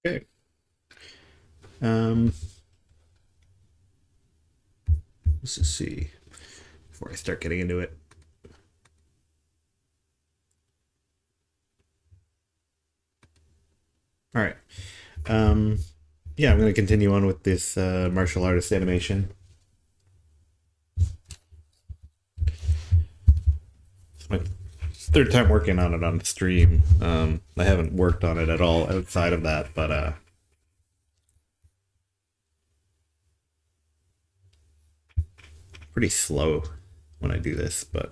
Okay. Um, let's just see before I start getting into it. All right. Um, yeah, I'm going to continue on with this martial artist animation. It's my third time working on it on stream. I haven't worked on it at all outside of that, but pretty slow when I do this, but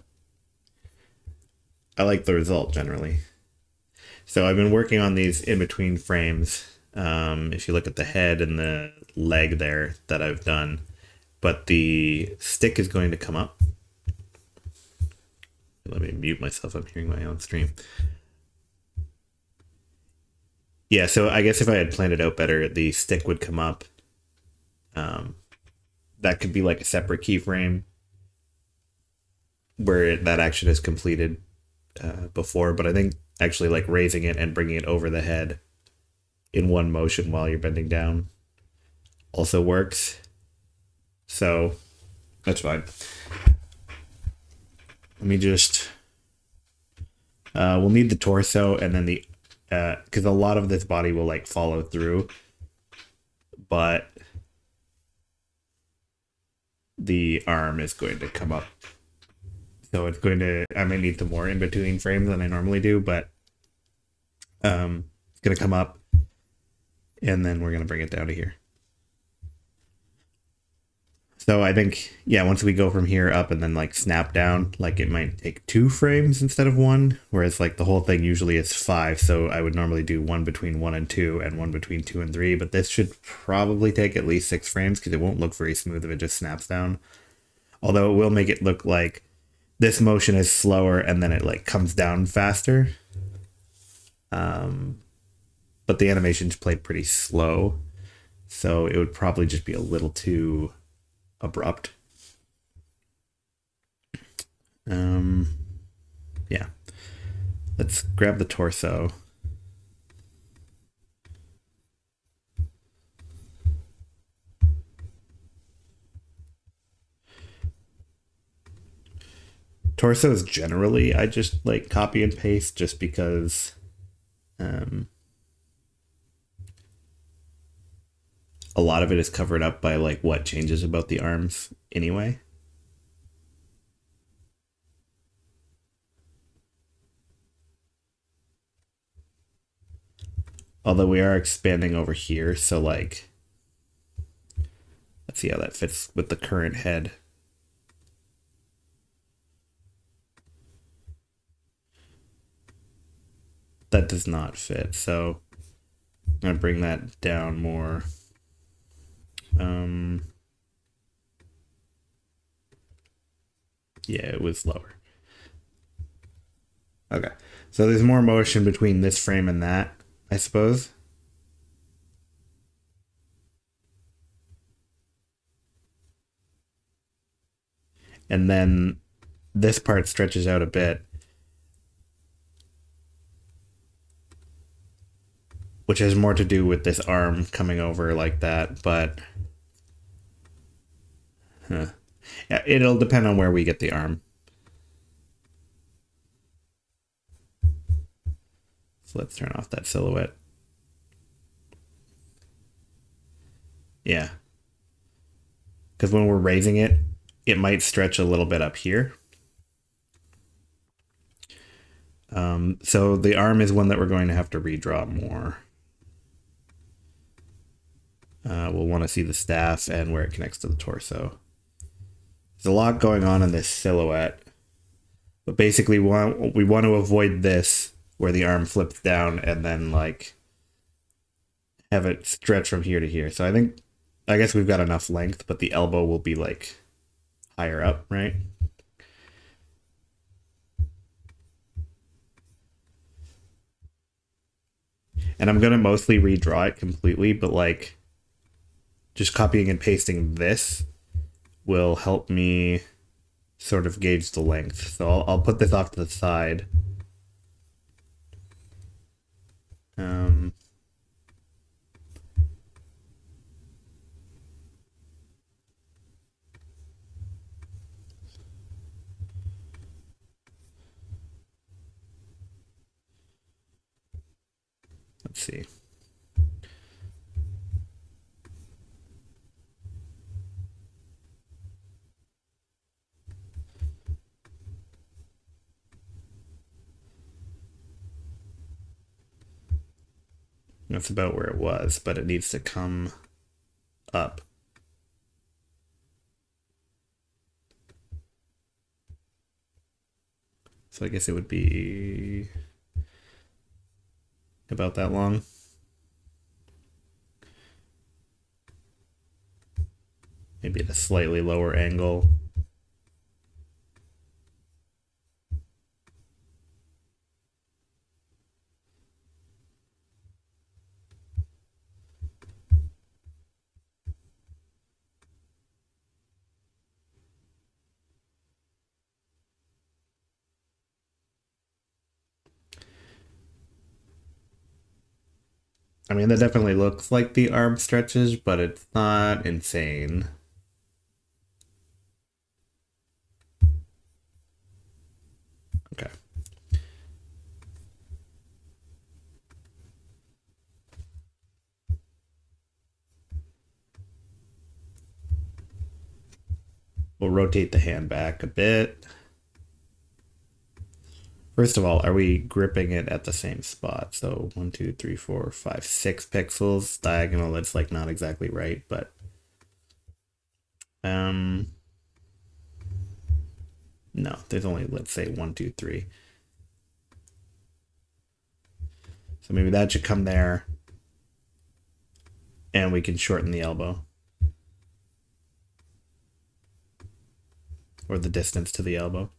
I like the result generally. So I've been working on these in between frames. If you look at the head and the leg there that I've done, but the stick is going to come up. Let me mute myself. I'm hearing my own stream. Yeah, so I guess if I had planned it out better, the stick would come up. That could be like a separate keyframe where that action is completed before, but I think actually like raising it and bringing it over the head in one motion while you're bending down also works. So that's fine. Let me just we'll need the torso and then the because a lot of this body will like follow through, but the arm is going to come up. So it's going to, I might need some more in between frames than I normally do, but it's going to come up and then we're going to bring it down to here. So I think, yeah, once we go from here up and then like snap down, like it might take 2 frames instead of 1, whereas like the whole thing usually is 5. So I would normally do 1 between 1 and 2 and 1 between 2 and 3, but this should probably take at least 6 frames because it won't look very smooth if it just snaps down. Although it will make it look like this motion is slower and then it like comes down faster. But the animation's played pretty slow, so it would probably just be a little too abrupt. Yeah. Let's grab the torso. Torsos generally, I just like copy and paste just because a lot of it is covered up by like what changes about the arms anyway. Although we are expanding over here, so like, let's see how that fits with the current head. That does not fit, so I'm gonna bring that down more. Yeah, it was lower. Okay, so there's more motion between this frame and that, I suppose. And then this part stretches out a bit, which has more to do with this arm coming over like that, but yeah, it'll depend on where we get the arm. So let's turn off that silhouette. Yeah. Because when we're raising it, it might stretch a little bit up here. So the arm is one that we're going to have to redraw more. We'll want to see the staff and where it connects to the torso. There's a lot going on in this silhouette. But basically, we want to avoid this, where the arm flips down and then, like, have it stretch from here to here. So I guess we've got enough length, but the elbow will be, like, higher up, right? And I'm going to mostly redraw it completely, but, like, just copying and pasting this will help me sort of gauge the length. So I'll put this off to the side. Let's see. That's about where it was, but it needs to come up. So I guess it would be about that long. Maybe at a slightly lower angle. I mean, that definitely looks like the arm stretches, but it's not insane. Okay. We'll rotate the hand back a bit. First of all, are we gripping it at the same spot? So 1, 2, 3, 4, 5, 6 pixels diagonal. That's like not exactly right, but no, there's only, let's say 1, 2, 3. So maybe that should come there, and we can shorten the elbow or the distance to the elbow.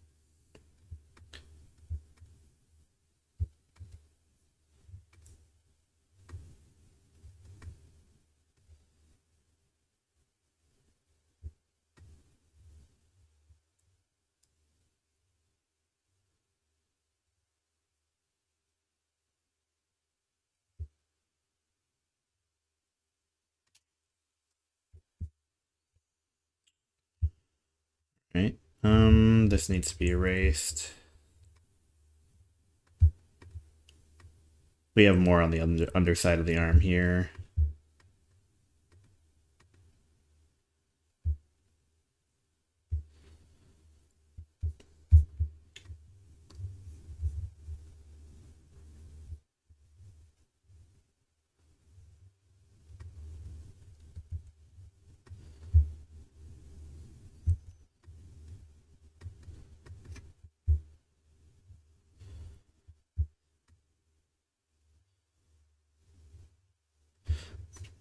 Right. This needs to be erased. We have more on the underside of the arm here.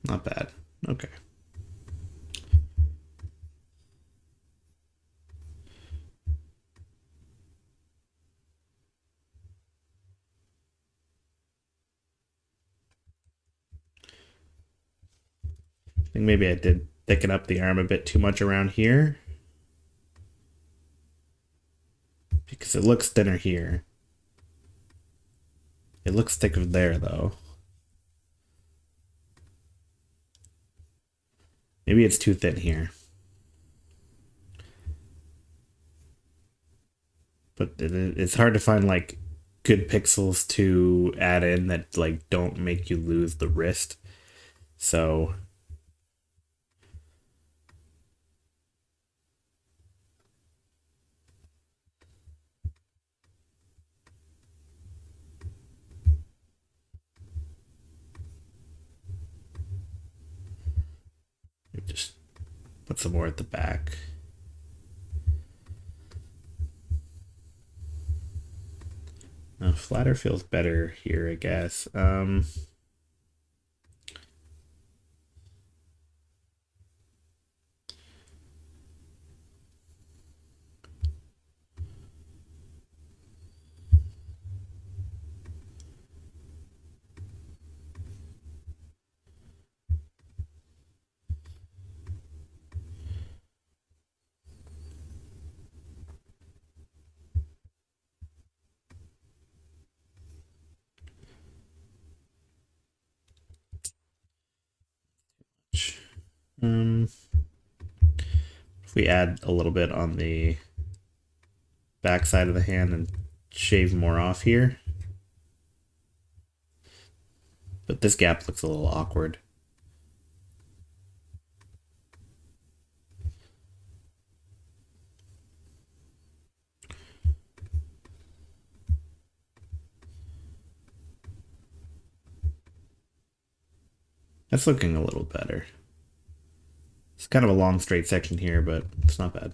Not bad. Okay. I think maybe I did thicken up the arm a bit too much around here, because it looks thinner here. It looks thicker there, though. Maybe it's too thin here. But it's hard to find, like, good pixels to add in that, like, don't make you lose the wrist. So just put some more at the back. Flatter feels better here, I guess. If we add a little bit on the back side of the hand and shave more off here. But this gap looks a little awkward. That's looking a little better. It's kind of a long straight section here, but it's not bad.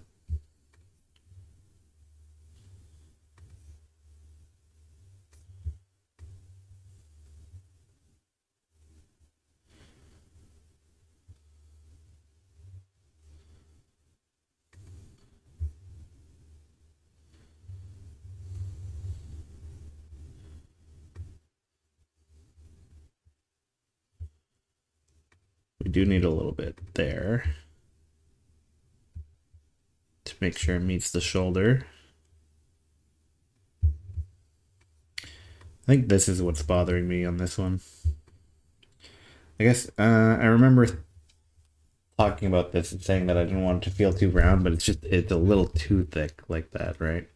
We do need a little bit there to make sure it meets the shoulder. I think this is what's bothering me on this one. I guess I remember talking about this and saying that I didn't want it to feel too round, but it's a little too thick like that, right?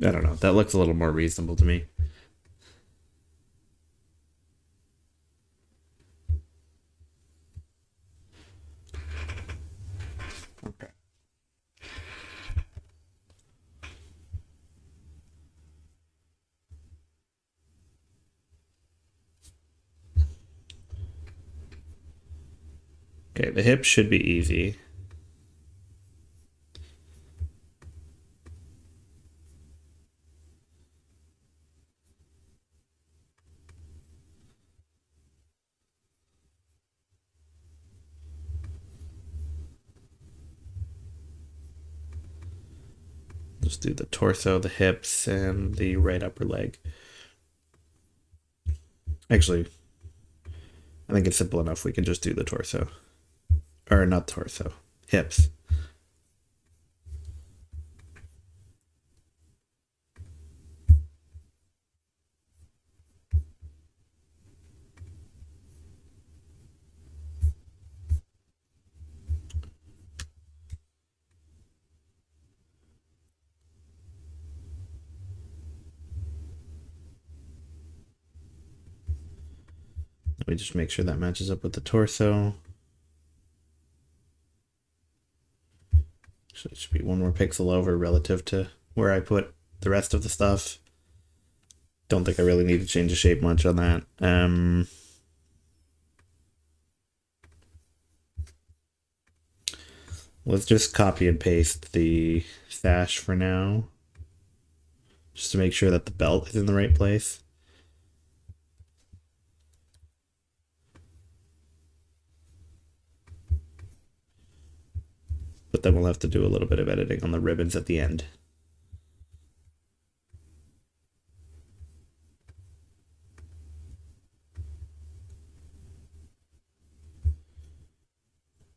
I don't know. That looks a little more reasonable to me. Okay. Okay, the hip should be easy. Just do the torso, the hips, and the right upper leg. Actually, I think it's simple enough. We can just do the torso. Or not torso, hips. Let me just make sure that matches up with the torso. So it should be one more pixel over relative to where I put the rest of the stuff. Don't think I really need to change the shape much on that. Let's just copy and paste the sash for now, just to make sure that the belt is in the right place. But then we'll have to do a little bit of editing on the ribbons at the end.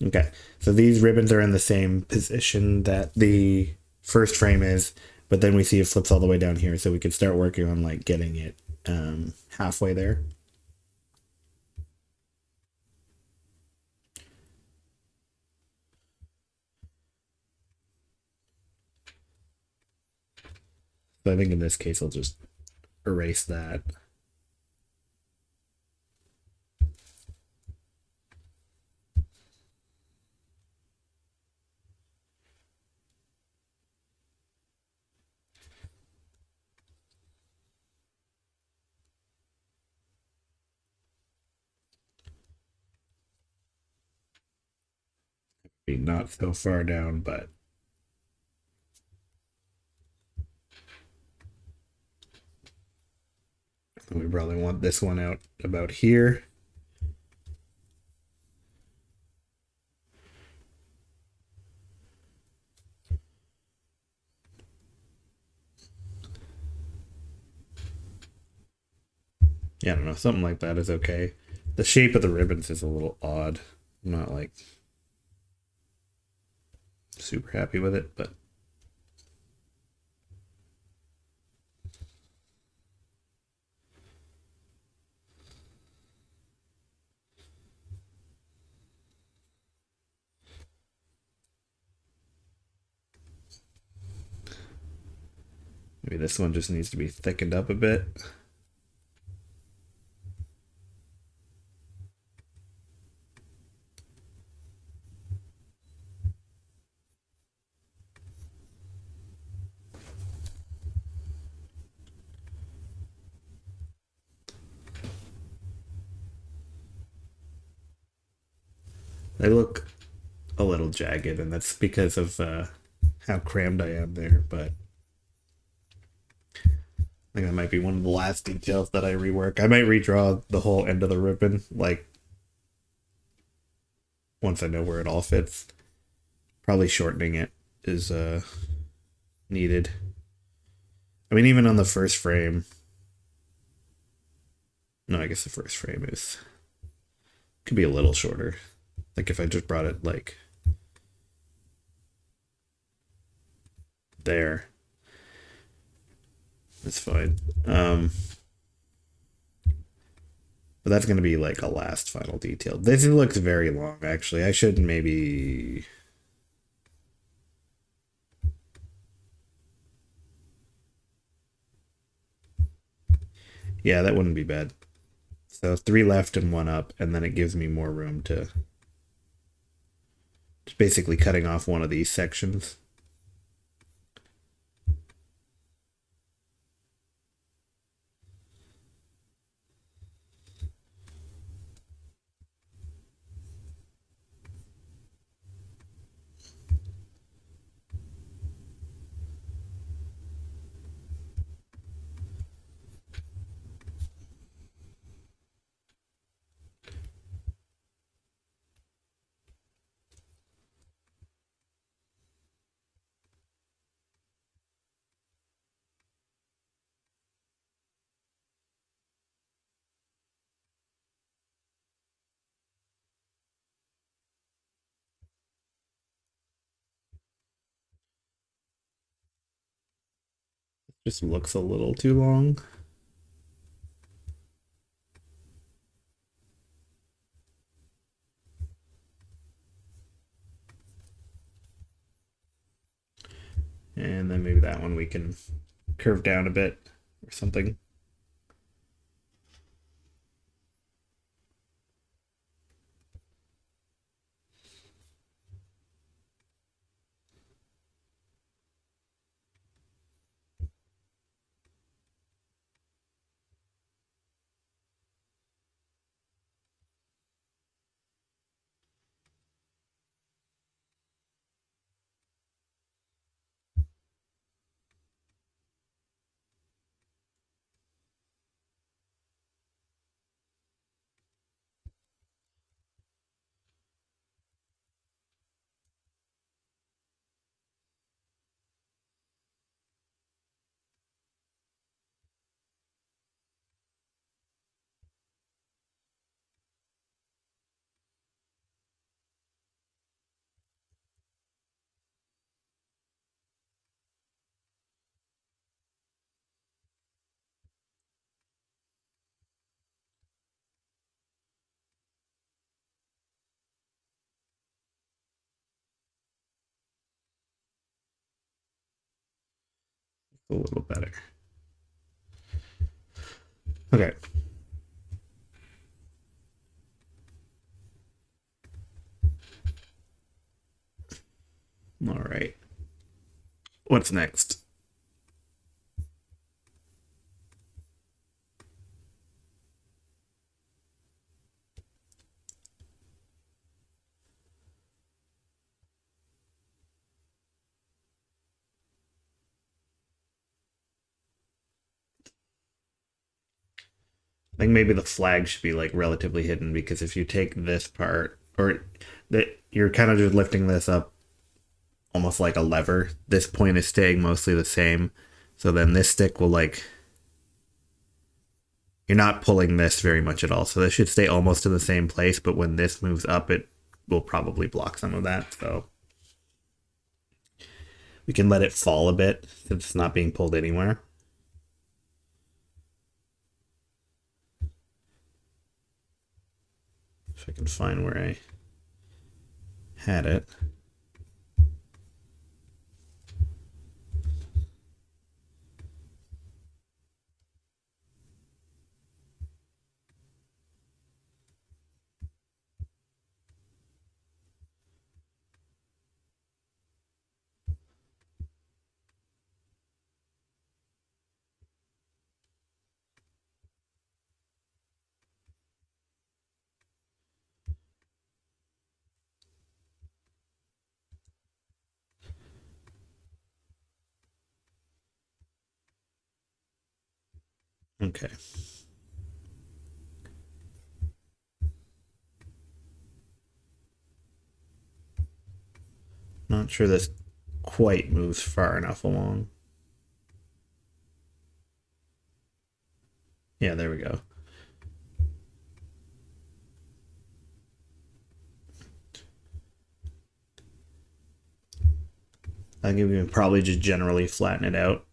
Okay, so these ribbons are in the same position that the first frame is, but then we see it flips all the way down here, so we can start working on like getting it halfway there. So I think in this case I'll just erase that. Be not so far down, but we probably want this one out about here. Yeah, I don't know, something like that is okay. The shape of the ribbons is a little odd. I'm not like super happy with it, but maybe this one just needs to be thickened up a bit. They look a little jagged, and that's because of how crammed I am there, but I think that might be one of the last details that I rework. I might redraw the whole end of the ribbon, like, once I know where it all fits. Probably shortening it is needed. I mean, even on the first frame. No, I guess the first frame is could be a little shorter. Like if I just brought it like there, that's fine. But that's gonna be like a last final detail. This looks very long, actually. I should maybe. Yeah, that wouldn't be bad. So 3 left and 1 up, and then it gives me more room to just basically cutting off one of these sections. Just looks a little too long. And then maybe that one we can curve down a bit or something. A little better. Okay. All right. What's next? I think maybe the flag should be like relatively hidden, because if you take this part, or that you're kind of just lifting this up almost like a lever, this point is staying mostly the same. So then this stick will like, you're not pulling this very much at all. So this should stay almost in the same place, but when this moves up, it will probably block some of that. So we can let it fall a bit since it's not being pulled anywhere. If I can find where I had it. Okay. Not sure this quite moves far enough along. Yeah, there we go. I think we can probably just generally flatten it out.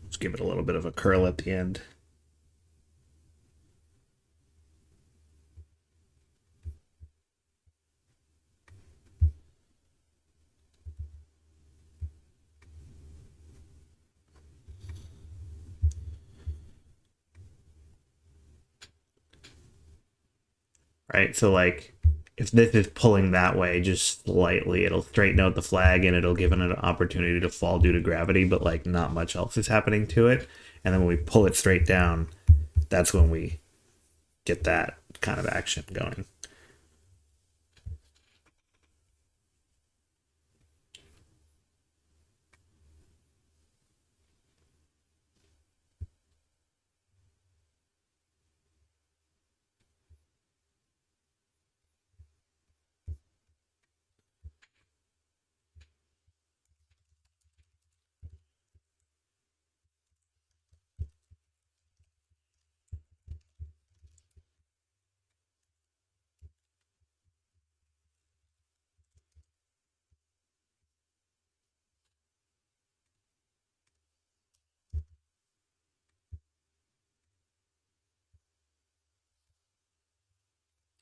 Let's give it a little bit of a curl at the end. Right, so like if this is pulling that way just slightly, it'll straighten out the flag and it'll give it an opportunity to fall due to gravity, but like not much else is happening to it. And then when we pull it straight down, that's when we get that kind of action going.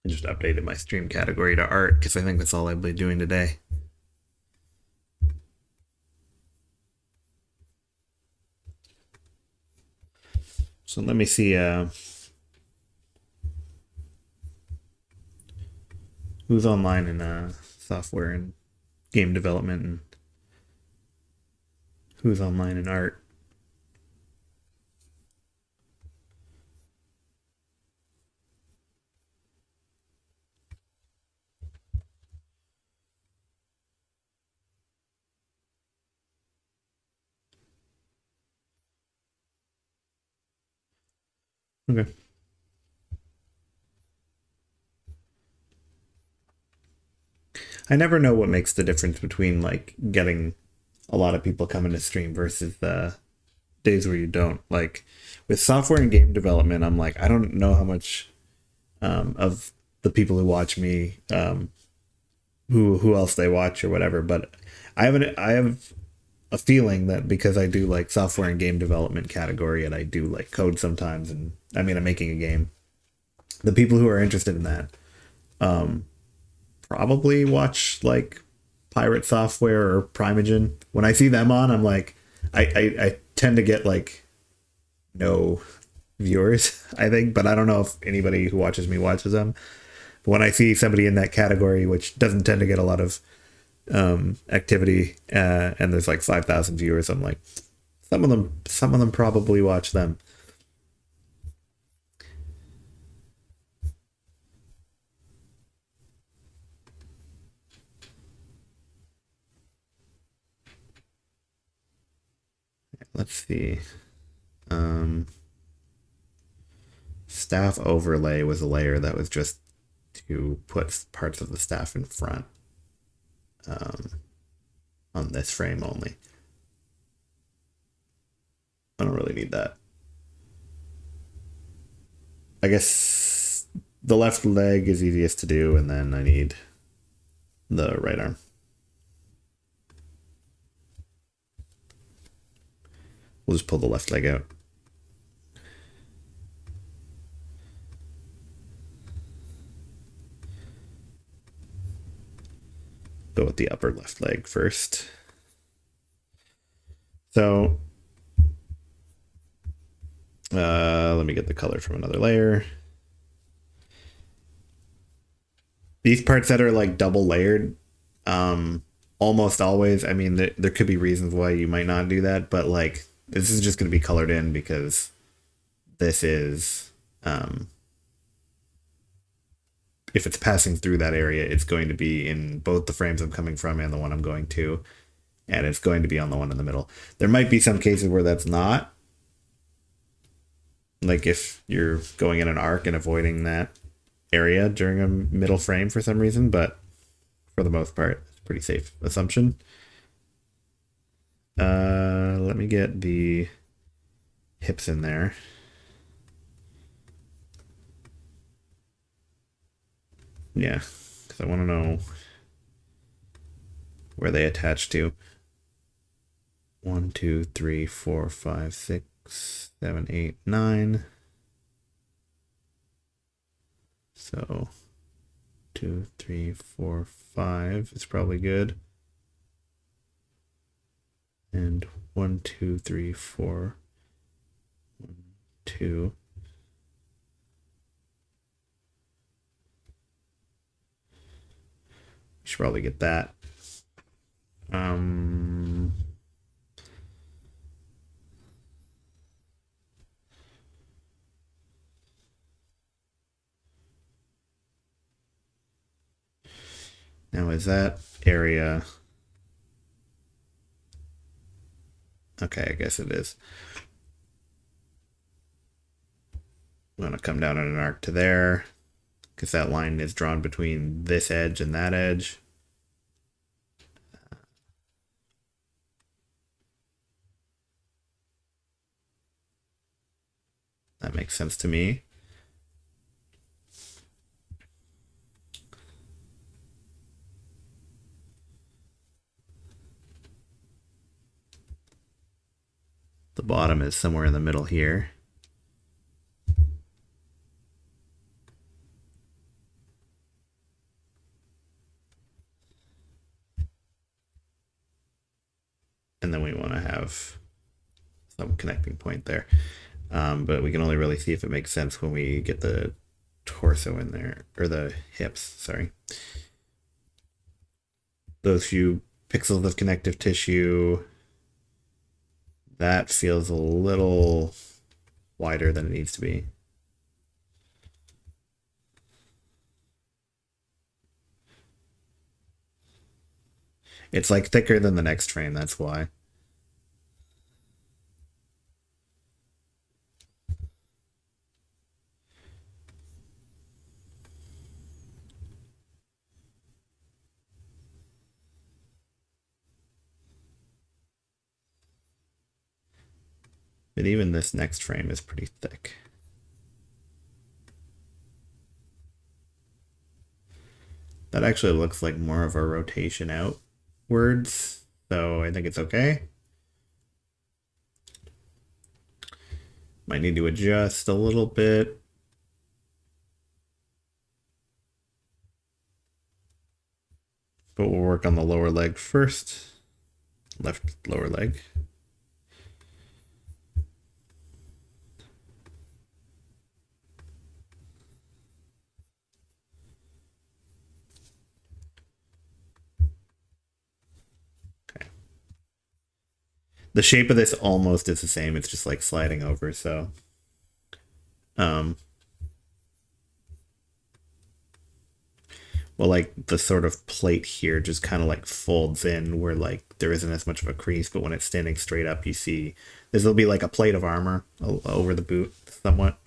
I just updated my stream category to art because I think that's all I'll be doing today. So let me see who's online in software and game development and who's online in art. Okay. I never know what makes the difference between like getting a lot of people coming to stream versus the days where you don't. Like with software and game development, I'm like, I don't know how much of the people who watch me, who else they watch or whatever, but I have a feeling that because I do like software and game development category and I do like code sometimes, and I mean I'm making a game, the people who are interested in that probably watch like Pirate Software or Primogen. When I see them on, I'm like, I tend to get like no viewers, I think, but I don't know if anybody who watches me watches them. But when I see somebody in that category, which doesn't tend to get a lot of activity, and there's like 5,000 viewers, I'm like, some of them probably watch them. Let's see. Staff overlay was a layer that was just to put parts of the staff in front, on this frame only. I don't really need that. I guess the left leg is easiest to do, and then I need the right arm. We'll just pull the left leg out. Go with the upper left leg first. So let me get the color from another layer. These parts that are like double layered, almost always, I mean, there could be reasons why you might not do that, but like this is just going to be colored in because this is, if it's passing through that area, it's going to be in both the frames I'm coming from and the one I'm going to, and it's going to be on the one in the middle. There might be some cases where that's not, like if you're going in an arc and avoiding that area during a middle frame for some reason, but for the most part, it's a pretty safe assumption. Let me get the hips in there. Yeah, because I want to know where they attach to. 1, 2, 3, 4, 5, 6, 7, 8, 9. So 2, 3, 4, 5 is probably good. And 1, 2, 3, 4, 1, 2. Should probably get that. Now is that area... Okay, I guess it is. I'm going to come down on an arc to there, because that line is drawn between this edge and that edge. That makes sense to me. The bottom is somewhere in the middle here. And then we want to have some connecting point there. But we can only really see if it makes sense when we get the torso in there, or the hips, sorry. Those few pixels of connective tissue, that feels a little wider than it needs to be. It's like thicker than the next frame, that's why. But even this next frame is pretty thick. That actually looks like more of a rotation outwards, so I think it's okay. Might need to adjust a little bit. But we'll work on the lower leg first. Left lower leg. The shape of this almost is the same. It's just like sliding over. So, um, well, like the sort of plate here just kind of like folds in where like there isn't as much of a crease, but when it's standing straight up, you see this will be like a plate of armor over the boot somewhat.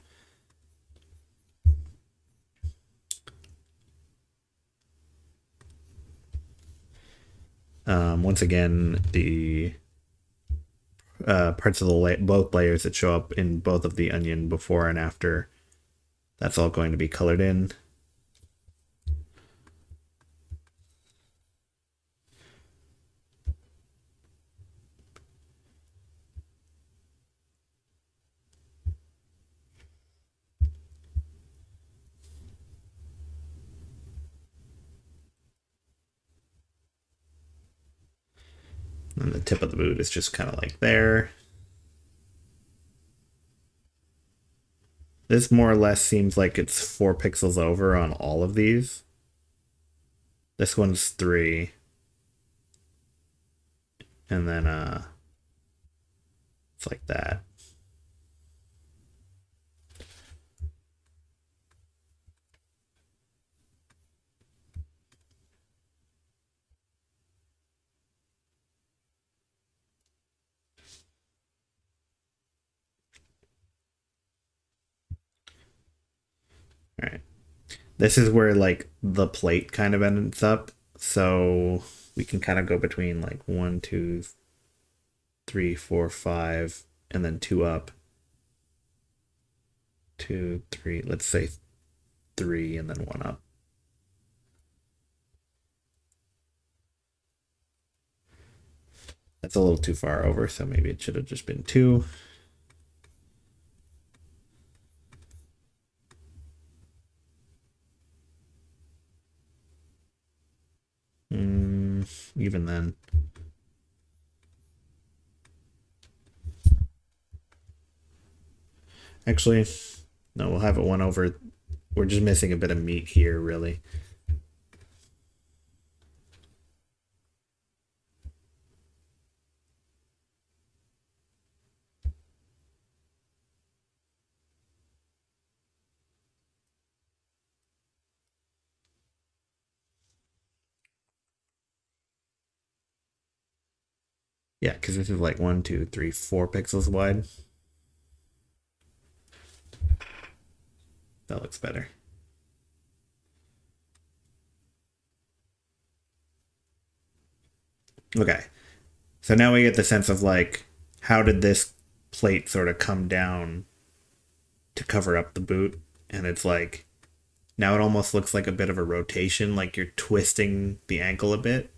Once again, the parts of the both layers that show up in both of the onion before and after, that's all going to be colored in. And the tip of the boot is just kind of like there. This more or less seems like it's 4 pixels over on all of these. This one's 3. And then it's like that. All right. This is where like the plate kind of ends up. So we can kind of go between like 1, 2, 3, 4, 5, and then 2 up. 2, 3, let's say 3 and then 1 up. That's a little too far over, so maybe it should have just been 2. Even then. Actually, no, we'll have it 1 over. We're just missing a bit of meat here, really. Yeah, because this is like 1, 2, 3, 4 pixels wide. That looks better. Okay. So now we get the sense of like, how did this plate sort of come down to cover up the boot? And it's like, now it almost looks like a bit of a rotation, like you're twisting the ankle a bit,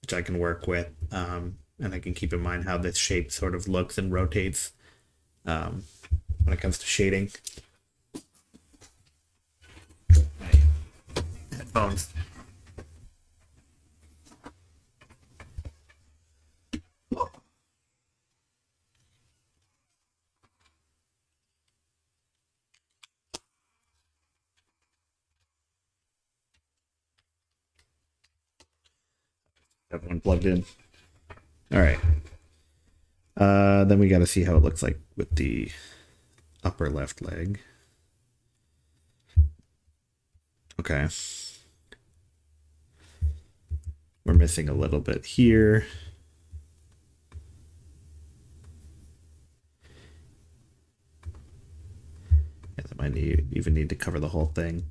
which I can work with. And I can keep in mind how this shape sort of looks and rotates when it comes to shading. Headphones. Have one plugged in. All right. Then we got to see how it looks like with the upper left leg. Okay. We're missing a little bit here. Yeah, that might even need to cover the whole thing.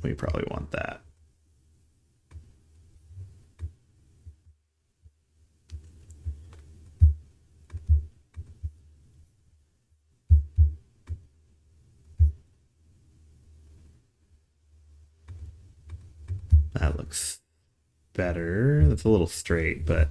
We probably want that. That looks better. That's a little straight, but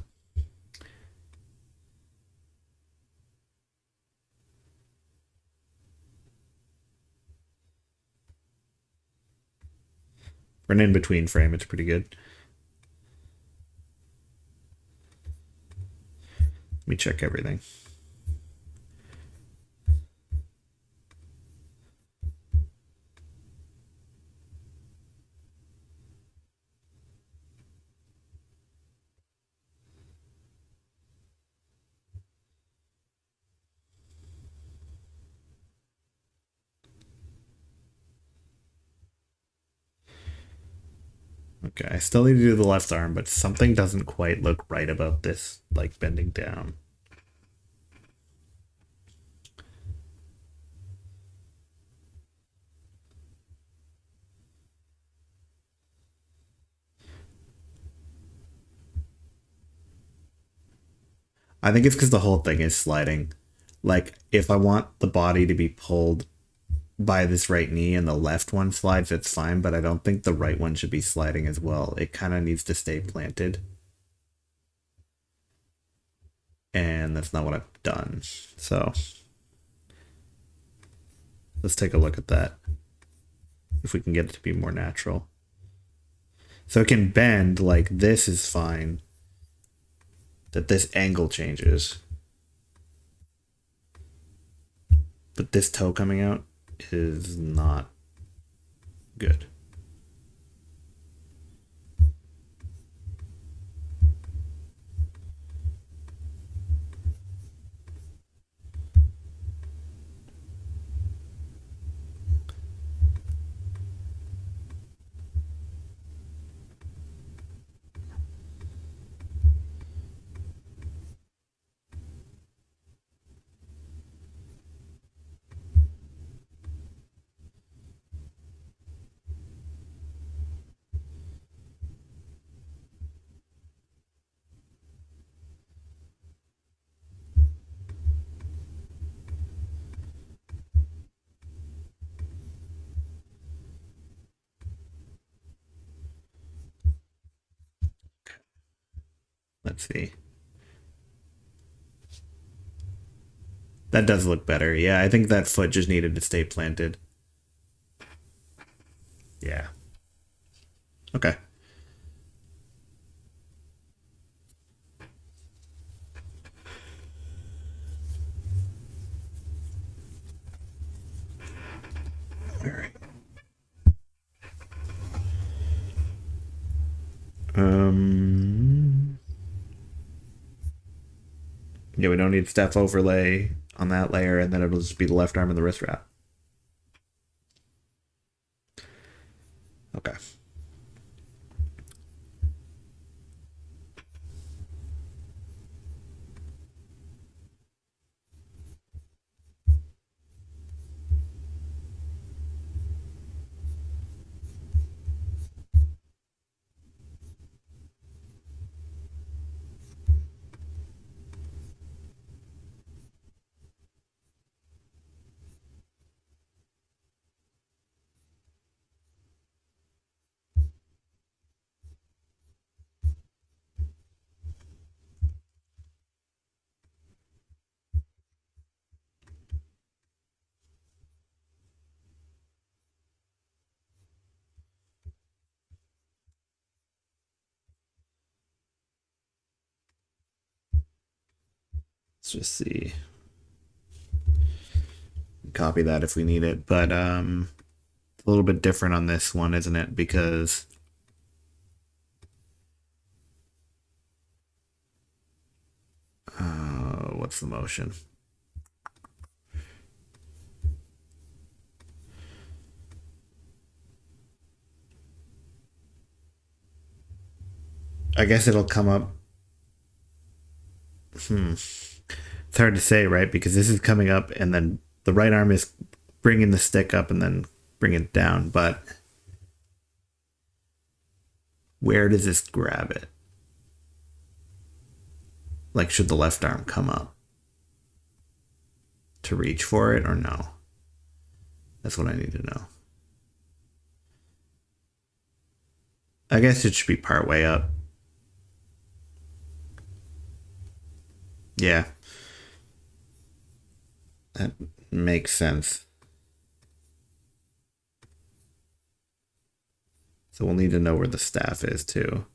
for an in-between frame, it's pretty good. Let me check everything. Okay, I still need to do the left arm, but something doesn't quite look right about this, like bending down. I think it's because the whole thing is sliding. Like, if I want the body to be pulled by this right knee and the left one slides, it's fine, but I don't think the right one should be sliding as well. It kind of needs to stay planted. And that's not what I've done. So let's take a look at that. If we can get it to be more natural. So it can bend, like this is fine. That this angle changes. But this toe coming out is not good. Let's see. That does look better. Yeah, I think that foot just needed to stay planted. Yeah. Okay. All right. Yeah, we don't need step overlay on that layer, and then it'll just be the left arm and the wrist wrap. Okay. Let's just see. Copy that if we need it, but a little bit different on this one, isn't it? Because what's the motion? I guess it'll come up. It's hard to say, right? Because this is coming up, and then the right arm is bringing the stick up and then bring it down. But where does this grab it? Like, should the left arm come up to reach for it or no? That's what I need to know. I guess it should be part way up. Yeah. That makes sense. So we'll need to know where the staff is too.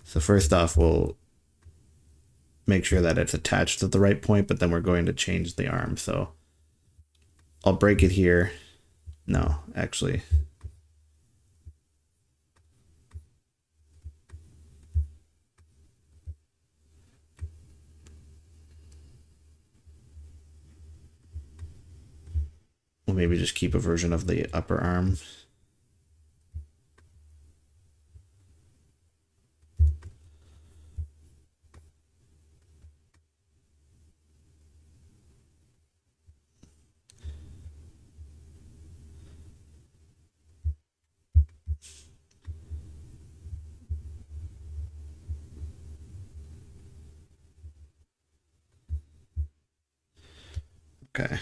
So first off, we'll make sure that it's attached at the right point, but then we're going to change the arm. So I'll break it here. No, actually. We'll maybe just keep a version of the upper arm. Okay.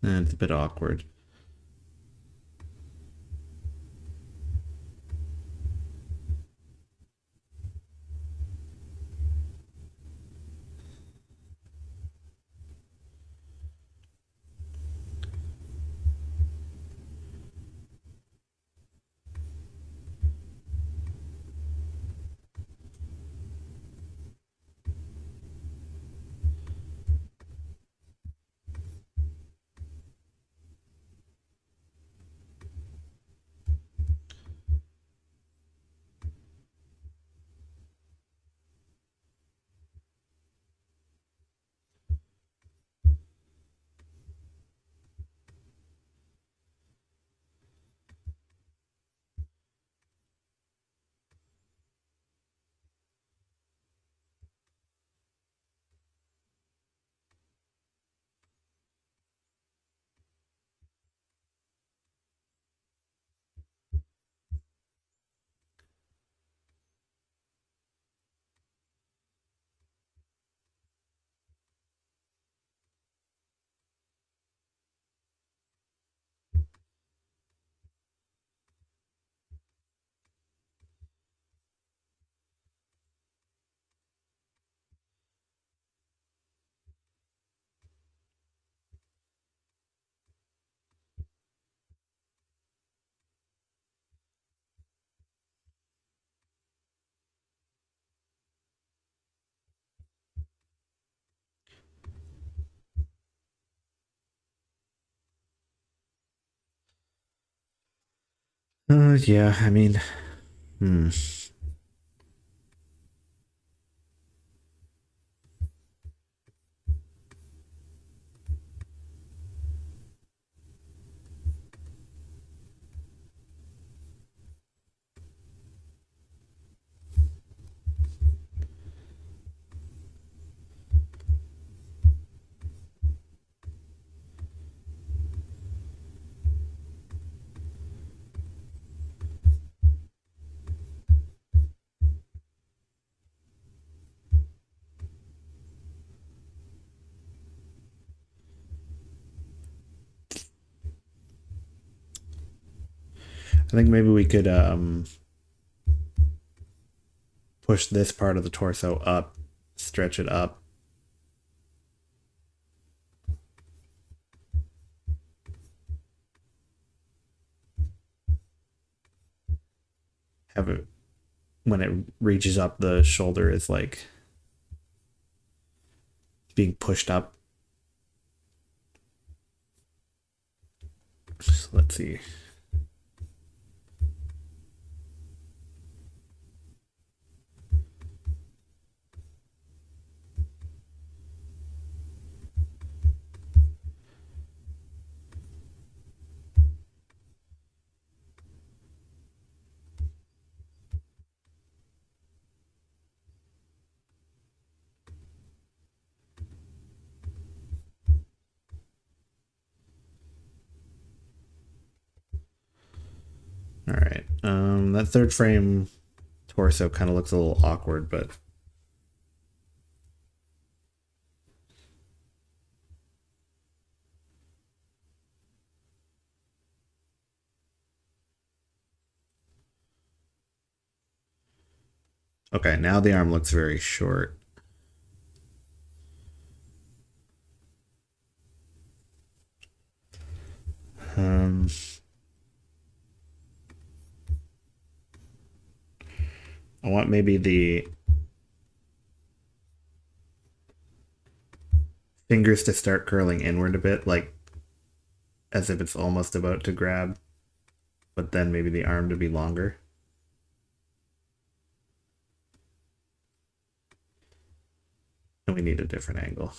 And it's a bit awkward. Yeah, I mean, hmm. I think maybe we could push this part of the torso up, stretch it up. Have it when it reaches up, the shoulder is like being pushed up. So let's see. All right. That third frame torso kind of looks a little awkward, but Okay, now the arm looks very short. Um, I want maybe the fingers to start curling inward a bit, like as if it's almost about to grab, but then maybe the arm to be longer. And we need a different angle.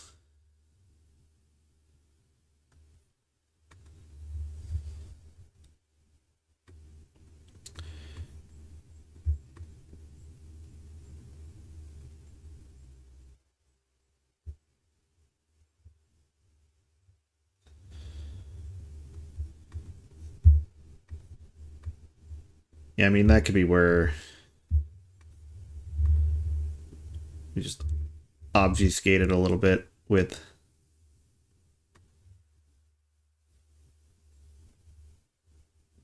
Yeah, I mean, that could be where we just obfuscate it a little bit with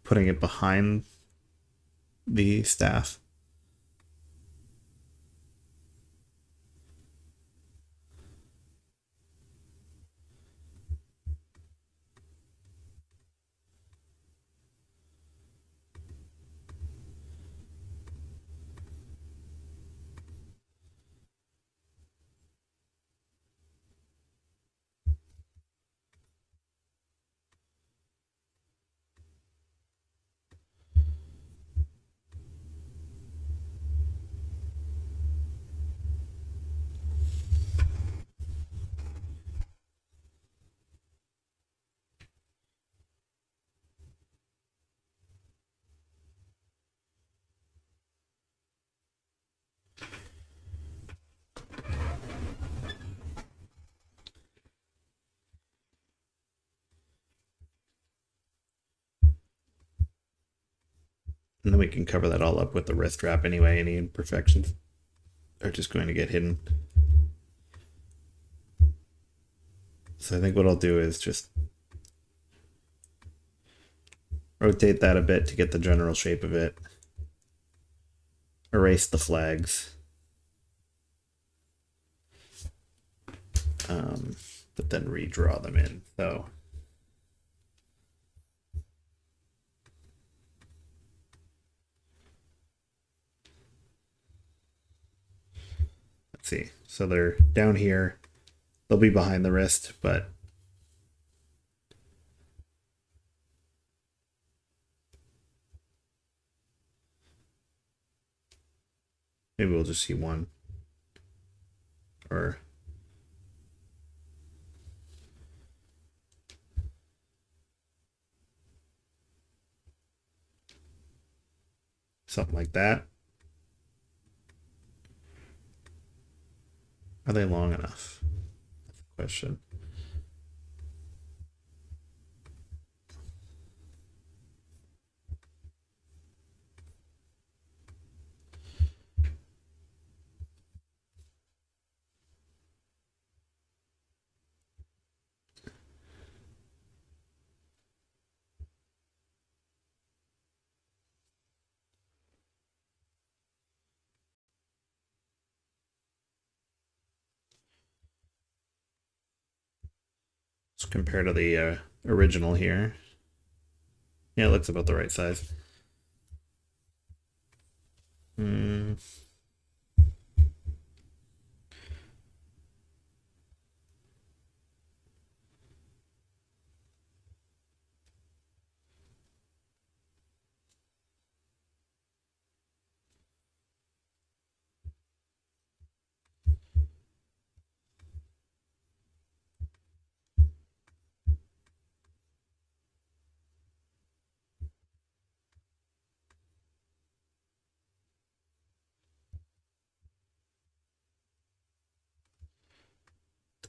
putting it behind the staff. And then we can cover that all up with the wrist wrap anyway. Any imperfections are just going to get hidden. So I think what I'll do is just rotate that a bit to get the general shape of it. Erase the flags. But then redraw them in. So let's see. So they're down here. They'll be behind the wrist, but maybe we'll just see one. Or something like that. Are they long enough? That's the question. Let's compare to the original here. Yeah, it looks about the right size. Hmm.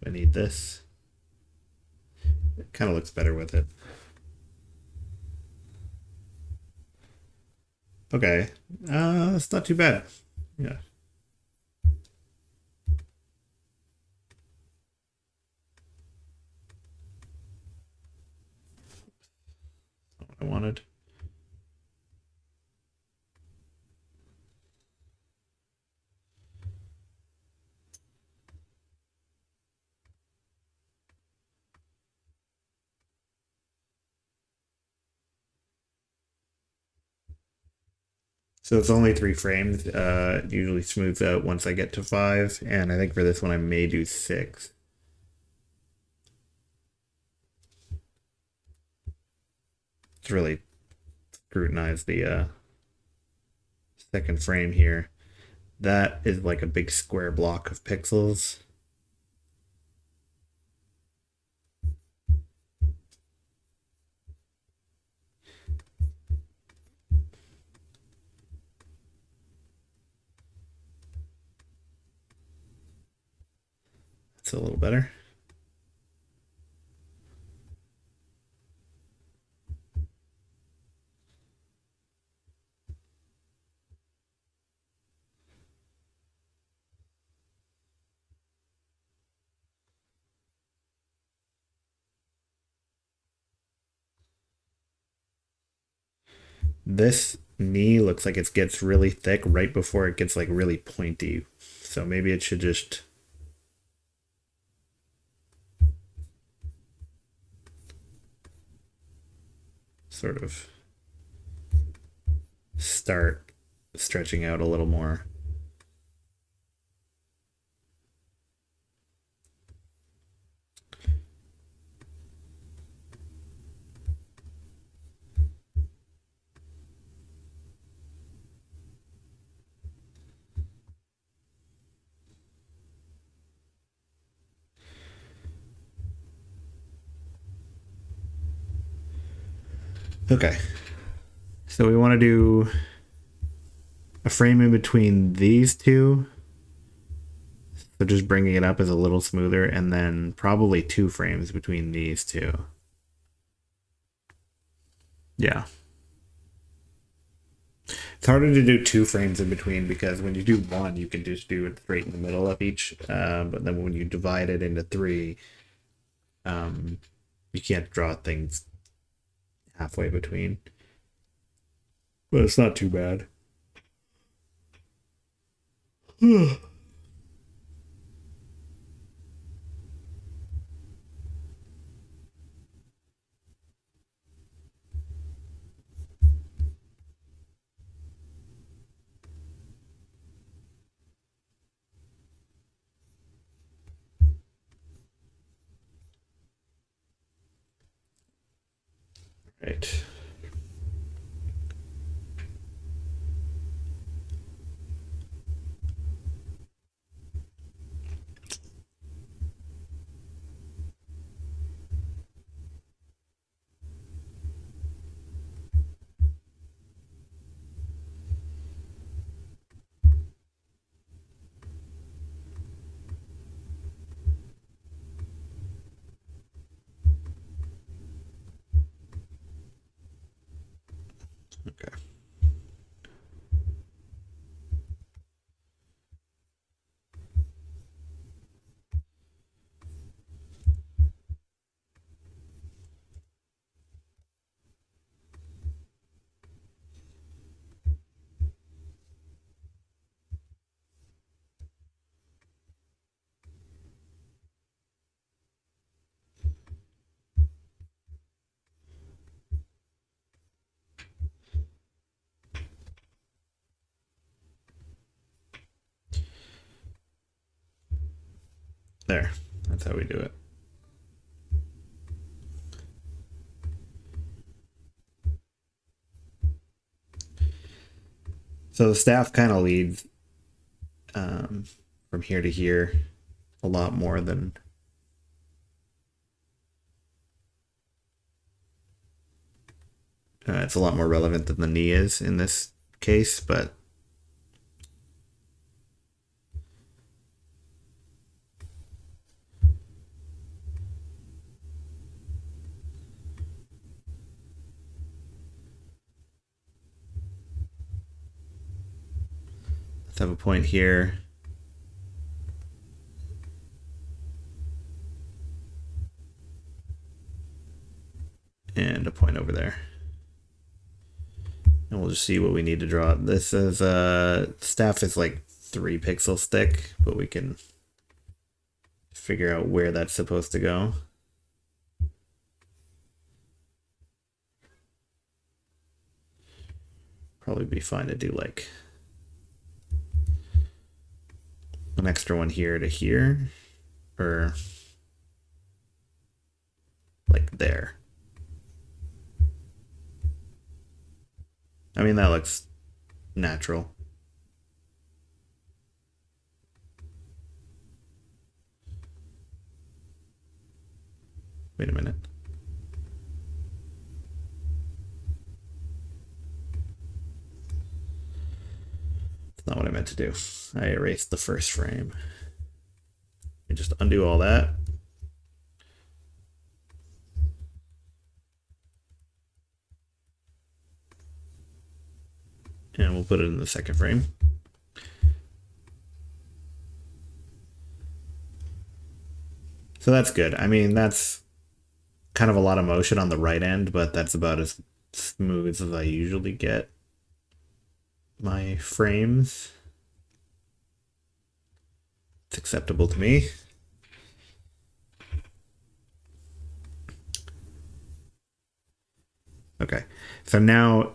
Do I need this? It kind of looks better with it. Okay. It's not too bad. Yeah. Not what I wanted. So it's only 3 frames. It usually smooths out once I get to 5, and I think for this one I may do 6. Let's really scrutinize the second frame here. That is like a big square block of pixels. That's a little better. This knee looks like it gets really thick right before it gets like really pointy. So maybe it should just sort of start stretching out a little more. Okay. So we want to do a frame in between these two. So just bringing it up is a little smoother, and then probably 2 frames between these two. Yeah. It's harder to do 2 frames in between because when you do 1, you can just do it straight in the middle of each. But then when you divide it into 3, you can't draw things halfway between. But it's not too bad. Right. Okay. There. That's how we do it. So the staff kind of leads from here to here a lot more than it's a lot more relevant than the knee is in this case, but let's have a point here. And a point over there. And we'll just see what we need to draw. This is staff is like 3 pixels thick, but we can figure out where that's supposed to go. Probably probably be fine to do like an extra one here to here, or like there. I mean, that looks natural. Wait a minute. That's not what I meant to do. I erased the first frame. I just undo all that. And we'll put it in the second frame. So that's good. I mean, that's kind of a lot of motion on the right end, but that's about as smooth as I usually get my frames. It's acceptable to me. Okay, so now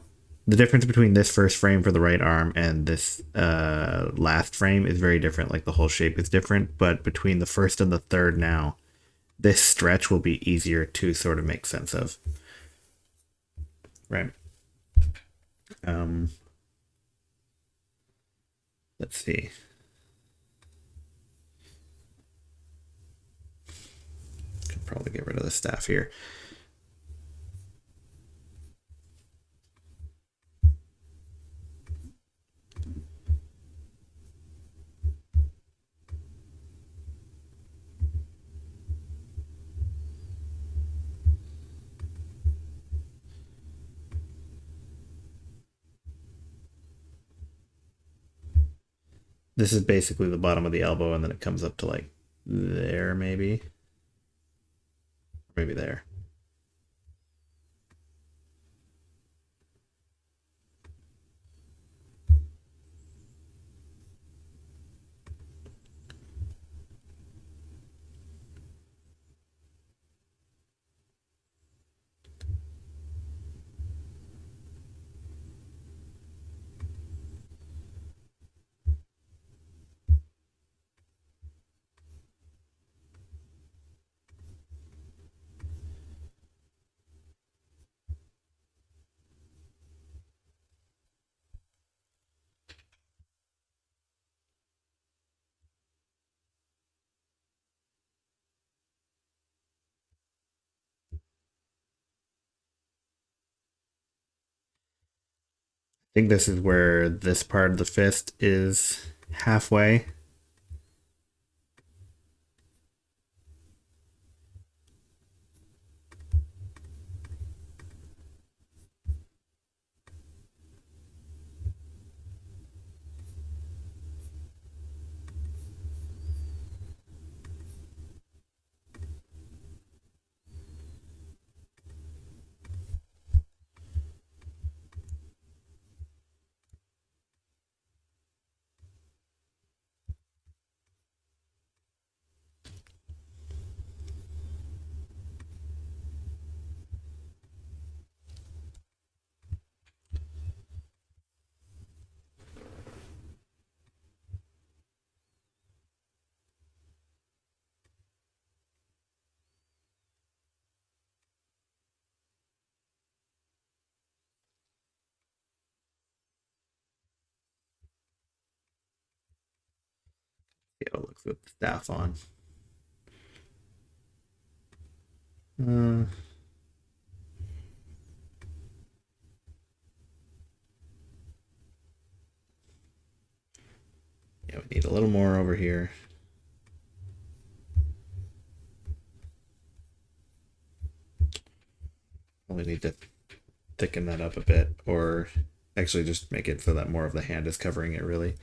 the difference between this first frame for the right arm and this last frame is very different. Like the whole shape is different, but between the first and the third now, this stretch will be easier to sort of make sense of. Right. Let's see. Could probably get rid of the staff here. This is basically the bottom of the elbow, and then it comes up to like there, maybe. Maybe there. I think this is where this part of the fist is halfway. Yeah, it looks with the staff on. Uh, yeah, we need a little more over here. Only need to thicken that up a bit, or actually just make it so that more of the hand is covering it, really.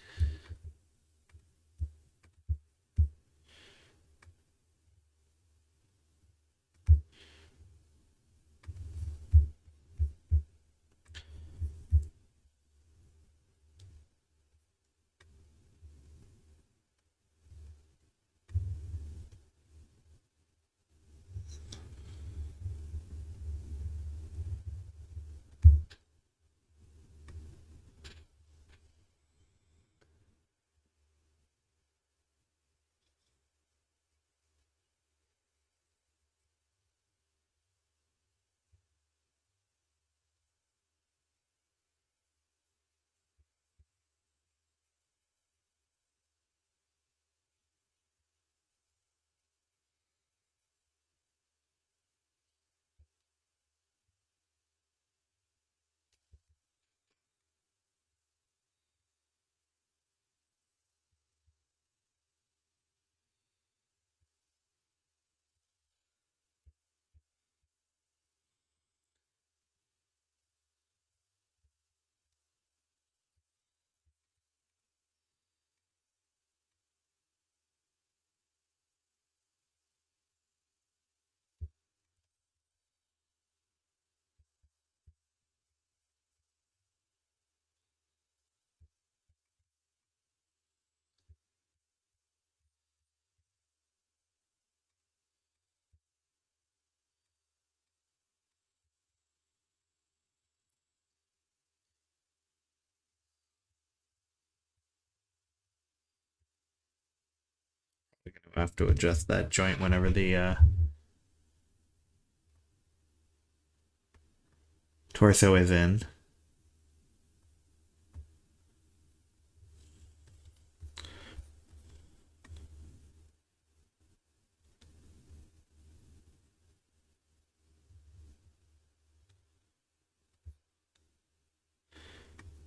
I have to adjust that joint whenever the torso is in.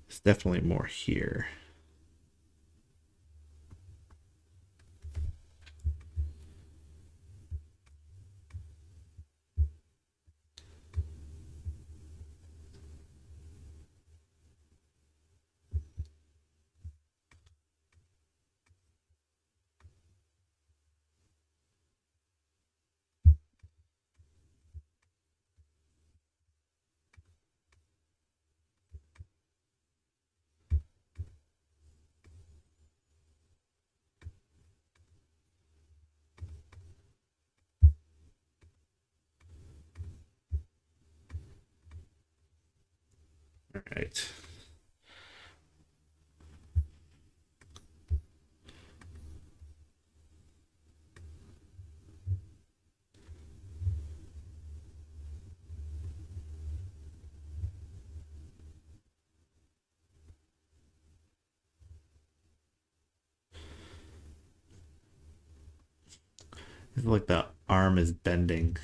It's definitely more here. All right. It's like the arm is bending.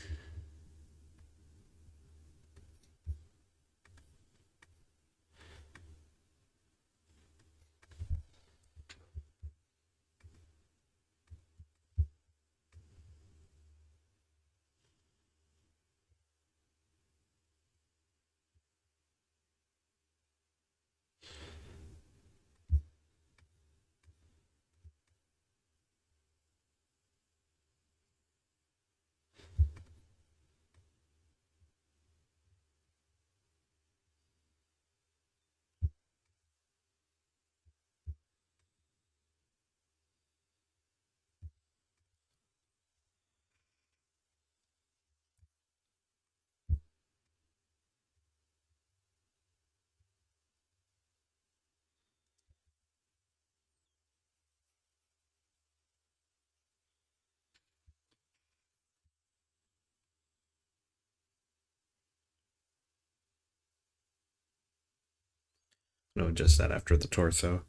No, adjust that after the torso.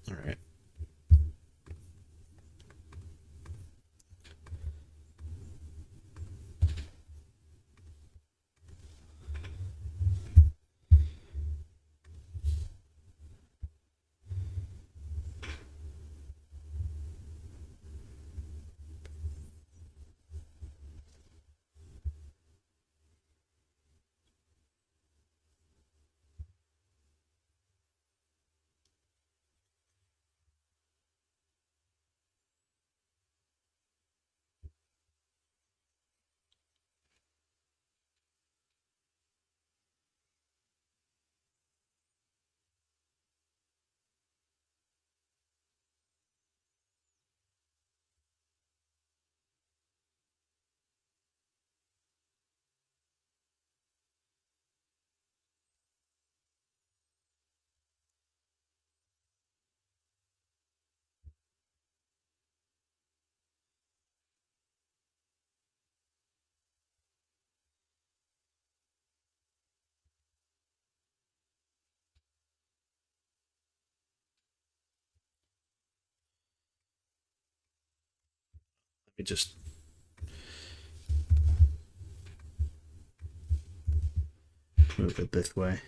All right. Let me just move it this way.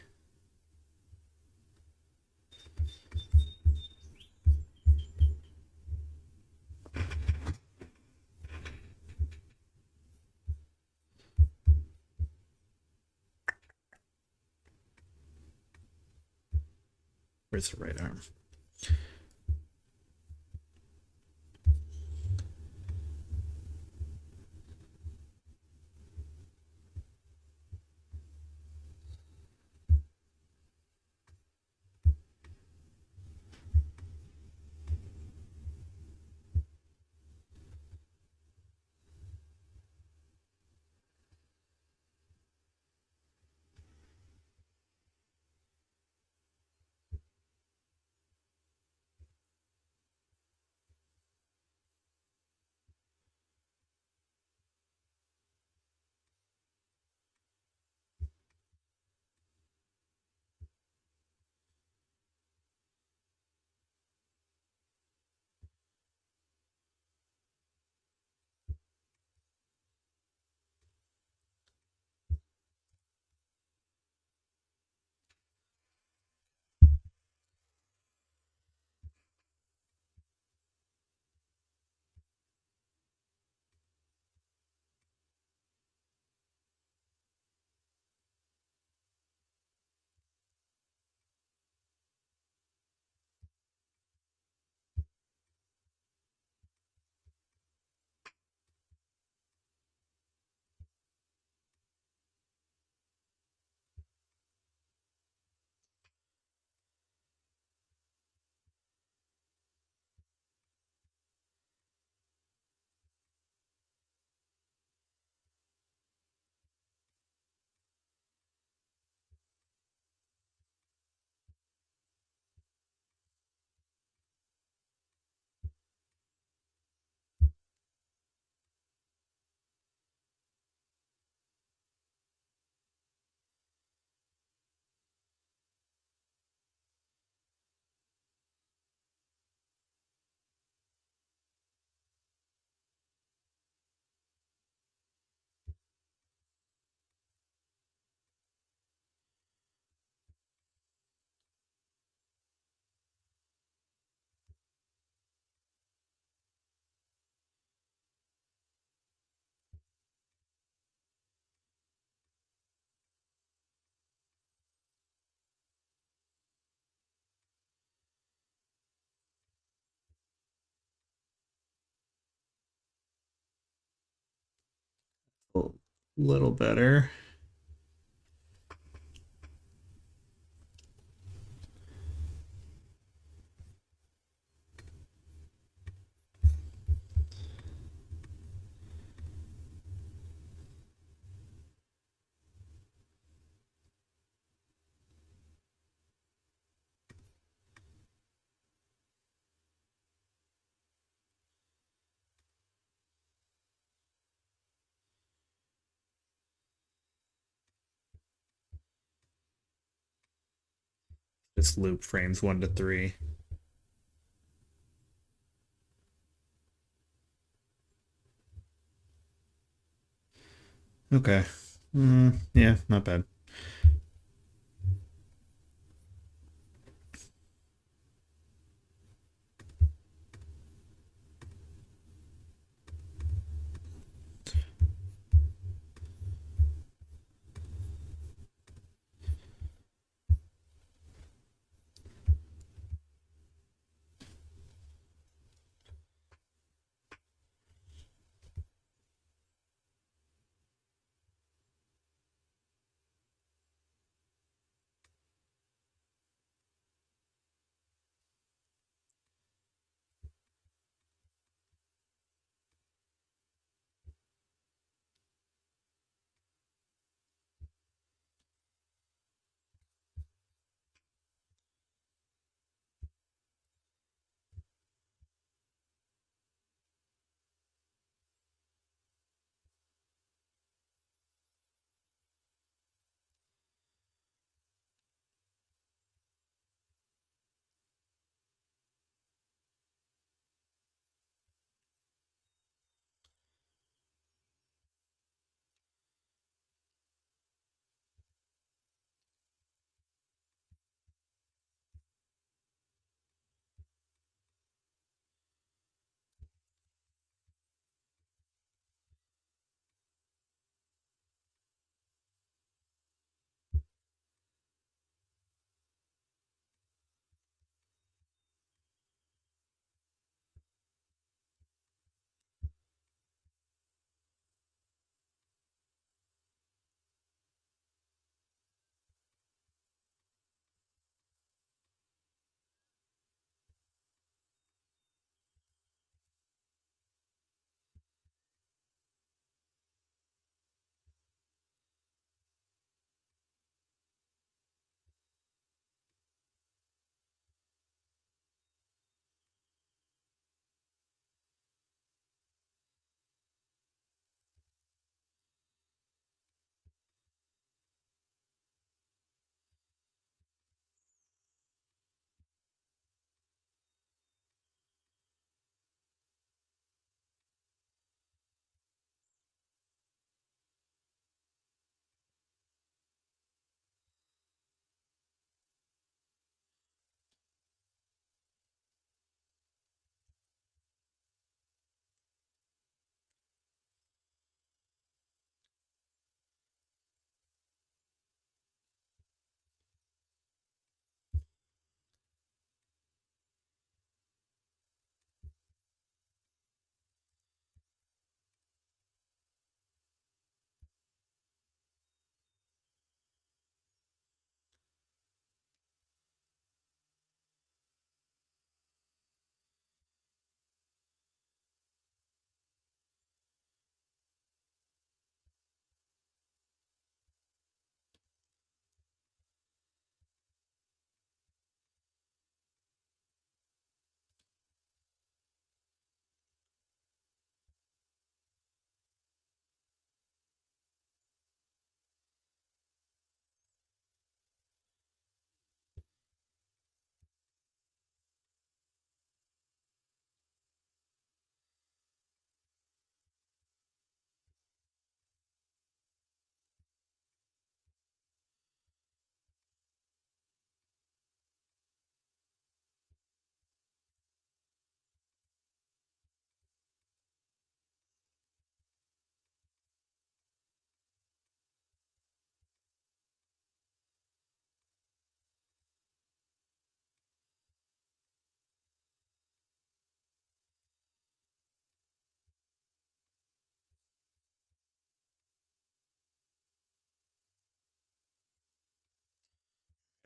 Where's the right arm? A little better. Just loop frames 1 to 3. Okay. Yeah, not bad.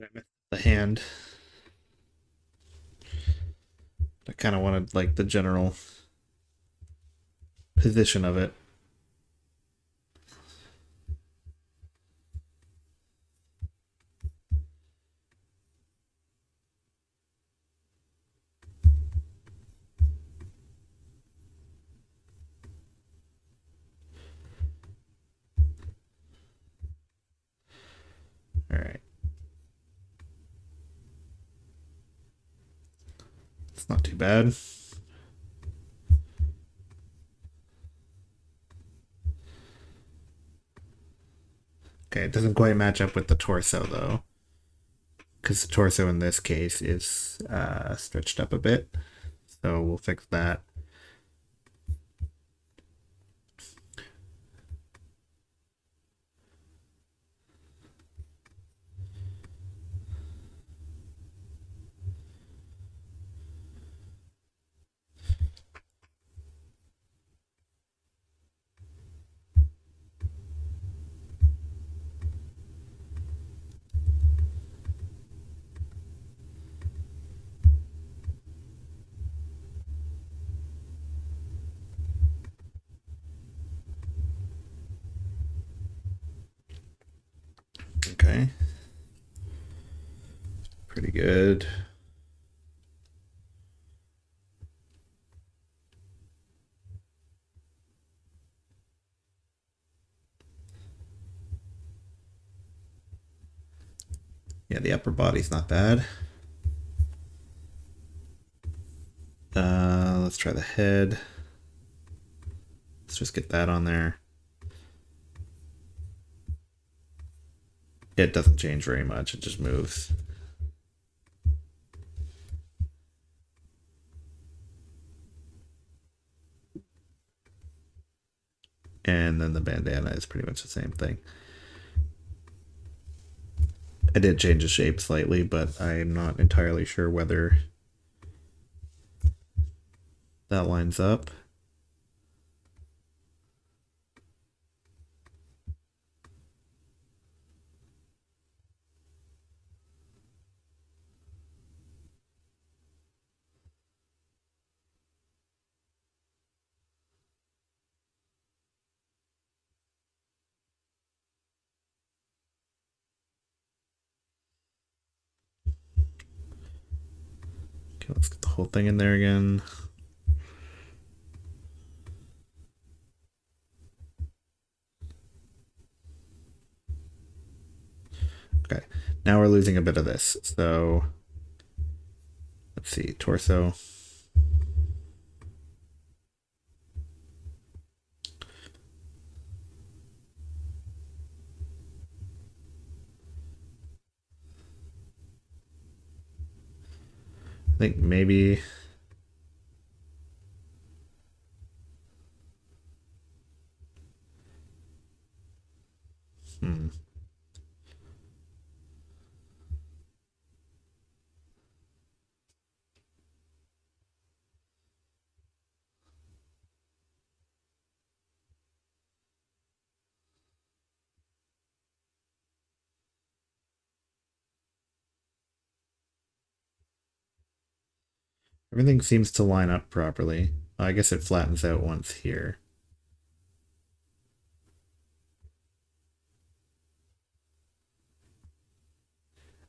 I missed the hand. I kind of wanted like the general position of it. All right. It's not too bad. Okay, it doesn't quite match up with the torso though, because the torso in this case is stretched up a bit. So we'll fix that. Okay. Pretty good. Yeah, the upper body's not bad. Let's try the head. Let's just get that on there. It doesn't change very much, it just moves. And then the bandana is pretty much the same thing. I did change the shape slightly, but I'm not entirely sure whether that lines up. Okay, let's get the whole thing in there again. Okay, now we're losing a bit of this. So let's see, torso. I think maybe everything seems to line up properly. I guess it flattens out once here.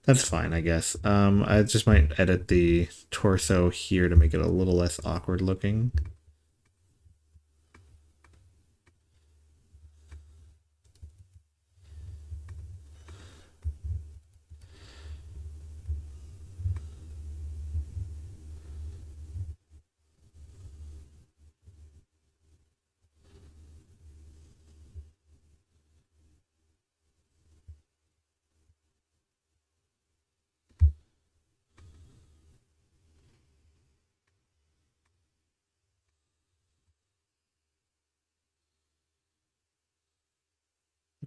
That's fine, I guess. I just might edit the torso here to make it a little less awkward looking.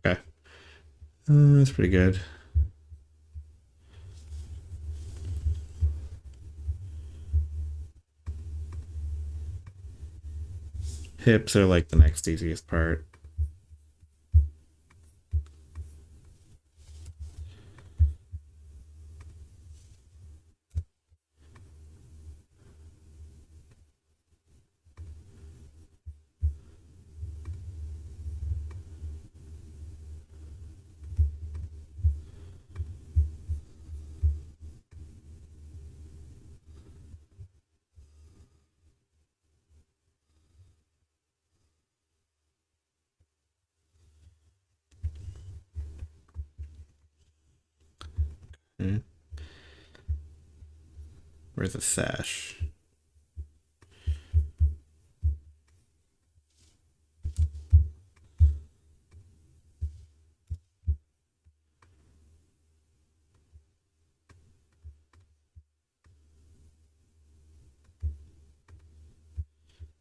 Okay. That's pretty good. Hips are like the next easiest part. Okay. Where's the sash?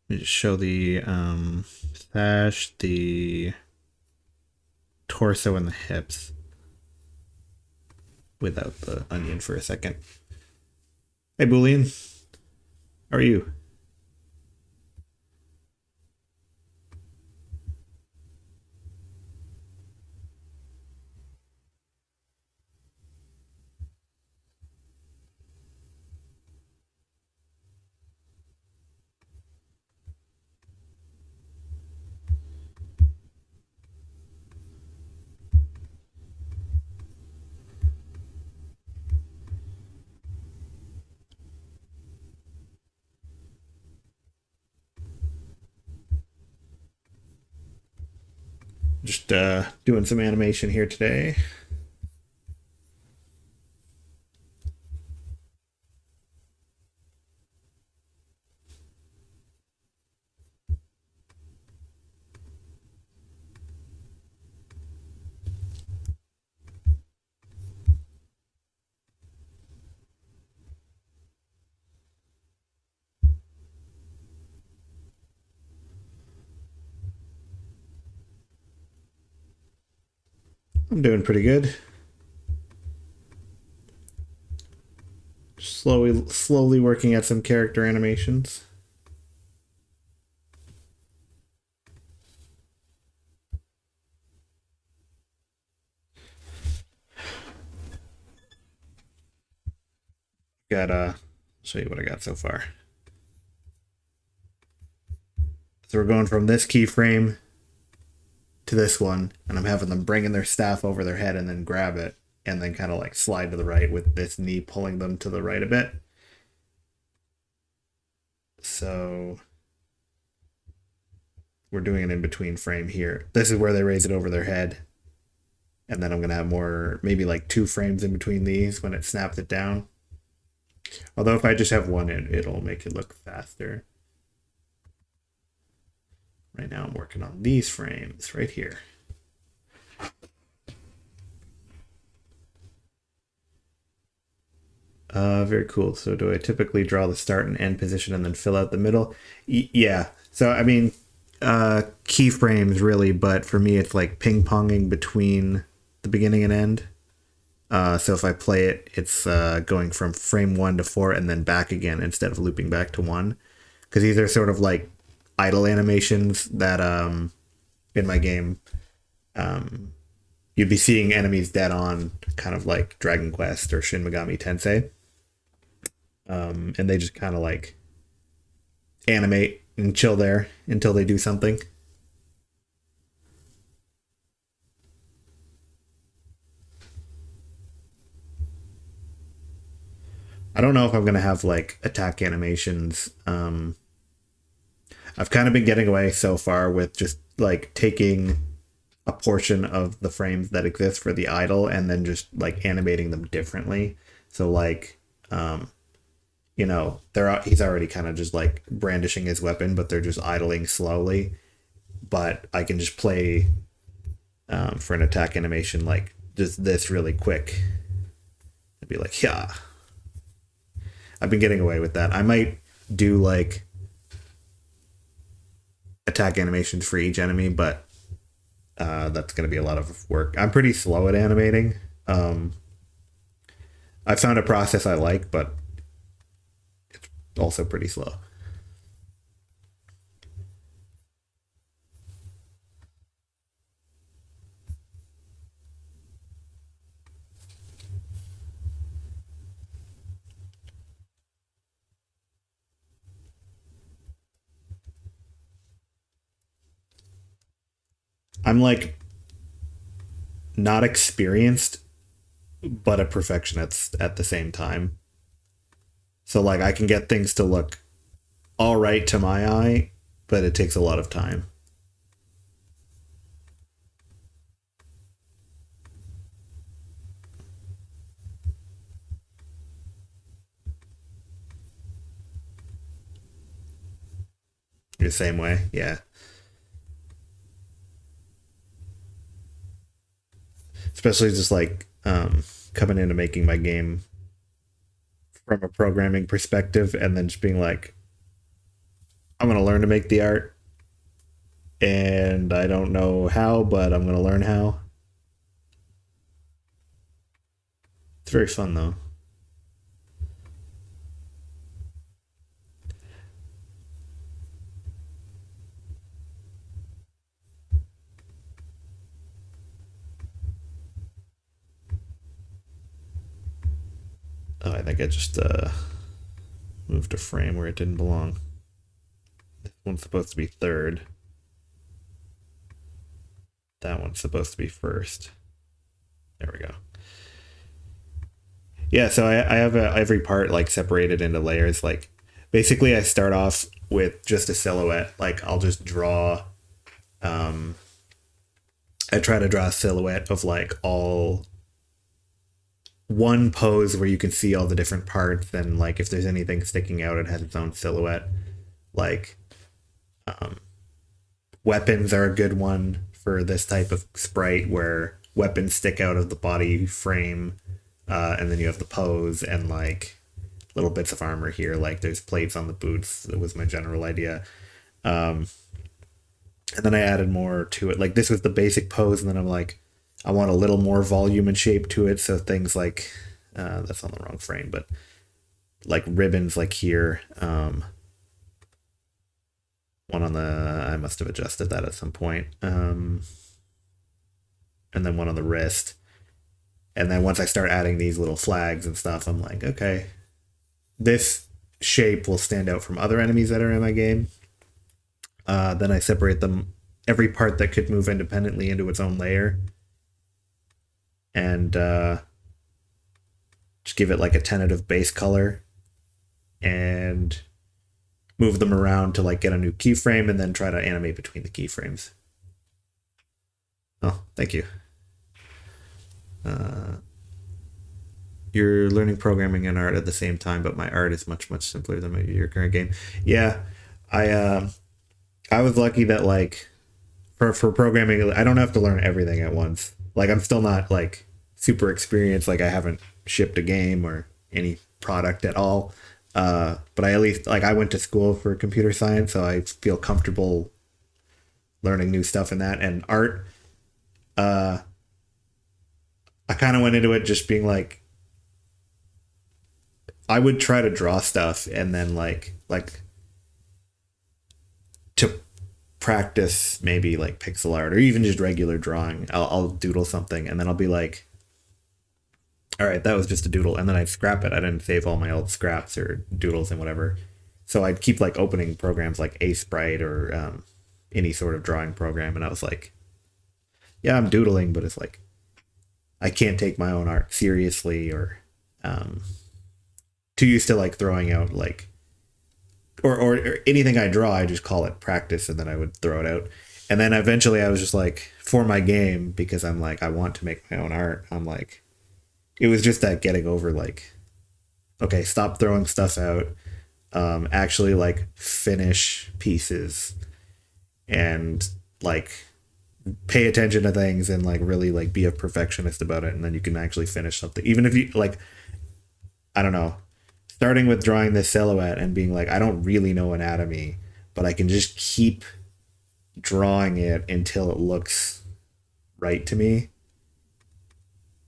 Let me just show the sash, the torso, and the hips without the onion for a second. Hey, Boolean. How are you? Just doing some animation here today. I'm doing pretty good. Slowly working at some character animations. Got show you what I got so far. So we're going from this keyframe to this one, and I'm having them bringing their staff over their head and then grab it, and then kind of like slide to the right with this knee pulling them to the right a bit. So we're doing an in-between frame here. This is where they raise it over their head. And then I'm going to have more, maybe like 2 frames in between these when it snaps it down. Although if I just have one, it'll make it look faster. Right now I'm working on these frames right here. Very cool. So do I typically draw the start and end position and then fill out the middle? Yeah. So, I mean, keyframes really, but for me, it's like ping-ponging between the beginning and end. So if I play it, it's going from frame 1 to 4 and then back again instead of looping back to 1. Because these are sort of like idle animations that in my game you'd be seeing enemies dead on, kind of like Dragon Quest or Shin Megami Tensei. And they just kind of like animate and chill there until they do something. I don't know if I'm going to have like attack animations. I've kind of been getting away so far with just like taking a portion of the frames that exist for the idle and then just like animating them differently. So like, you know, he's already kind of just like brandishing his weapon, but they're just idling slowly. But I can just play for an attack animation like just this really quick. I'd be like, yeah. I've been getting away with that. I might do like attack animations for each enemy, but that's going to be a lot of work. I'm pretty slow at animating. I found a process I like, but it's also pretty slow. I'm like not experienced, but a perfectionist at the same time. So like I can get things to look all right to my eye, but it takes a lot of time. You're the same way, yeah. Especially just like coming into making my game from a programming perspective, and then just being like, I'm gonna learn to make the art, and I don't know how, but I'm gonna learn how. It's very fun though. Oh, I think I just moved a frame where it didn't belong. This one's supposed to be third. That one's supposed to be first. There we go. Yeah, so I have every part like separated into layers. Like basically, I start off with just a silhouette. Like I'll just draw. Um, I try to draw a silhouette of like all one pose where you can see all the different parts, and like if there's anything sticking out, it has its own silhouette. Like um, weapons are a good one for this type of sprite where weapons stick out of the body frame, and then you have the pose and like little bits of armor here. Like there's plates on the boots. That was my general idea. Um, and then I added more to it. Like this was the basic pose, and then I'm like, I want a little more volume and shape to it. So things like that's on the wrong frame, but like ribbons like here. One on the I must have adjusted that at some point. And then one on the wrist. And then once I start adding these little flags and stuff, I'm like, okay, this shape will stand out from other enemies that are in my game. Then I separate them, every part that could move independently, into its own layer. And just give it like a tentative base color. And move them around to like get a new keyframe, and then try to animate between the keyframes. Oh, thank you. You're learning programming and art at the same time, but my art is much simpler than your current game. Yeah, I was lucky that like for programming, I don't have to learn everything at once. Like I'm still not like super experienced. Like I haven't shipped a game or any product at all. But I at least like I went to school for computer science, so I feel comfortable learning new stuff in that. And art, I kind of went into it just being like, I would try to draw stuff and then like to practice maybe like pixel art or even just regular drawing. I'll doodle something and then I'll be like, all right, that was just a doodle, and then I'd scrap it. I didn't save all my old scraps or doodles and whatever, so I'd keep like opening programs like Sprite or any sort of drawing program, and I was like, yeah, I'm doodling, but it's like I can't take my own art seriously, or too used to like throwing out like or anything I draw, I just call it practice, and then I would throw it out. And then eventually I was just like, for my game, because I'm like, I want to make my own art, I'm like, it was just that getting over like, okay, stop throwing stuff out, actually like finish pieces and like pay attention to things and like really like be a perfectionist about it, and then you can actually finish something. Even if you like, I don't know, starting with drawing this silhouette and being like, I don't really know anatomy, but I can just keep drawing it until it looks right to me.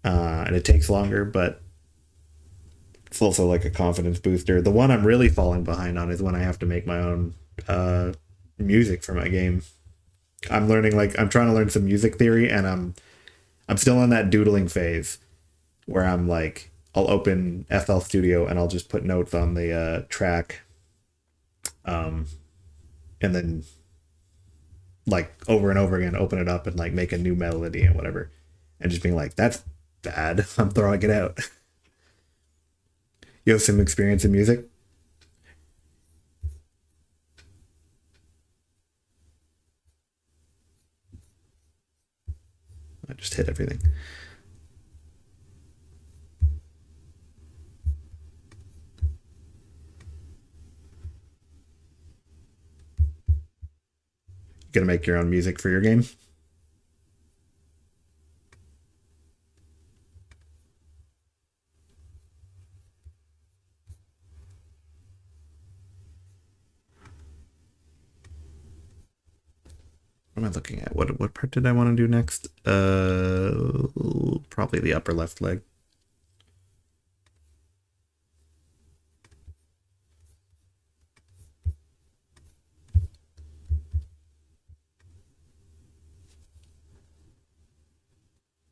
And it takes longer, but it's also like a confidence booster. The one I'm really falling behind on is when I have to make my own music for my game. I'm trying to learn some music theory, and I'm still in that doodling phase where I'm like, I'll open FL Studio and I'll just put notes on the track, and then like over and over again open it up and like make a new melody and whatever, and just being like, that's bad. I'm throwing it out. You have some experience in music? I just hit everything. gonna make your own music for your game? What am I looking at? What part did I want to do next? Probably the upper left leg.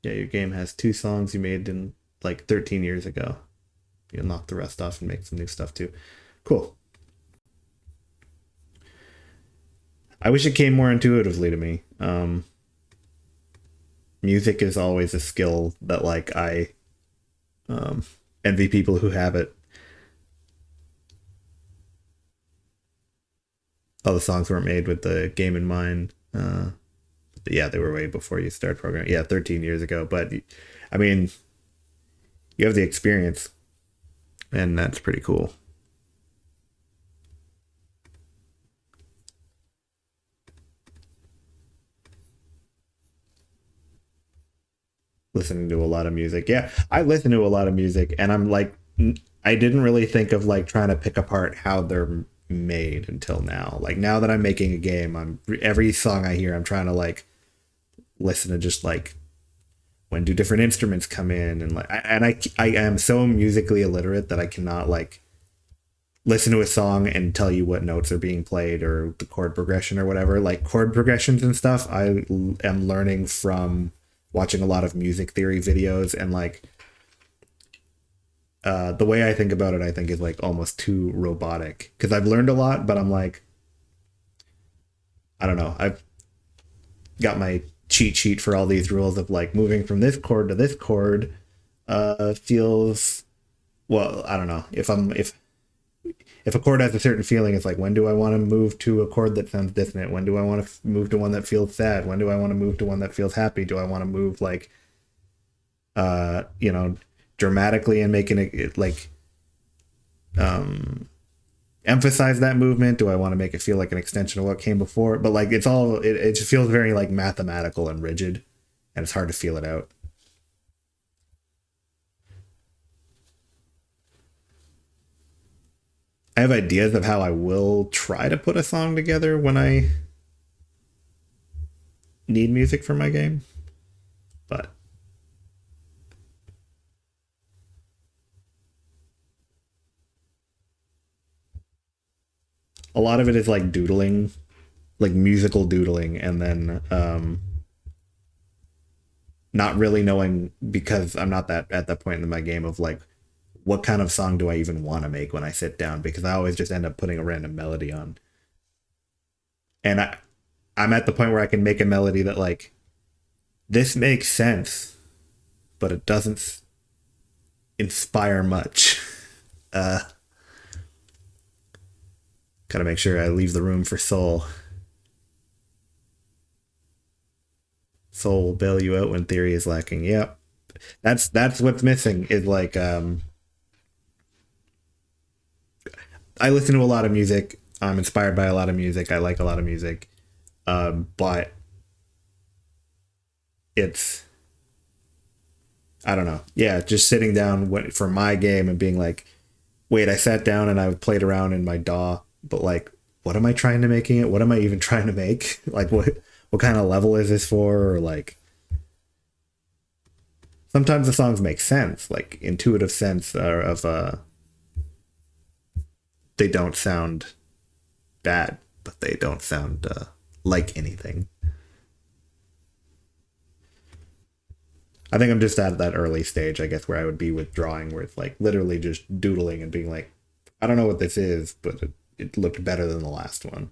Yeah, your game has 2 songs you made in like 13 years ago. You'll knock the rest off and make some new stuff too. Cool. I wish it came more intuitively to me. Music is always a skill that like I um, envy people who have it. All the songs weren't made with the game in mind. Yeah, they were way before you started programming. Yeah, 13 years ago. But I mean, you have the experience, and that's pretty cool. Listening to a lot of music. Yeah, I listen to a lot of music, and I'm like, I didn't really think of like trying to pick apart how they're made until now. Like now that I'm making a game, I'm every song I hear, I'm trying to like listen to just like when do different instruments come in and like I am so musically illiterate that I cannot like listen to a song and tell you what notes are being played or the chord progression or whatever. Like chord progressions and stuff, I am learning from watching a lot of music theory videos and like the way I think about it, I think is like almost too robotic because I've learned a lot, but I'm like, I don't know. I've got my cheat sheet for all these rules of like moving from this chord to this chord feels well. I don't know if a chord has a certain feeling, it's like when do I want to move to a chord that sounds dissonant? When do I want to move to one that feels sad? When do I want to move to one that feels happy? Do I want to move like you know dramatically and making it like um emphasize that movement? Do I want to make it feel like an extension of what came before? But like it's all it just feels very like mathematical and rigid, and it's hard to feel it out. I have ideas of how I will try to put a song together when I need music for my game, but a lot of it is like doodling, like musical doodling, and then not really knowing because I'm not that at that point in my game of like what kind of song do I even want to make when I sit down because I always just end up putting a random melody on. And I'm at the point where I can make a melody that like this makes sense, but it doesn't inspire much. Uh Gotta make sure I leave the room for soul. Soul will bail you out when theory is lacking. Yep. That's what's missing is like I listen to a lot of music. I'm inspired by a lot of music. I like a lot of music. But it's I don't know. Yeah, just sitting down for my game and being like, wait, I sat down and I played around in my DAW, but like, what am I trying to making it? What am I even trying to make? Like, what kind of level is this for? Or like, sometimes the songs make sense, like intuitive sense of they don't sound bad, but they don't sound like anything. I think I'm just at that early stage, I guess, where I would be with drawing, where it's like literally just doodling and being like, I don't know what this is, but it looked better than the last one.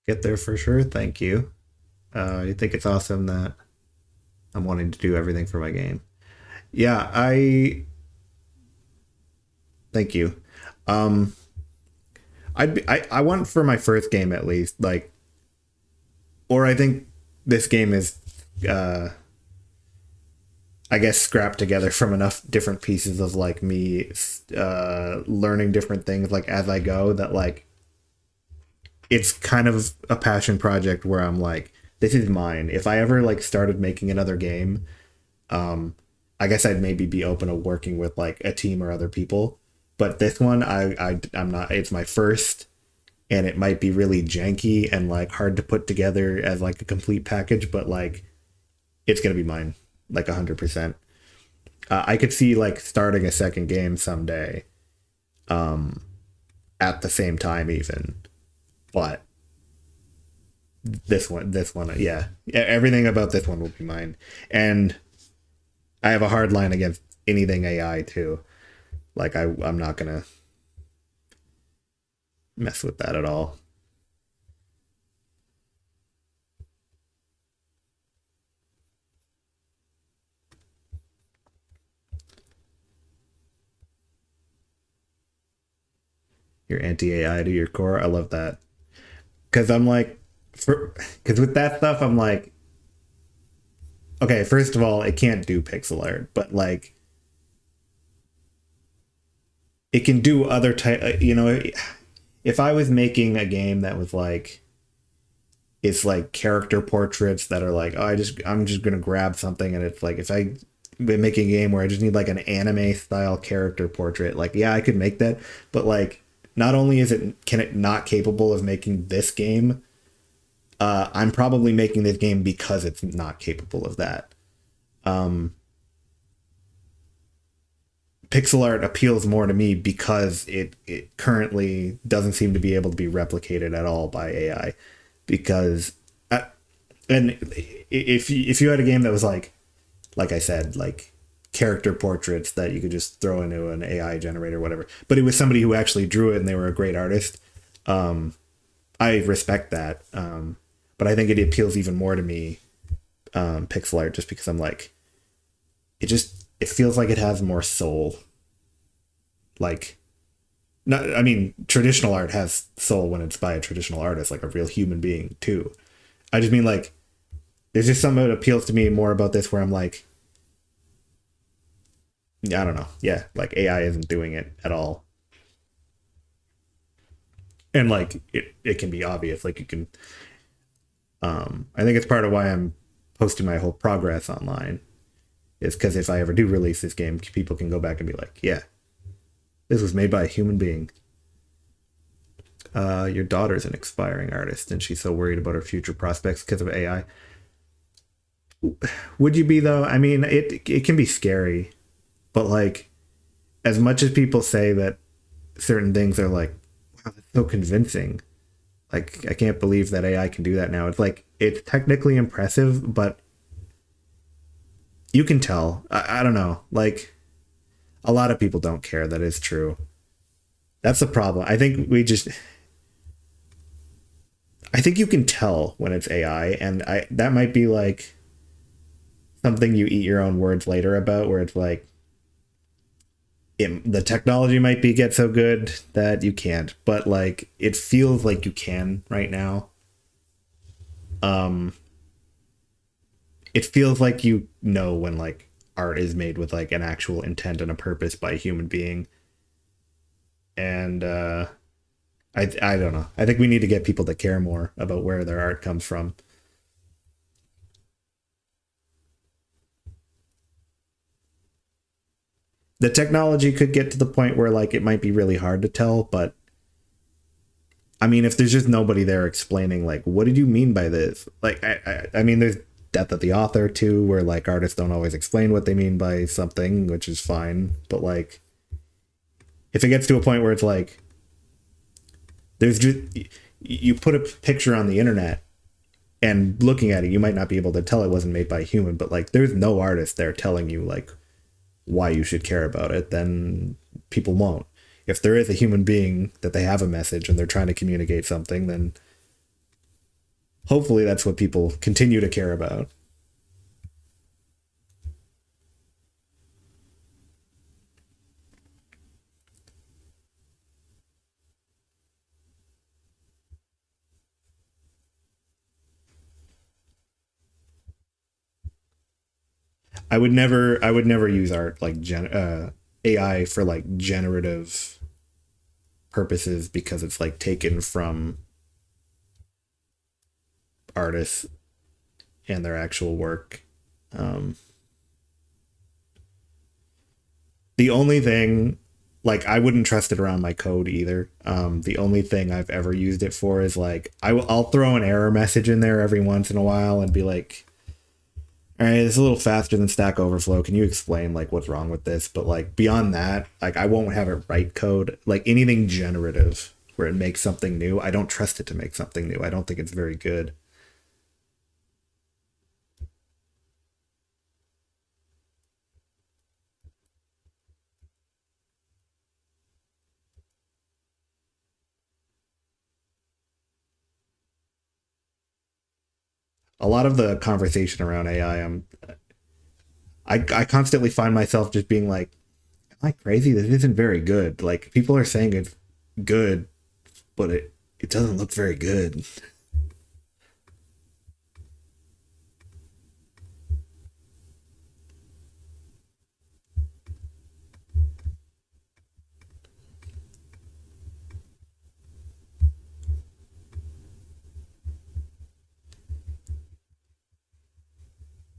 Get there for sure. Thank you. I think it's awesome that I'm wanting to do everything for my game. Yeah, I thank you. Um, I want for my first game at least, like, or I think this game is, uh, I guess, scrapped together from enough different pieces of like me, learning different things like as I go, that like it's kind of a passion project where I'm like, this is mine. If I ever like started making another game, um, I guess I'd maybe be open to working with like a team or other people. But this one, I'm not. It's my first, and it might be really janky and like hard to put together as like a complete package. But like, it's gonna be mine, like 100%. I could see like starting a second game someday, um, at the same time even. But this one, yeah, everything about this one will be mine. And I have a hard line against anything AI too. Like I'm not gonna mess with that at all. You're anti AI to your core. I love that because I'm like, because with that stuff, I'm like, okay, first of all, it can't do pixel art, but like it can do other type. If I was making a game that was like, it's like character portraits that are like, oh, I'm just gonna grab something, and it's like if I been making a game where I just need like an anime style character portrait, like yeah, I could make that, but like not only can it not capable of making this game, I'm probably making this game because it's not capable of that. Um, Pixel art appeals more to me because it currently doesn't seem to be able to be replicated at all by AI. Because, and if you had a game that was like I said, like character portraits that you could just throw into an AI generator or whatever, but it was somebody who actually drew it and they were a great artist, I respect that. But I think it appeals even more to me, pixel art, just because I'm like, it feels like it has more soul. Like, not, I mean, traditional art has soul when it's by a traditional artist, like a real human being too. I just mean like, there's just something that appeals to me more about this where I'm like, I don't know. Yeah, like AI isn't doing it at all. And like it can be obvious. Like you can I think it's part of why I'm posting my whole progress online. Is because if I ever do release this game, people can go back and be like, yeah, this was made by a human being. Your daughter's an aspiring artist and she's so worried about her future prospects because of AI. Would you be though? I mean, it can be scary, but like as much as people say that certain things are like, wow, that's so convincing. Like I can't believe that AI can do that now. It's like it's technically impressive, but you can tell. I don't know. Like a lot of people don't care that it's true. That's the problem. I think you can tell when it's AI, and I that might be like something you eat your own words later about, where it's like the technology might be get so good that you can't, but like it feels like you can right now. Um, it feels like you know when like art is made with like an actual intent and a purpose by a human being, and I don't know. I think we need to get people to care more about where their art comes from. The technology could get to the point where like it might be really hard to tell, but I mean, if there's just nobody there explaining like, what did you mean by this? Like, I mean, there's death of the author too, where like artists don't always explain what they mean by something, which is fine. But like, if it gets to a point where it's like, there's just you put a picture on the internet and looking at it, you might not be able to tell it wasn't made by a human, but like, there's no artist there telling you like why you should care about it, then people won't. If there is a human being that they have a message and they're trying to communicate something, then hopefully that's what people continue to care about. I would never use art like AI for like generative purposes because it's like taken from artists and their actual work. Um, the only thing, like, I wouldn't trust it around my code either. The only thing I've ever used it for is like I'll throw an error message in there every once in a while and be like, all right, it's a little faster than Stack Overflow. Can you explain like what's wrong with this? But like beyond that, like I won't have it write code. Like anything generative where it makes something new, I don't trust it to make something new. I don't think it's very good. A lot of the conversation around AI, I constantly find myself just being like, am I crazy? This isn't very good. Like people are saying it's good, but it doesn't look very good.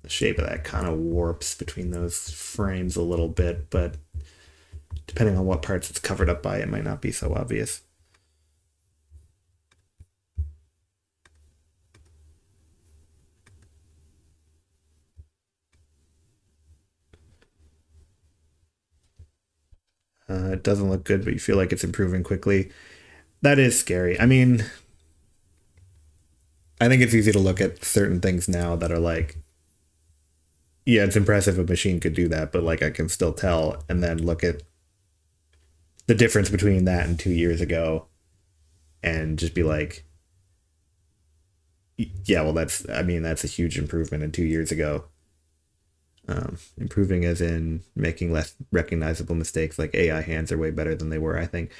The shape of that kind of warps between those frames a little bit, but depending on what parts it's covered up by, it might not be so obvious. It doesn't look good, but you feel like it's improving quickly. That is scary. I mean, I think it's easy to look at certain things now that are like, yeah, it's impressive a machine could do that, but like I can still tell, and then look at the difference between that and 2 years ago, and just be like, yeah, well, I mean, that's a huge improvement in 2 years ago. Improving as in making less recognizable mistakes. Like AI hands are way better than they were. I think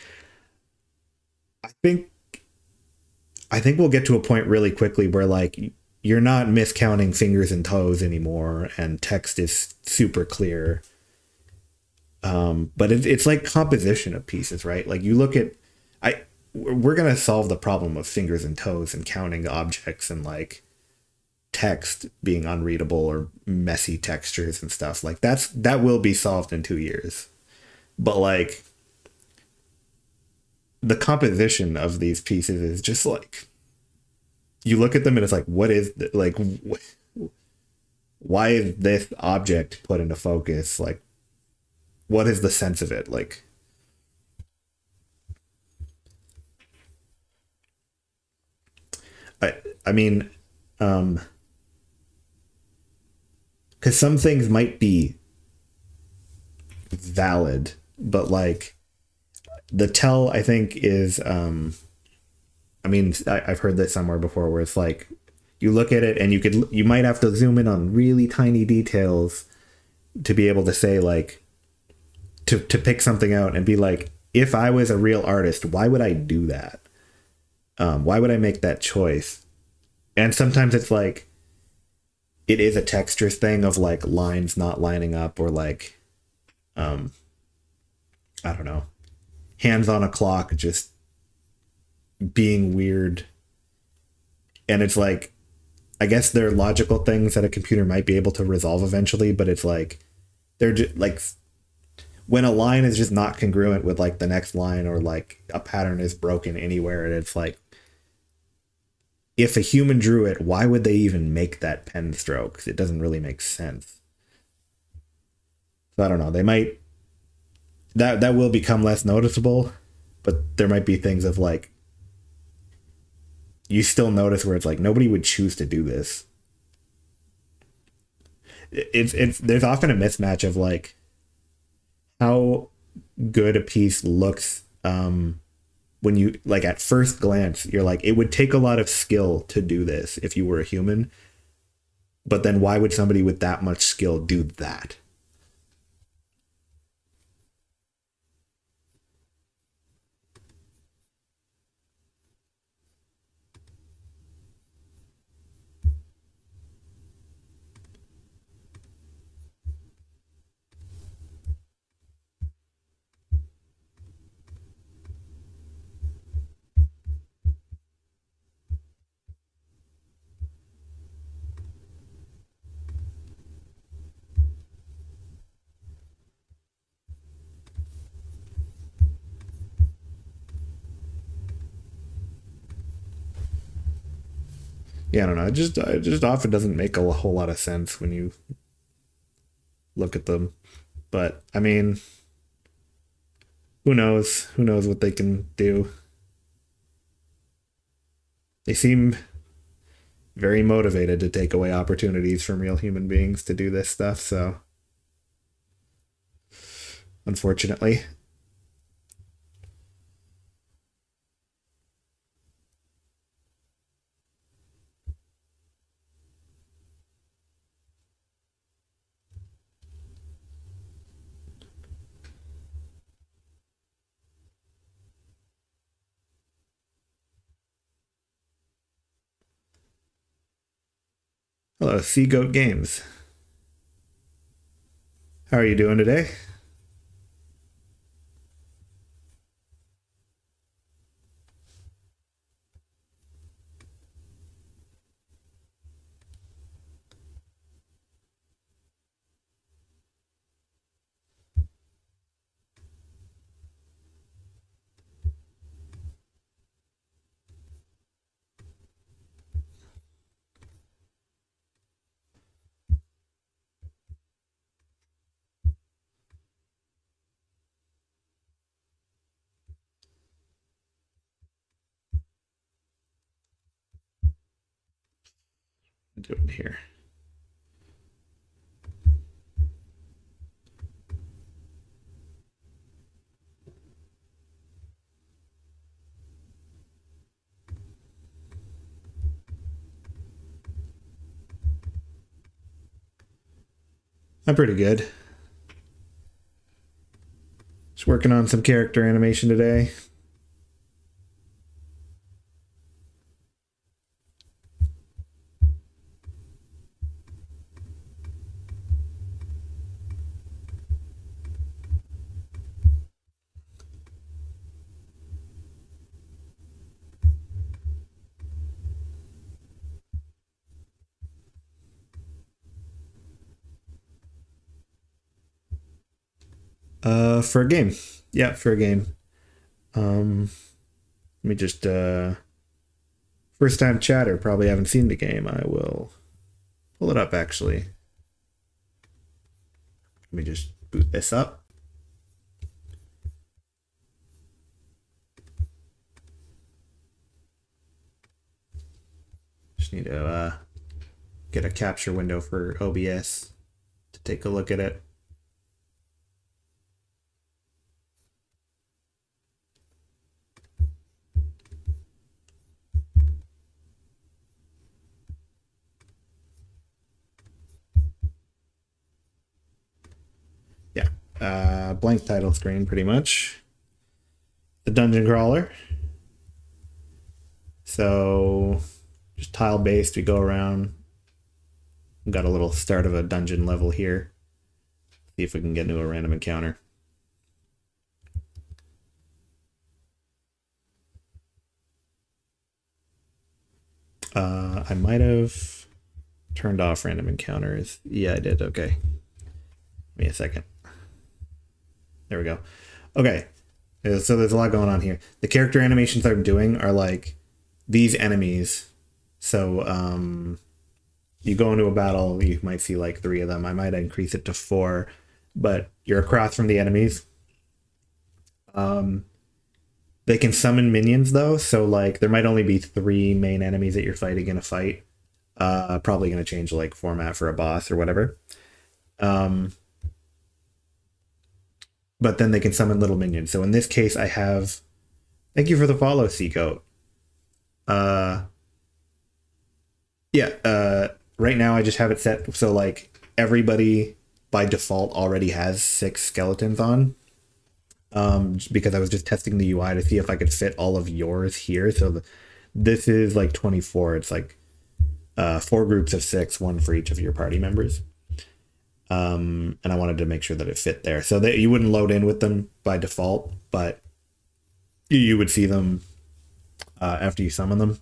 I think we'll get to a point really quickly where like you're not miscounting fingers and toes anymore, and text is super clear. But it's like composition of pieces, right? Like you look at, I we're gonna solve the problem of fingers and toes and counting objects and like text being unreadable or messy textures and stuff. Like that will be solved in 2 years. But like the composition of these pieces is just like you look at them and it's like what is like why is this object put into focus? Like what is the sense of it? Like I I mean, um, because some things might be valid, but like the tell I think is I mean I've heard this somewhere before where it's like you look at it and you might have to zoom in on really tiny details to be able to say like to pick something out and be like, if I was a real artist, why would I do that? Why would I make that choice? And sometimes it's like it is a texture thing of like lines not lining up, or like um I don't know, hands on a clock just being weird. And it's like I guess they're logical things that a computer might be able to resolve eventually, but it's like they're just like when a line is just not congruent with like the next line, or like a pattern is broken anywhere, and it's like if a human drew it, why would they even make that pen stroke? It doesn't really make sense. So I don't know. They might that will become less noticeable, but there might be things of like you still notice where it's like nobody would choose to do this. It's there's often a mismatch of like how good a piece looks when you like at first glance, you're like, it would take a lot of skill to do this if you were a human. But then why would somebody with that much skill do that? Yeah, I don't know. It just often doesn't make a whole lot of sense when you look at them. But I mean, who knows? Who knows what they can do? They seem very motivated to take away opportunities from real human beings to do this stuff. So, unfortunately, hello, Sea Goat Games. How are you doing today? Doing here. I'm pretty good. Just working on some character animation today. For a game. Yeah, for a game. Let me just first time chatter, probably haven't seen the game. I will pull it up actually. Let me just boot this up. Just need to get a capture window for OBS to take a look at it. Yeah, blank title screen pretty much. The dungeon crawler. So just tile based, we go around. We've got a little start of a dungeon level here. See if we can get into a random encounter. I might have turned off random encounters. Yeah, I did. Okay. Give me a second. There we go. Okay. So there's a lot going on here. The character animations I'm doing are like these enemies. So you go into a battle, you might see like 3 of them. I might increase it to 4, but you're across from the enemies. They can summon minions though, so like there might only be 3 main enemies that you're fighting in a fight. Probably going to change like format for a boss or whatever. But then they can summon little minions. So in this case, I have Thank you for the follow, Seagoat. Yeah, right now I just have it set so like everybody by default already has 6 skeletons on. Because I was just testing the UI to see if I could fit all of yours here. So this is like 24. It's like 4 groups of 6, one for each of your party members. And I wanted to make sure that it fit there so that you wouldn't load in with them by default, but you would see them after you summon them.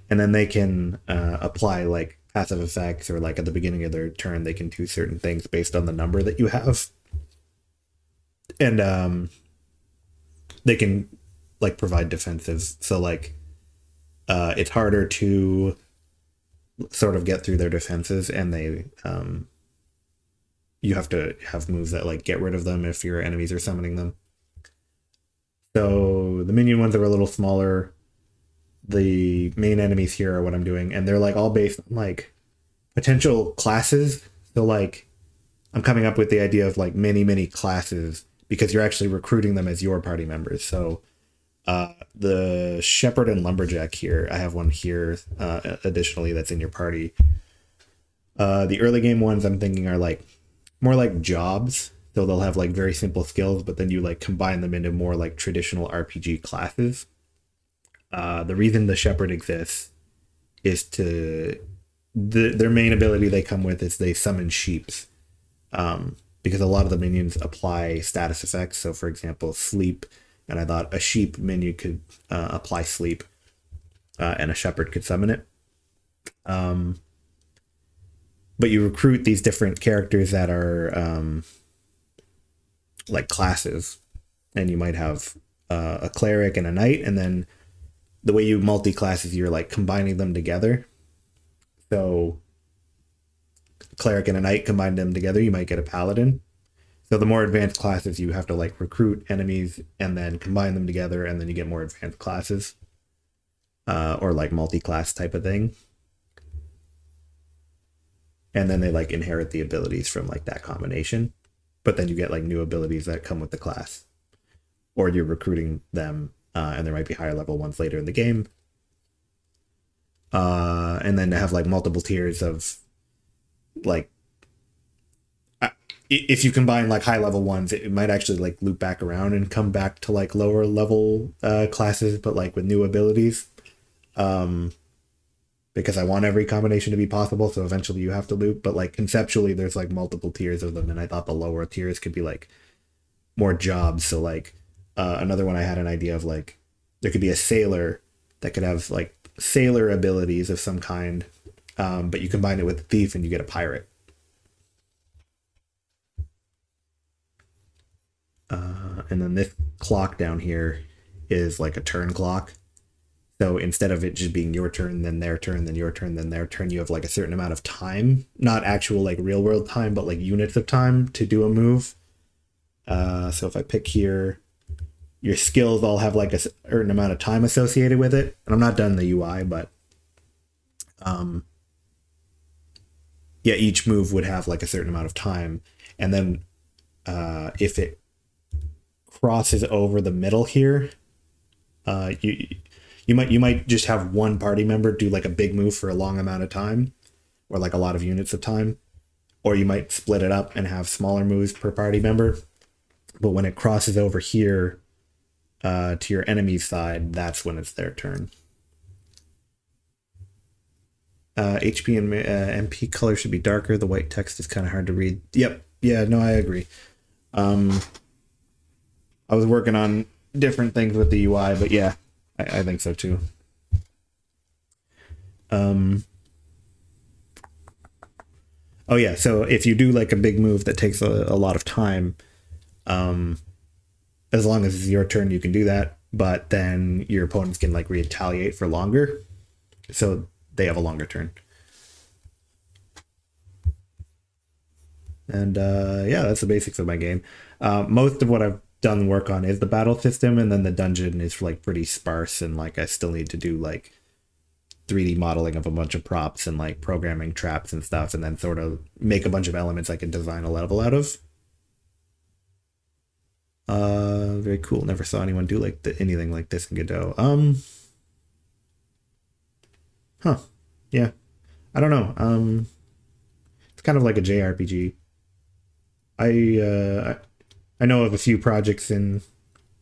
And then they can apply like passive effects, or like at the beginning of their turn, they can do certain things based on the number that you have. And they can like provide defenses. So like it's harder to sort of get through their defenses, and they you have to have moves that like get rid of them if your enemies are summoning them. So the minion ones are a little smaller. The main enemies here are what I'm doing, and they're like all based on like potential classes. So like I'm coming up with the idea of like many classes, because you're actually recruiting them as your party members. So the shepherd and lumberjack here, I have one here additionally that's in your party. The early game ones I'm thinking are like more like jobs. So they'll have like very simple skills, but then you like combine them into more like traditional RPG classes. The reason the shepherd exists is to their main ability they come with is they summon sheeps. Because a lot of the minions apply status effects. So for example, sleep, and I thought a sheep minion could apply sleep, and a shepherd could summon it. But you recruit these different characters that are like classes, and you might have a cleric and a knight, and then the way you multi-class is you're like combining them together. So cleric and a knight, combine them together, you might get a paladin. So the more advanced classes, you have to like recruit enemies and then combine them together, and then you get more advanced classes, or like multi-class type of thing. And then they like inherit the abilities from like that combination, but then you get like new abilities that come with the class, or you're recruiting them, and there might be higher level ones later in the game. And then to have like multiple tiers of like, if you combine like high level ones, it might actually like loop back around and come back to like lower level classes, but like with new abilities. Because I want every combination to be possible, so eventually you have to loop. But like conceptually, there's like multiple tiers of them, and I thought the lower tiers could be like more jobs. So like another one I had an idea of, like there could be a sailor that could have like sailor abilities of some kind, but you combine it with a thief and you get a pirate. And then this clock down here is like a turn clock. So instead of it just being your turn, then their turn, then your turn, then their turn, you have like a certain amount of time, not actual like real world time, but like units of time to do a move. So if I pick here, your skills all have like a certain amount of time associated with it. And I'm not done the UI, but yeah, each move would have like a certain amount of time. And then if it crosses over the middle here, you might just have one party member do like a big move for a long amount of time, or like a lot of units of time, or you might split it up and have smaller moves per party member. But when it crosses over here to your enemy's side, that's when it's their turn. HP and MP color should be darker. The white text is kind of hard to read. Yep. Yeah, no, I agree. I was working on different things with the UI, but yeah, I think so too. Oh yeah, so if you do like a big move that takes a lot of time, as long as it's your turn, you can do that, but then your opponents can like retaliate for longer, so they have a longer turn. And yeah, that's the basics of my game. Most of what I've done work on is the battle system, and then the dungeon is like pretty sparse, and like I still need to do like 3D modeling of a bunch of props and like programming traps and stuff, and then sort of make a bunch of elements I can design a level out of. Very cool. Never saw anyone do like anything like this in Godot. Huh. Yeah. I don't know. It's kind of like a JRPG. I know of a few projects in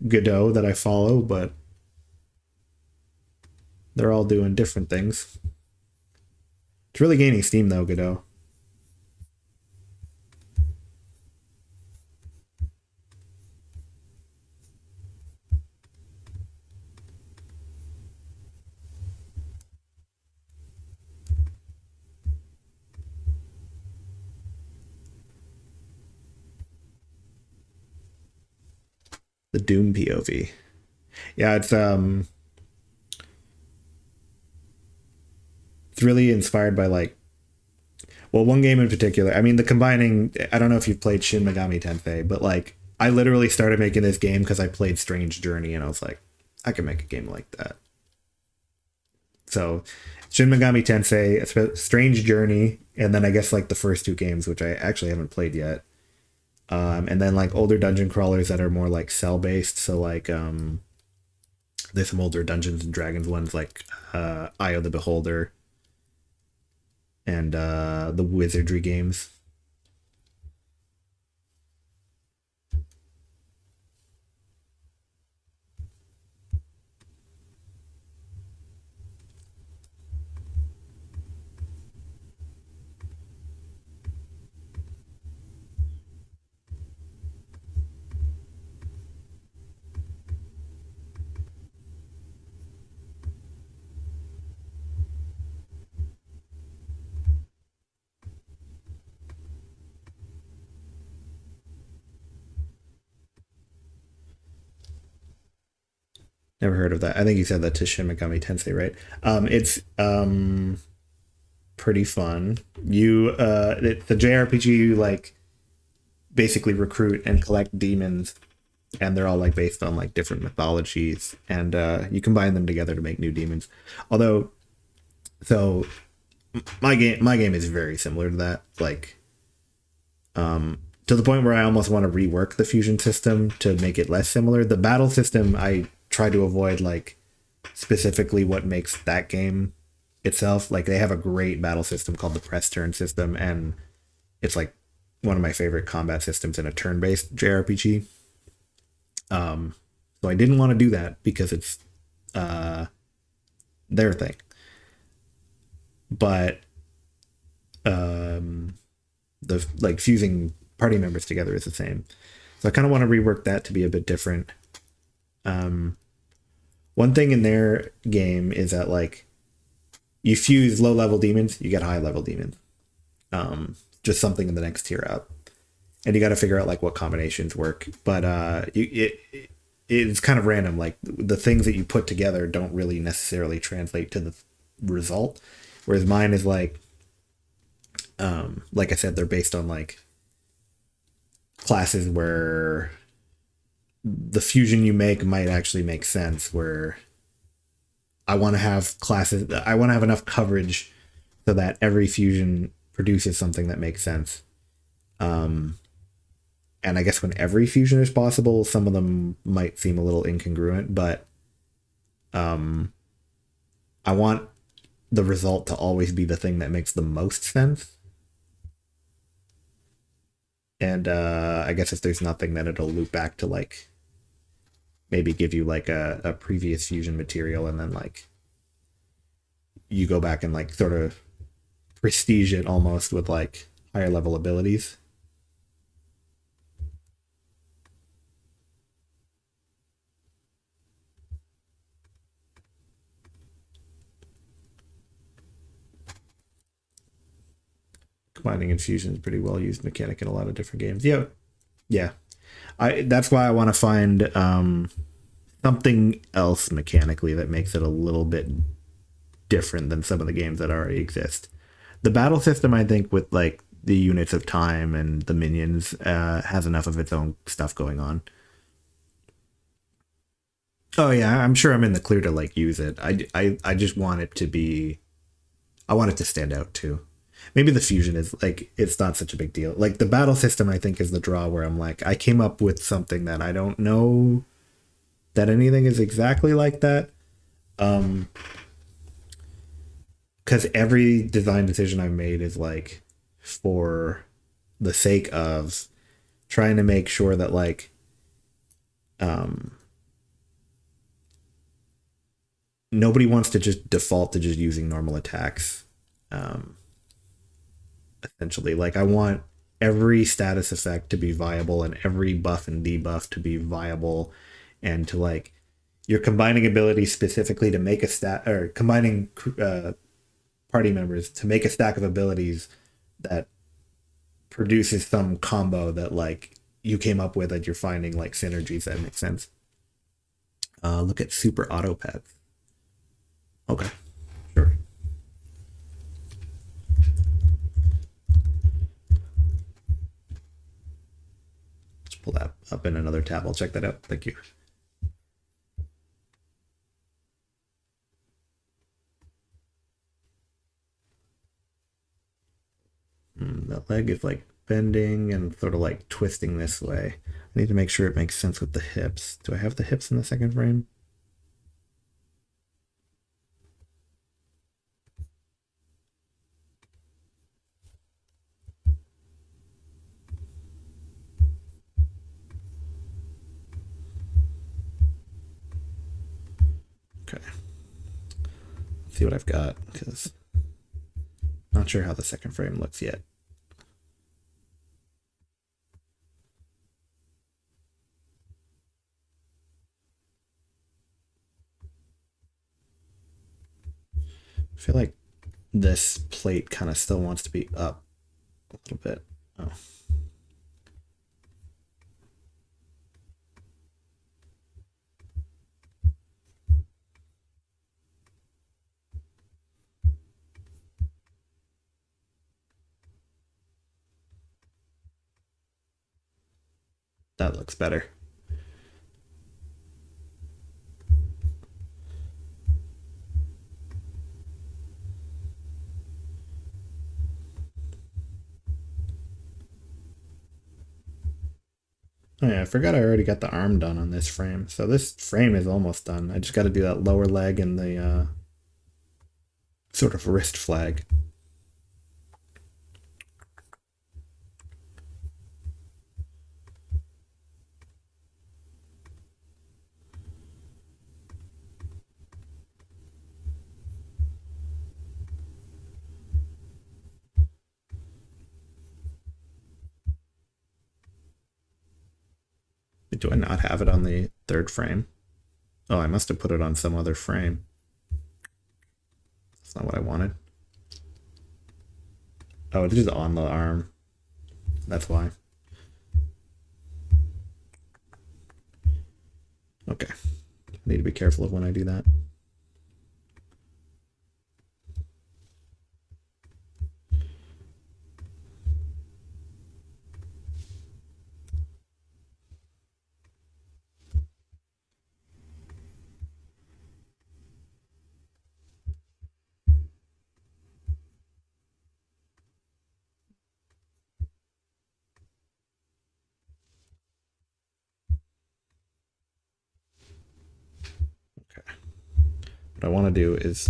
Godot that I follow, but they're all doing different things. It's really gaining steam though, Godot. The Doom POV. Yeah, it's really inspired by like, well, one game in particular. I mean, the combining. I don't know if you've played Shin Megami Tensei, but like, I literally started making this game because I played Strange Journey, and I was like, I can make a game like that. So, Shin Megami Tensei, Strange Journey, and then I guess like the first two games, which I actually haven't played yet. And then like older dungeon crawlers that are more like cell based. So like there's some older Dungeons and Dragons ones like Eye of the Beholder and the Wizardry games. Never heard of that. I think you said that to Shin Megami Tensei, right? It's pretty fun. The JRPG, you like basically recruit and collect demons, and they're all like based on like different mythologies, and you combine them together to make new demons. Although, so my game is very similar to that. Like to the point where I almost want to rework the fusion system to make it less similar. The battle system I try to avoid like specifically what makes that game itself. Like they have a great battle system called the press turn system, and it's like one of my favorite combat systems in a turn-based JRPG. So I didn't want to do that because it's their thing. But the like fusing party members together is the same. So I kind of want to rework that to be a bit different. Um, One thing in their game is that like you fuse low level demons, you get high level demons. Just something in the next tier up, and you got to figure out like what combinations work. But it's kind of random. Like the things that you put together don't really necessarily translate to the result. Whereas mine is like I said, they're based on like classes where the fusion you make might actually make sense. Where I want to have classes, I want to have enough coverage so that every fusion produces something that makes sense. And I guess when every fusion is possible, some of them might seem a little incongruent, but I want the result to always be the thing that makes the most sense. And I guess if there's nothing, then it'll loop back to like maybe give you like a previous fusion material, and then like you go back and like sort of prestige it almost with like higher level abilities. Combining infusion is pretty well used mechanic in a lot of different games. Yeah, yeah. I That's why I want to find something else mechanically that makes it a little bit different than some of the games that already exist. The battle system, I think, with like the units of time and the minions, has enough of its own stuff going on. Oh yeah, I'm sure I'm in the clear to like use it. I just want it to be. I want it to stand out too. maybe the fusion is like, it's not such a big deal. Like the battle system, I think, is the draw where I'm like, I came up with something that I don't know that anything is exactly like that. Because every design decision I've made is like for the sake of trying to make sure that like nobody wants to just default to just using normal attacks. Essentially, like I want every status effect to be viable and every buff and debuff to be viable, and to like you're combining abilities specifically to make a stat, or combining party members to make a stack of abilities that produces some combo that like you came up with, that you're finding like synergies that make sense. Look at super auto pets. Okay, sure. Let's pull that up in another tab. I'll check that out. Thank you. That leg is like bending and sort of like twisting this way. I need to make sure it makes sense with the hips. Do I have the hips in the second frame? Okay. Let's see what I've got, because not sure how the second frame looks yet. I feel like this plate kind of still wants to be up a little bit. Oh. That looks better. Oh yeah, I forgot I already got the arm done on this frame. So this frame is almost done. I just got to do that lower leg and the sort of wrist flag. Do I not have it on the third frame? Oh, I must have put it on some other frame. That's not what I wanted. Oh, it is on the arm. That's why. Okay. I need to be careful of when I do that. What I want to do is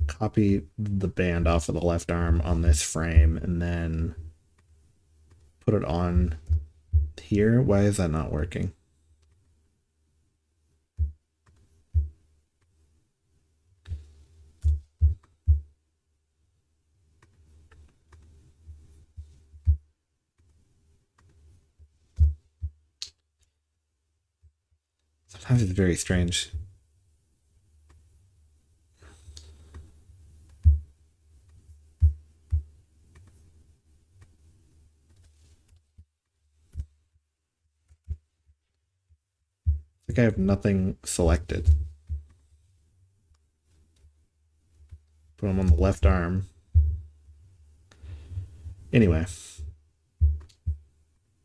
copy the band off of the left arm on this frame and then put it on here. Why is that not working? Sometimes it's very strange. I think I have nothing selected. Put them on the left arm. Anyway,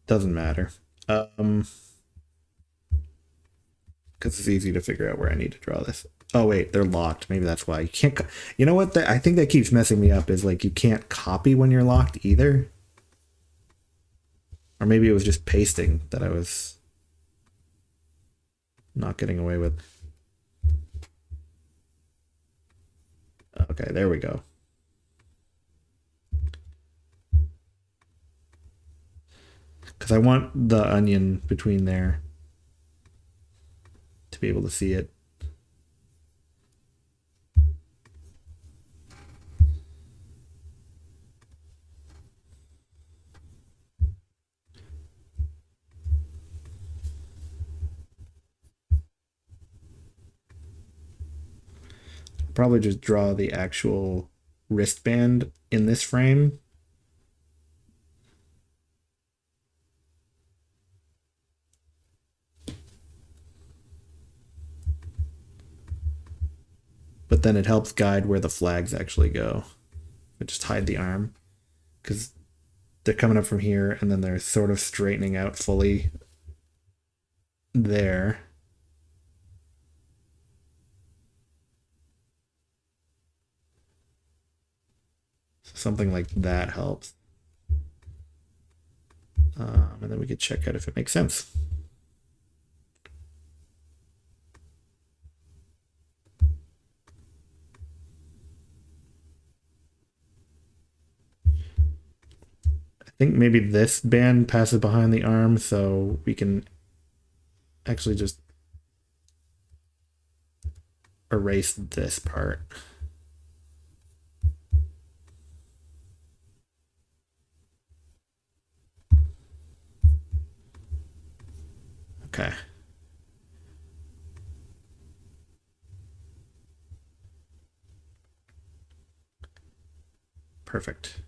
doesn't matter. because it's easy to figure out where I need to draw this. Oh wait, they're locked. Maybe that's why you can't. You know what? I think that keeps messing me up. Is like you can't copy when you're locked either. Or maybe it was just pasting that I was not getting away with. Okay, there we go. Because I want the onion between there to be able to see it. Probably just draw the actual wristband in this frame. But then it helps guide where the flags actually go. I just hide the arm because they're coming up from here and then they're sort of straightening out fully there. So something like that helps. And then we could check out if it makes sense. I think maybe this band passes behind the arm, so we can actually just erase this part. Okay. Perfect.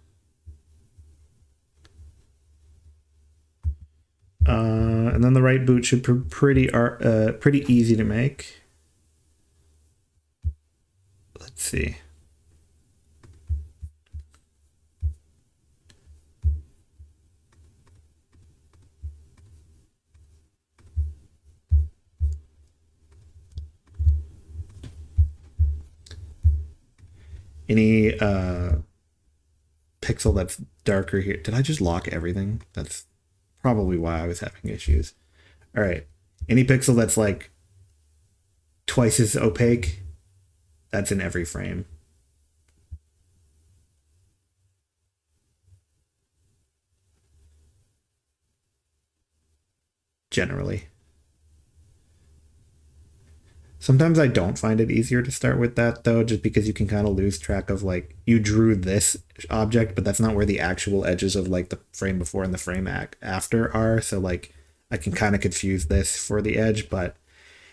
And then the right boot should be pretty easy to make. Let's see. Any pixel that's darker here. Did I just lock everything? That's probably why I was having issues. All right. Any pixel that's like twice as opaque, that's in every frame. Generally. Sometimes I don't find it easier to start with that though, just because you can kind of lose track of like you drew this object, but that's not where the actual edges of like the frame before and the frame after are. So like I can kind of confuse this for the edge, but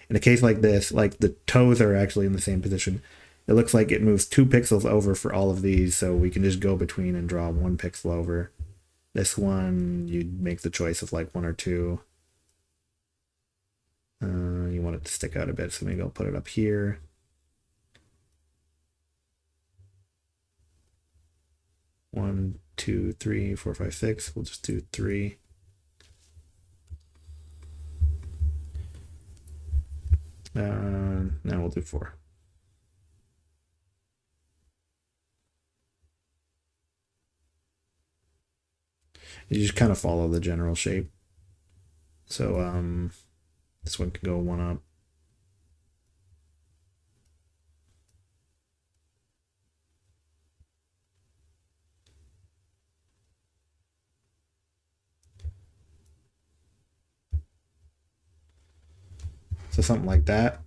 in a case like this, like the toes are actually in the same position. It looks like it moves 2 pixels over for all of these, so we can just go between and draw 1 pixel over. This one, you'd make the choice of like 1 or 2. You want it to stick out a bit, so maybe I'll put it up here. One, two, three, four, five, six. We'll just do 3. Now we'll do 4. You just kind of follow the general shape. So this one can go 1 up. So something like that.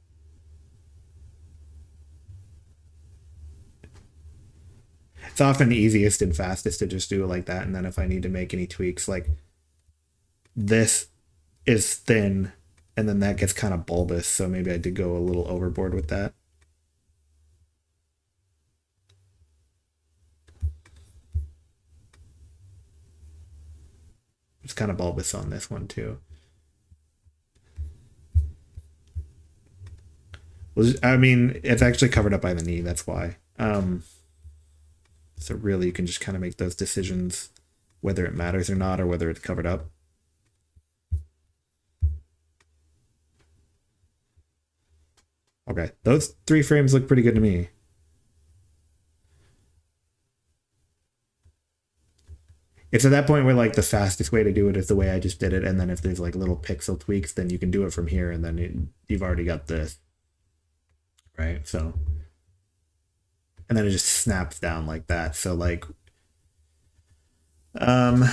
It's often easiest and fastest to just do it like that. And then if I need to make any tweaks, like this is thin and then that gets kind of bulbous. So maybe I did go a little overboard with that. It's kind of bulbous on this one too. Well, I mean, it's actually covered up by the knee. That's why. So really, you can just kind of make those decisions, whether it matters or not, or whether it's covered up. Okay, those 3 frames look pretty good to me. It's at that point where like the fastest way to do it is the way I just did it, and then if there's like little pixel tweaks, then you can do it from here, and then you've already got this, right? So, and then it just snaps down like that. So like, um,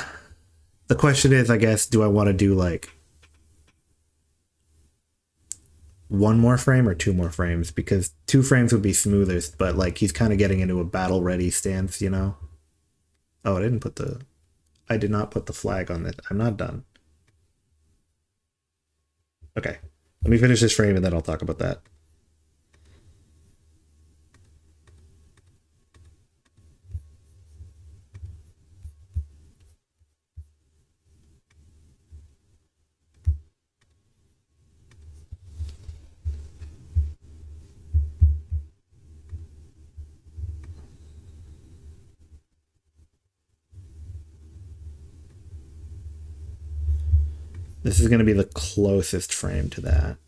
the question is, I guess, do I want to do like 1 more frame or 2 more frames? Because 2 frames would be smoothest, but like he's kind of getting into a battle ready stance, you know? Oh, I did not put the flag on it. I'm not done. Okay. Let me finish this frame and then I'll talk about that. This is going to be the closest frame to that.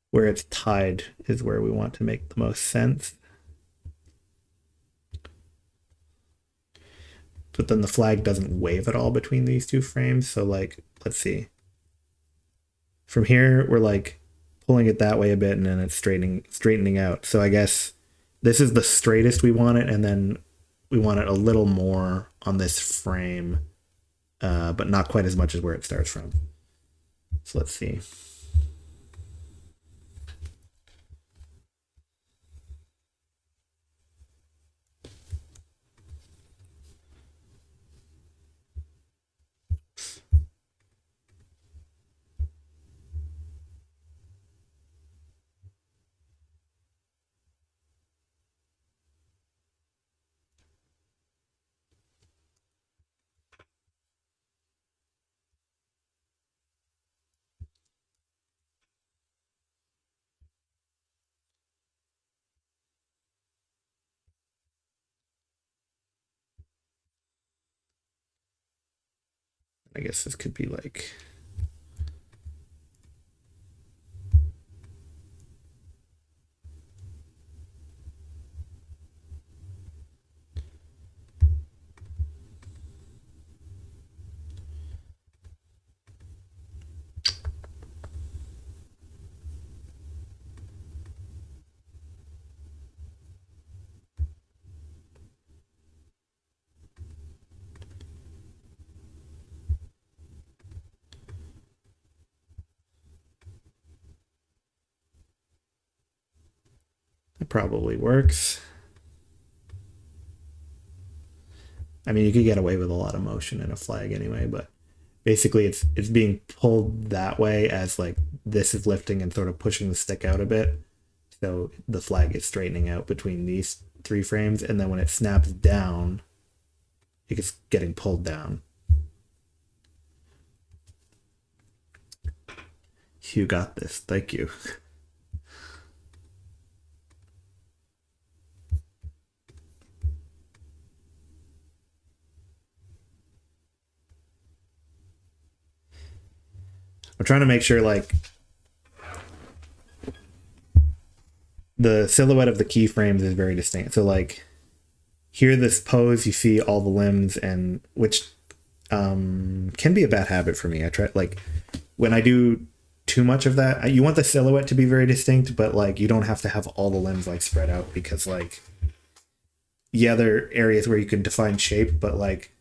Where it's tied is where we want to make the most sense. But then the flag doesn't wave at all between these 2 frames. So like, let's see. From here, we're like pulling it that way a bit and then it's straightening out. So I guess this is the straightest we want it, and then we want it a little more on this frame, but not quite as much as where it starts from. So let's see. I guess this could be like, it probably works. I mean, you could get away with a lot of motion in a flag anyway, but basically it's being pulled that way as like this is lifting and sort of pushing the stick out a bit. So the flag is straightening out between these 3 frames, and then when it snaps down, it's getting pulled down. You got this. Thank you. I'm trying to make sure like the silhouette of the keyframes is very distinct. So like here, this pose, you see all the limbs, and which can be a bad habit for me. I try like when I do too much of that, you want the silhouette to be very distinct, but like you don't have to have all the limbs like spread out, because like, yeah, there are areas where you can define shape, but like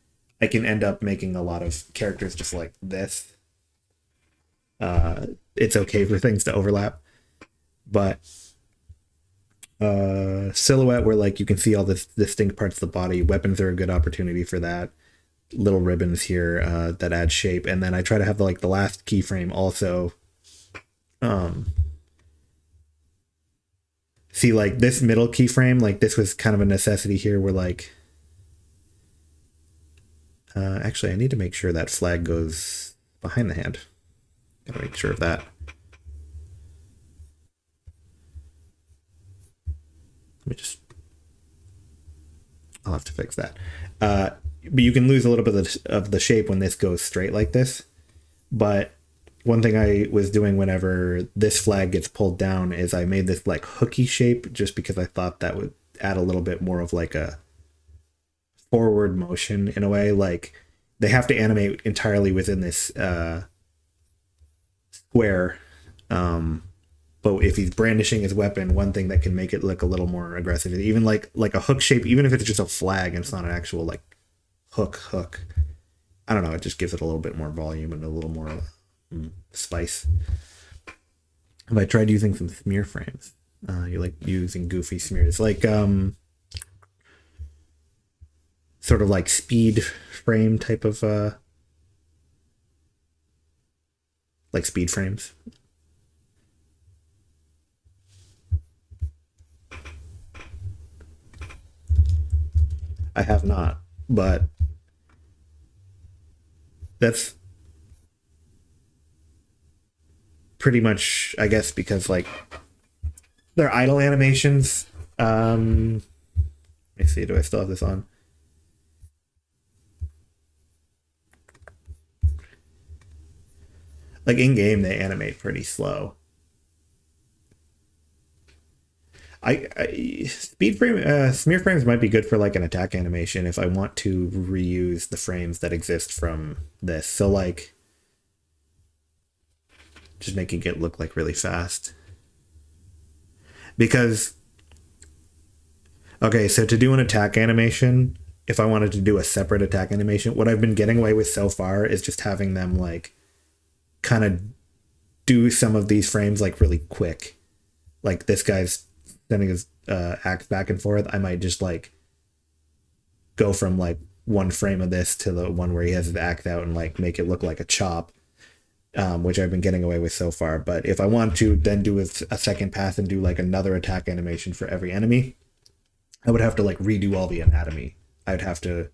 I can end up making a lot of characters just like this. It's okay for things to overlap, but silhouette where like you can see all the distinct parts of the body, weapons are a good opportunity for that. Little ribbons here that add shape, and then I try to have like the last keyframe also see like this middle keyframe, like this was kind of a necessity here where like actually I need to make sure that flag goes behind the hand. Gotta make sure of that. Let me just, I'll have to fix that. But you can lose a little bit of the shape when this goes straight like this. But one thing I was doing whenever this flag gets pulled down is I made this like hooky shape just because I thought that would add a little bit more of like a forward motion in a way. Like they have to animate entirely within this square. But if he's brandishing his weapon, one thing that can make it look a little more aggressive, even like a hook shape, even if it's just a flag and it's not an actual like hook. I don't know. It just gives it a little bit more volume and a little more spice. Have I tried using some smear frames? You like using goofy smears, like sort of like speed frame type of like speed frames. I have not, but that's pretty much, I guess, because like they're idle animations. Let me see, do I still have this on? Like in game, they animate pretty slow. Speed frame, smear frames might be good for like an attack animation if I want to reuse the frames that exist from this. So like just making it look like really fast. Because, okay, so to do an attack animation, if I wanted to do a separate attack animation, what I've been getting away with so far is just having them like kind of do some of these frames like really quick. Like this guy's sending his axe back and forth. I might just like go from like one frame of this to the one where he has his axe out and like make it look like a chop, which I've been getting away with so far. But if I want to then do a second pass and do like another attack animation for every enemy, I would have to like redo all the anatomy. I'd have to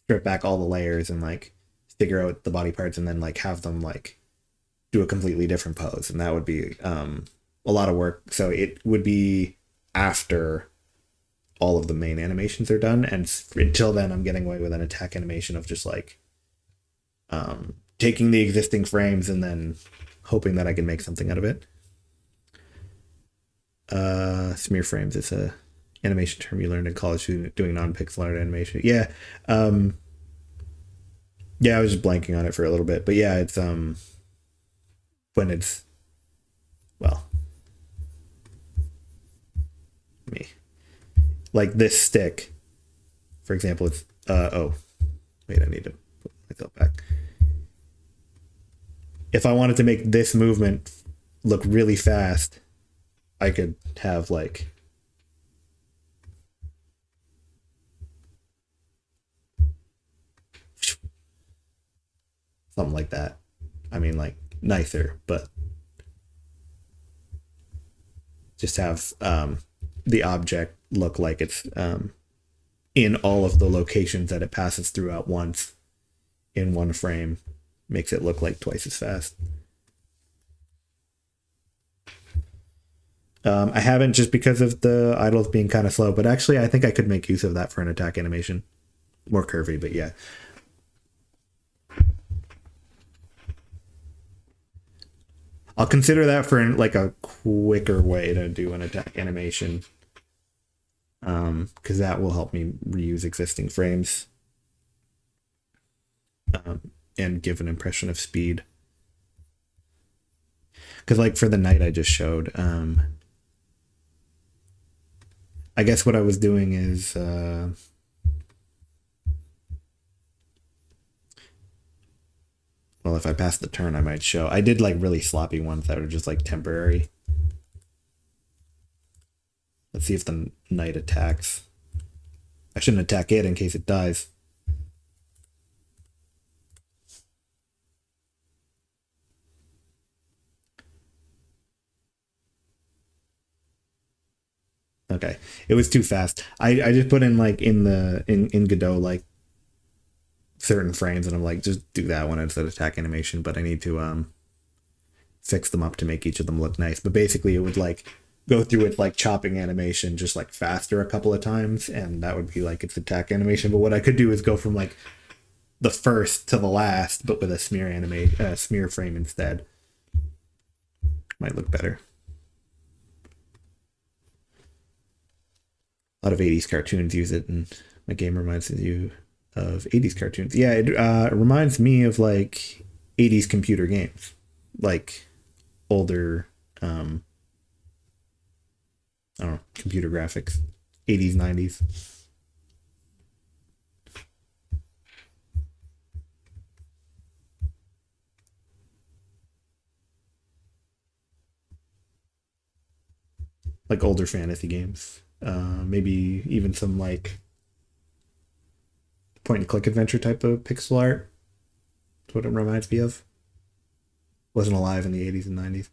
strip back all the layers and like figure out the body parts and then like have them like do a completely different pose, and that would be a lot of work. So it would be after all of the main animations are done, and until then I'm getting away with an attack animation of just like taking the existing frames and then hoping that I can make something out of it. Smear frames, it's a animation term you learned in college doing non-pixel art animation. Yeah. Yeah, I was just blanking on it for a little bit, but yeah, it's when it's, well, me, like this stick, for example, it's oh wait, I need to put myself back. If I wanted to make this movement look really fast, I could have like something like that. I mean, like nicer, but just have the object look like it's in all of the locations that it passes through at once in one frame. Makes it look like twice as fast. I haven't, just because of the idles being kind of slow, but actually I think I could make use of that for an attack animation. More curvy, but yeah. I'll consider that for like a quicker way to do an attack animation, because that will help me reuse existing frames and give an impression of speed. Because like for the knight I just showed, I guess what I was doing is well, if I pass the turn, I might show. I did like really sloppy ones that were just like temporary. Let's see if the knight attacks. I shouldn't attack it in case it dies. Okay, it was too fast. I just put in like in Godot like certain frames, and I'm like, just do that one as an attack animation, but I need to fix them up to make each of them look nice. But basically it would like go through its like chopping animation just like faster a couple of times, and that would be like its attack animation. But what I could do is go from like the first to the last, but with a smear frame instead. Might look better. A lot of 80s cartoons use it, and my game reminds you of 80s cartoons. Yeah, it reminds me of like 80s computer games, like older, I don't know, computer graphics, 80s, 90s. Like older fantasy games. Maybe even some like point and click adventure type of pixel art. That's what it reminds me of. Wasn't alive in the 80s and 90s.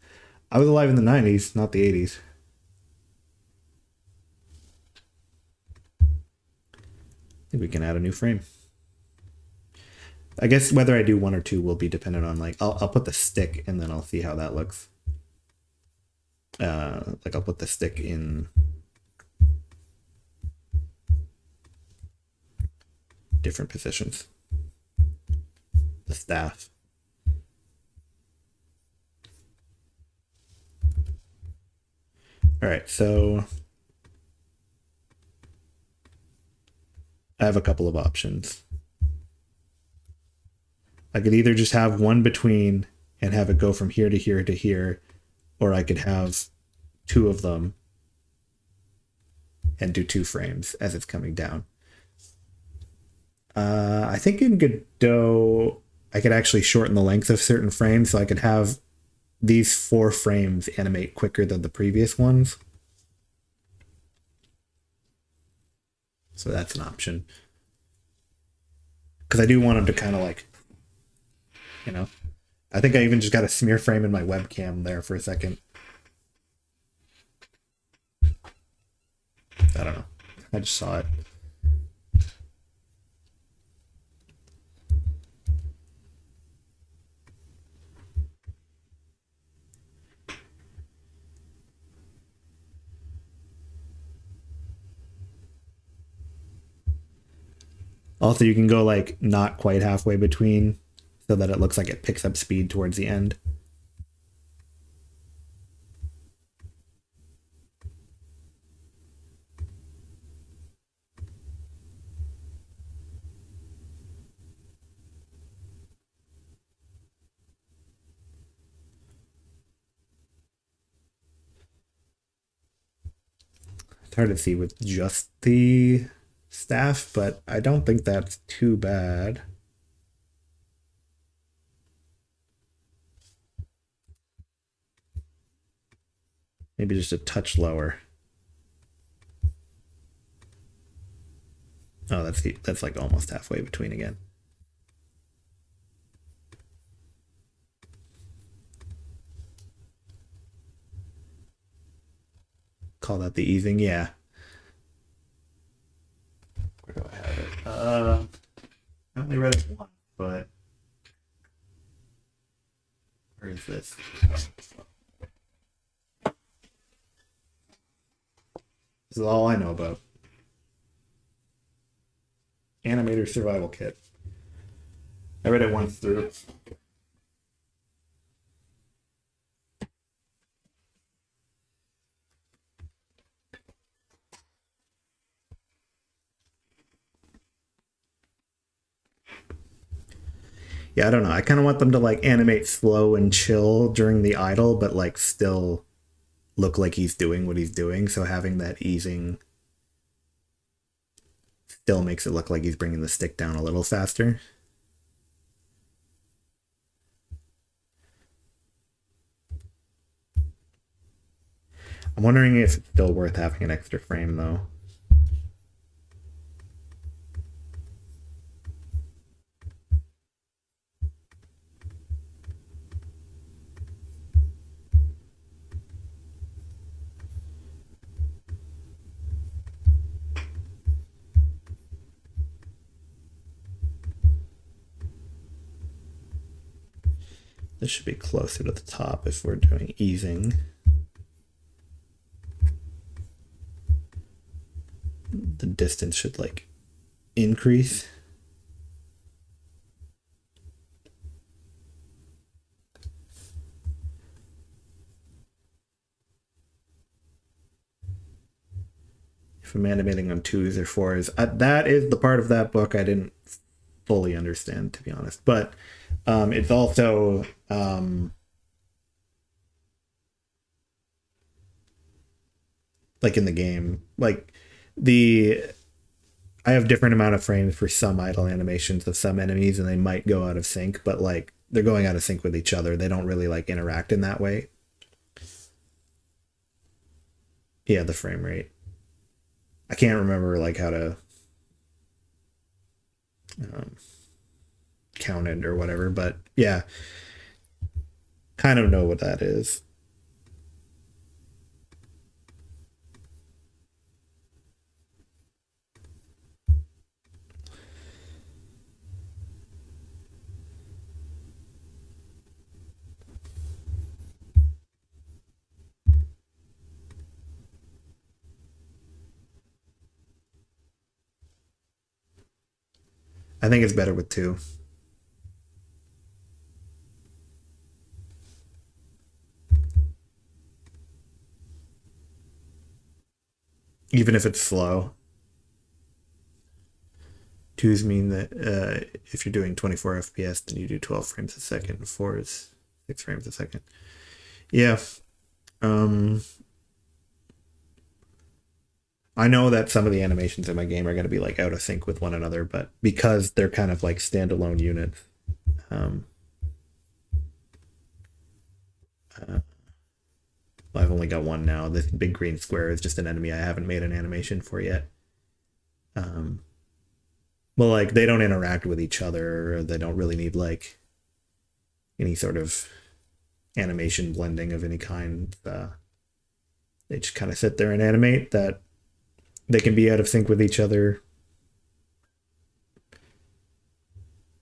I was alive in the 90s, not the 80s. I think we can add a new frame. I guess whether I do one or two will be dependent on like I'll put the stick and then I'll see how that looks. Like I'll put the stick in different positions. The staff. All right, so I have a couple of options. I could either just have one between and have it go from here to here to here, or I could have two of them and do 2 frames as it's coming down. I think in Godot, I could actually shorten the length of certain frames, so I could have these 4 frames animate quicker than the previous ones. So that's an option. Because I do want them to kind of like, you know, I think I even just got a smear frame in my webcam there for a second. I don't know. I just saw it. Also, you can go like not quite halfway between so that it looks like it picks up speed towards the end. It's hard to see with just the staff, but I don't think that's too bad. Maybe just a touch lower. Oh, that's like almost halfway between again. Call that the easing, yeah. Where do I have it? I only read it once, but where is this? This is all I know about. Animator Survival Kit. I read it once through. Yeah, I don't know. I kind of want them to like animate slow and chill during the idle, but like still look like he's doing what he's doing. So having that easing still makes it look like he's bringing the stick down a little faster. I'm wondering if it's still worth having an extra frame though. This should be closer to the top if we're doing easing. the distance should like increase. If I'm animating on 2s or 4s, that is the part of that book I didn't fully understand, to be honest. But it's also like in the game, like I have different amount of frames for some idle animations of some enemies, and they might go out of sync, but like they're going out of sync with each other. They don't really like interact in that way. Yeah, the frame rate. I can't remember like how to um, count it or whatever, but yeah, kind of know what that is. I think it's better with 2. Even if it's slow. 2s mean that if you're doing 24 FPS, then you do 12 frames a second. 4 is 6 frames a second. Yeah. I know that some of the animations in my game are going to be like out of sync with one another, but because they're kind of like standalone units, um, I've only got one now. This big green square is just an enemy I haven't made an animation for yet. Well, like they don't interact with each other. Or they don't really need like any sort of animation blending of any kind. They just kind of sit there and animate that they can be out of sync with each other.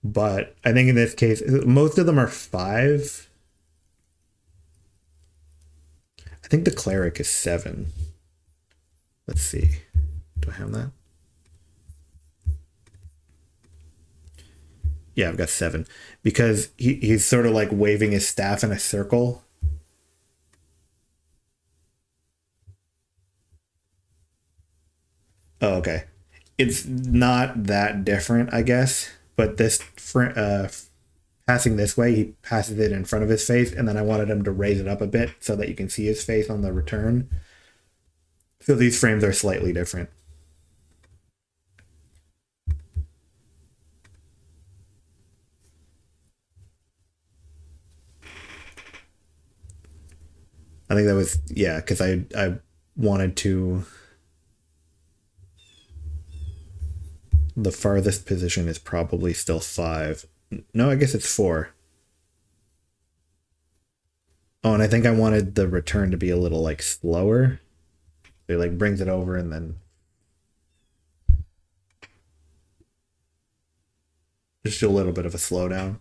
But I think in this case, most of them are 5. I think the cleric is 7. Let's see. Do I have that? Yeah, I've got 7 because he's sort of like waving his staff in a circle. Oh, okay. It's not that different, I guess. But passing this way, he passes it in front of his face, and then I wanted him to raise it up a bit so that you can see his face on the return. So these frames are slightly different. I think that was, yeah, because I wanted to. The farthest position is probably still 5. No, I guess it's 4. Oh, and I think I wanted the return to be a little like slower. So it like brings it over and then just a little bit of a slowdown.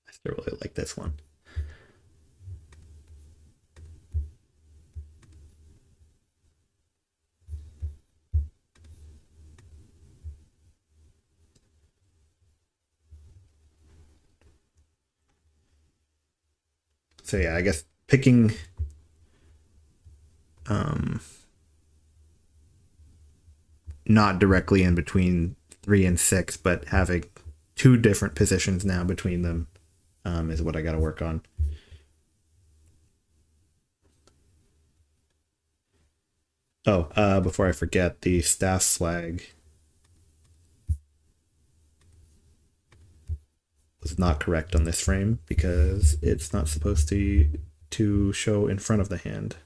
I still really like this one. So yeah, I guess picking not directly in between 3 and 6, but having 2 different positions now between them is what I got to work on. Oh, before I forget, the staff flag was not correct on this frame because it's not supposed to show in front of the hand.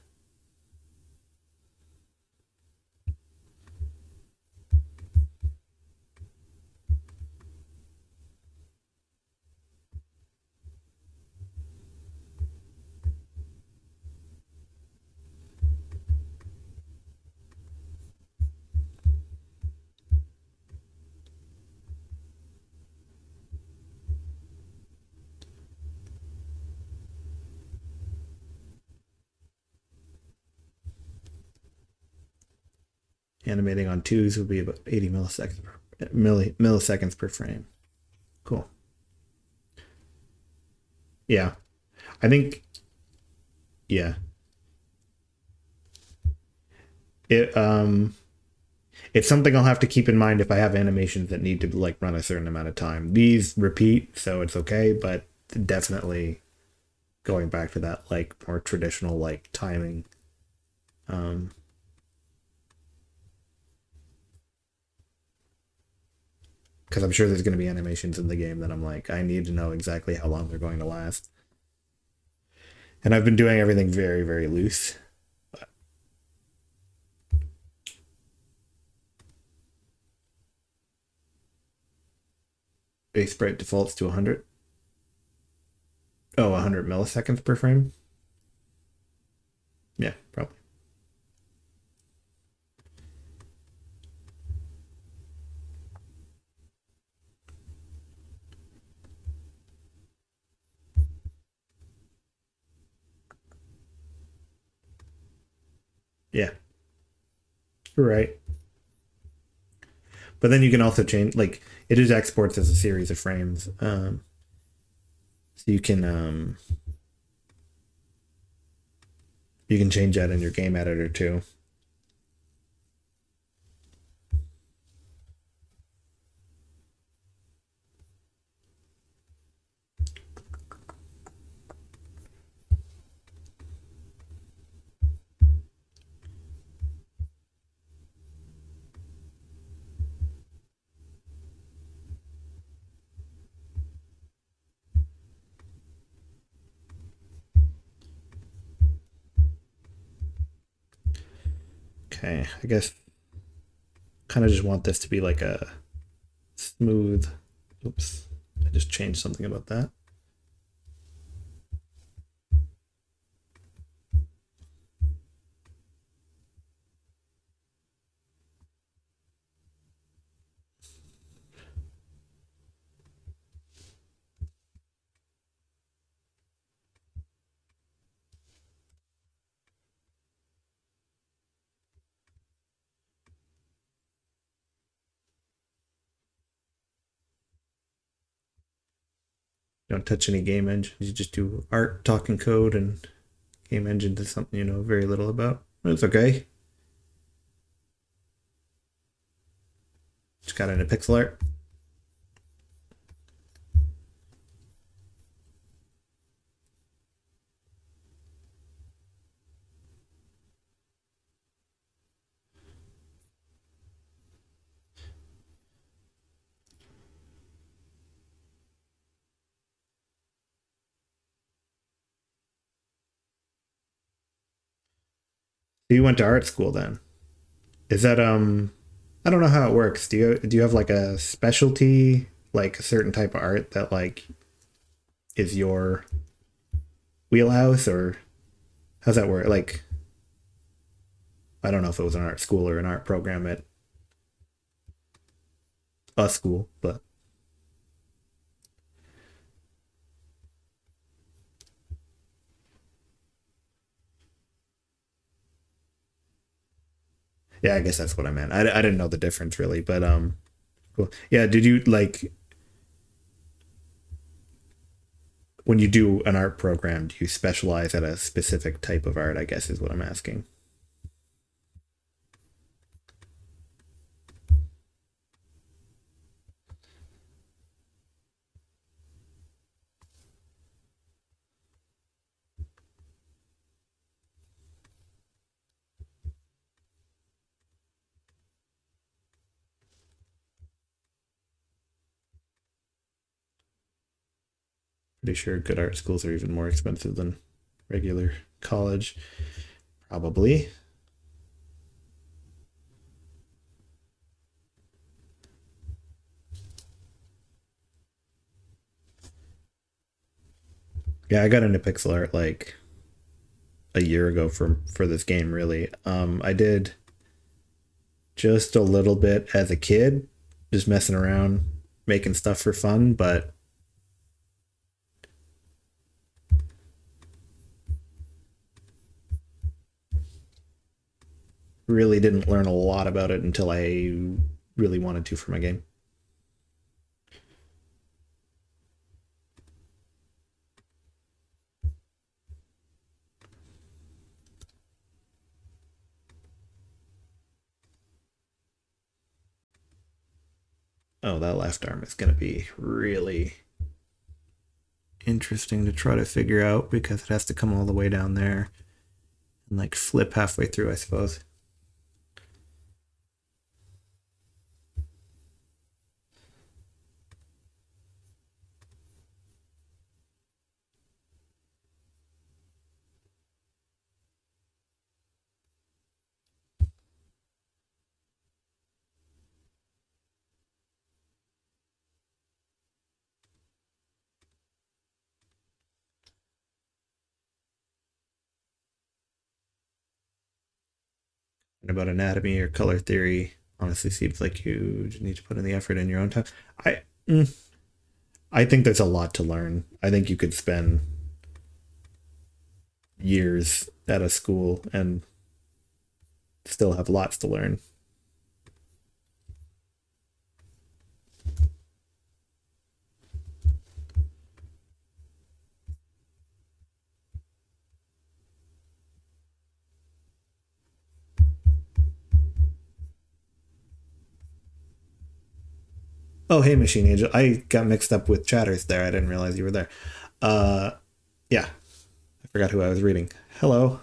Animating on twos would be about 80 milliseconds per frame. Cool. Yeah. I think, yeah. It it's something I'll have to keep in mind if I have animations that need to like run a certain amount of time. These repeat, so it's okay, but definitely going back to that like more traditional like timing. Um because I'm sure there's going to be animations in the game that I'm like, I need to know exactly how long they're going to last. And I've been doing everything very, very loose. Base sprite defaults to 100. Oh, 100 milliseconds per frame? Yeah, probably. Yeah, you're right. But then you can also change, like, it just exports as a series of frames. So you can change that in your game editor too. Okay, I guess kind of just want this to be like a smooth. Oops, I just changed something about that. Don't touch any game engines. You just do art, talking code, and game engines is something you know very little about. It's okay. Just got into pixel art. So you went to art school then? Is that I don't know how it works. Do you have like a specialty, like a certain type of art that like is your wheelhouse, or how's that work? Like I don't know if it was an art school or an art program at a school, but yeah, I guess that's what I meant. I didn't know the difference really, but cool. Yeah, did you like when you do an art program, do you specialize at a specific type of art? I guess is what I'm asking. Pretty sure good art schools are even more expensive than regular college. Probably. Yeah, I got into pixel art like a year ago for this game really. I did just a little bit as a kid, just messing around, making stuff for fun, but really didn't learn a lot about it until I really wanted to for my game. Oh, that left arm is going to be really interesting to try to figure out because it has to come all the way down there and like flip halfway through, I suppose. And about anatomy or color theory, honestly seems like you just need to put in the effort in your own time. I mm, I think there's a lot to learn. I think you could spend years at a school and still have lots to learn. Oh, hey, Machine Angel. I got mixed up with chatters there. I didn't realize you were there. Uh, yeah, I forgot who I was reading. Hello.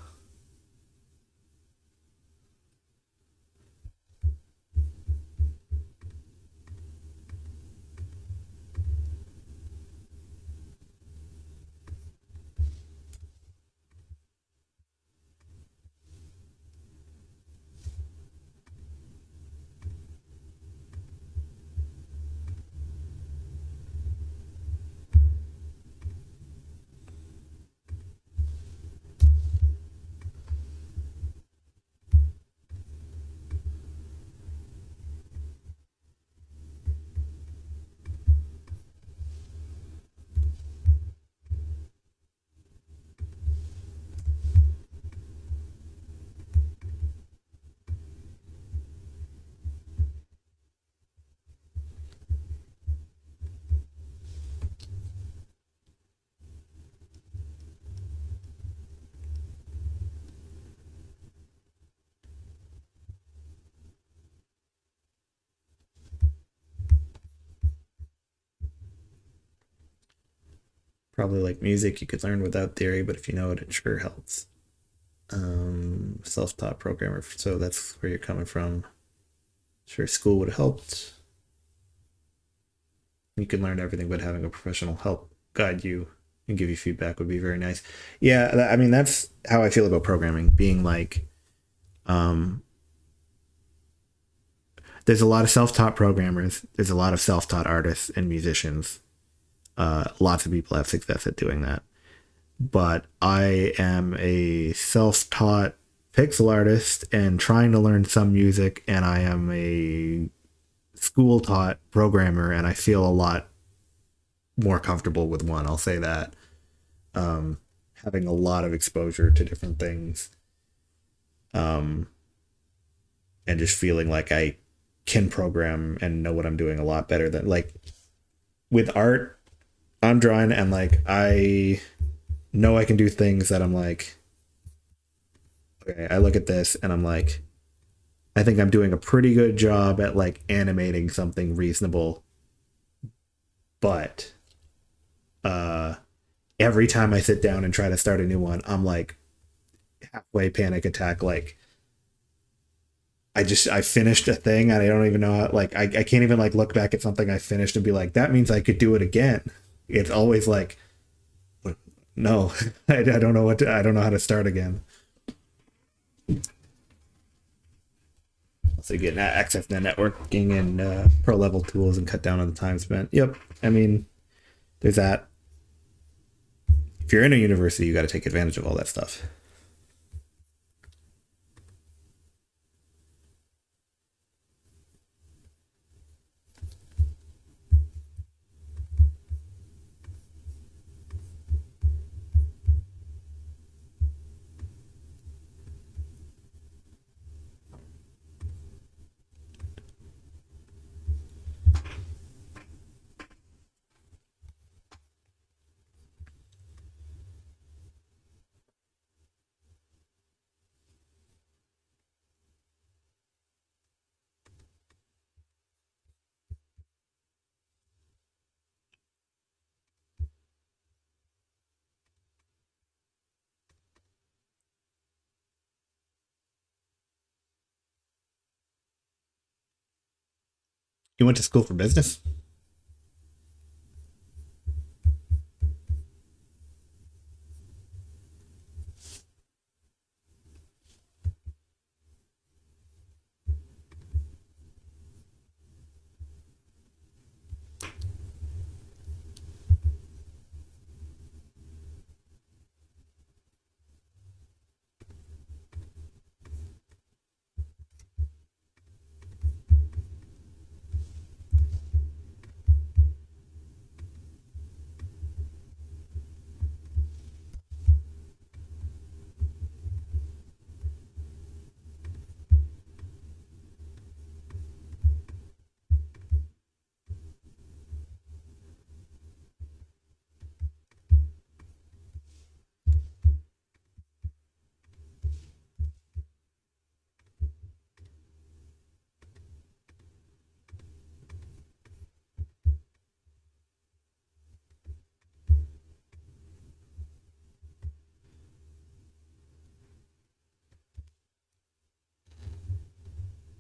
Probably like music you could learn without theory, but if you know it, it sure helps. Self-taught programmer, so that's where you're coming from. Sure, school would have helped. You could learn everything, but having a professional help guide you and give you feedback would be very nice. Yeah, I mean that's how I feel about programming. Being like, um, there's a lot of self-taught programmers. There's a lot of self-taught artists and musicians. Lots of people have success at doing that. But I am a self-taught pixel artist and trying to learn some music, and I am a school-taught programmer, and I feel a lot more comfortable with one. I'll say that. Having a lot of exposure to different things, um, and just feeling like I can program and know what I'm doing a lot better than like with art. I'm drawing and like I know I can do things that I'm like, okay, I look at this and I'm like, I think I'm doing a pretty good job at like animating something reasonable, but uh every time I sit down and try to start a new one, I'm like halfway panic attack. Like I finished a thing and I don't even know how, like I can't even like look back at something I finished and be like, that means I could do it again. It's always like, no, I don't know I don't know how to start again. So you get access to networking and pro level tools and cut down on the time spent. Yep. I mean, there's that. If you're in a university, you got to take advantage of all that stuff. You went to school for business?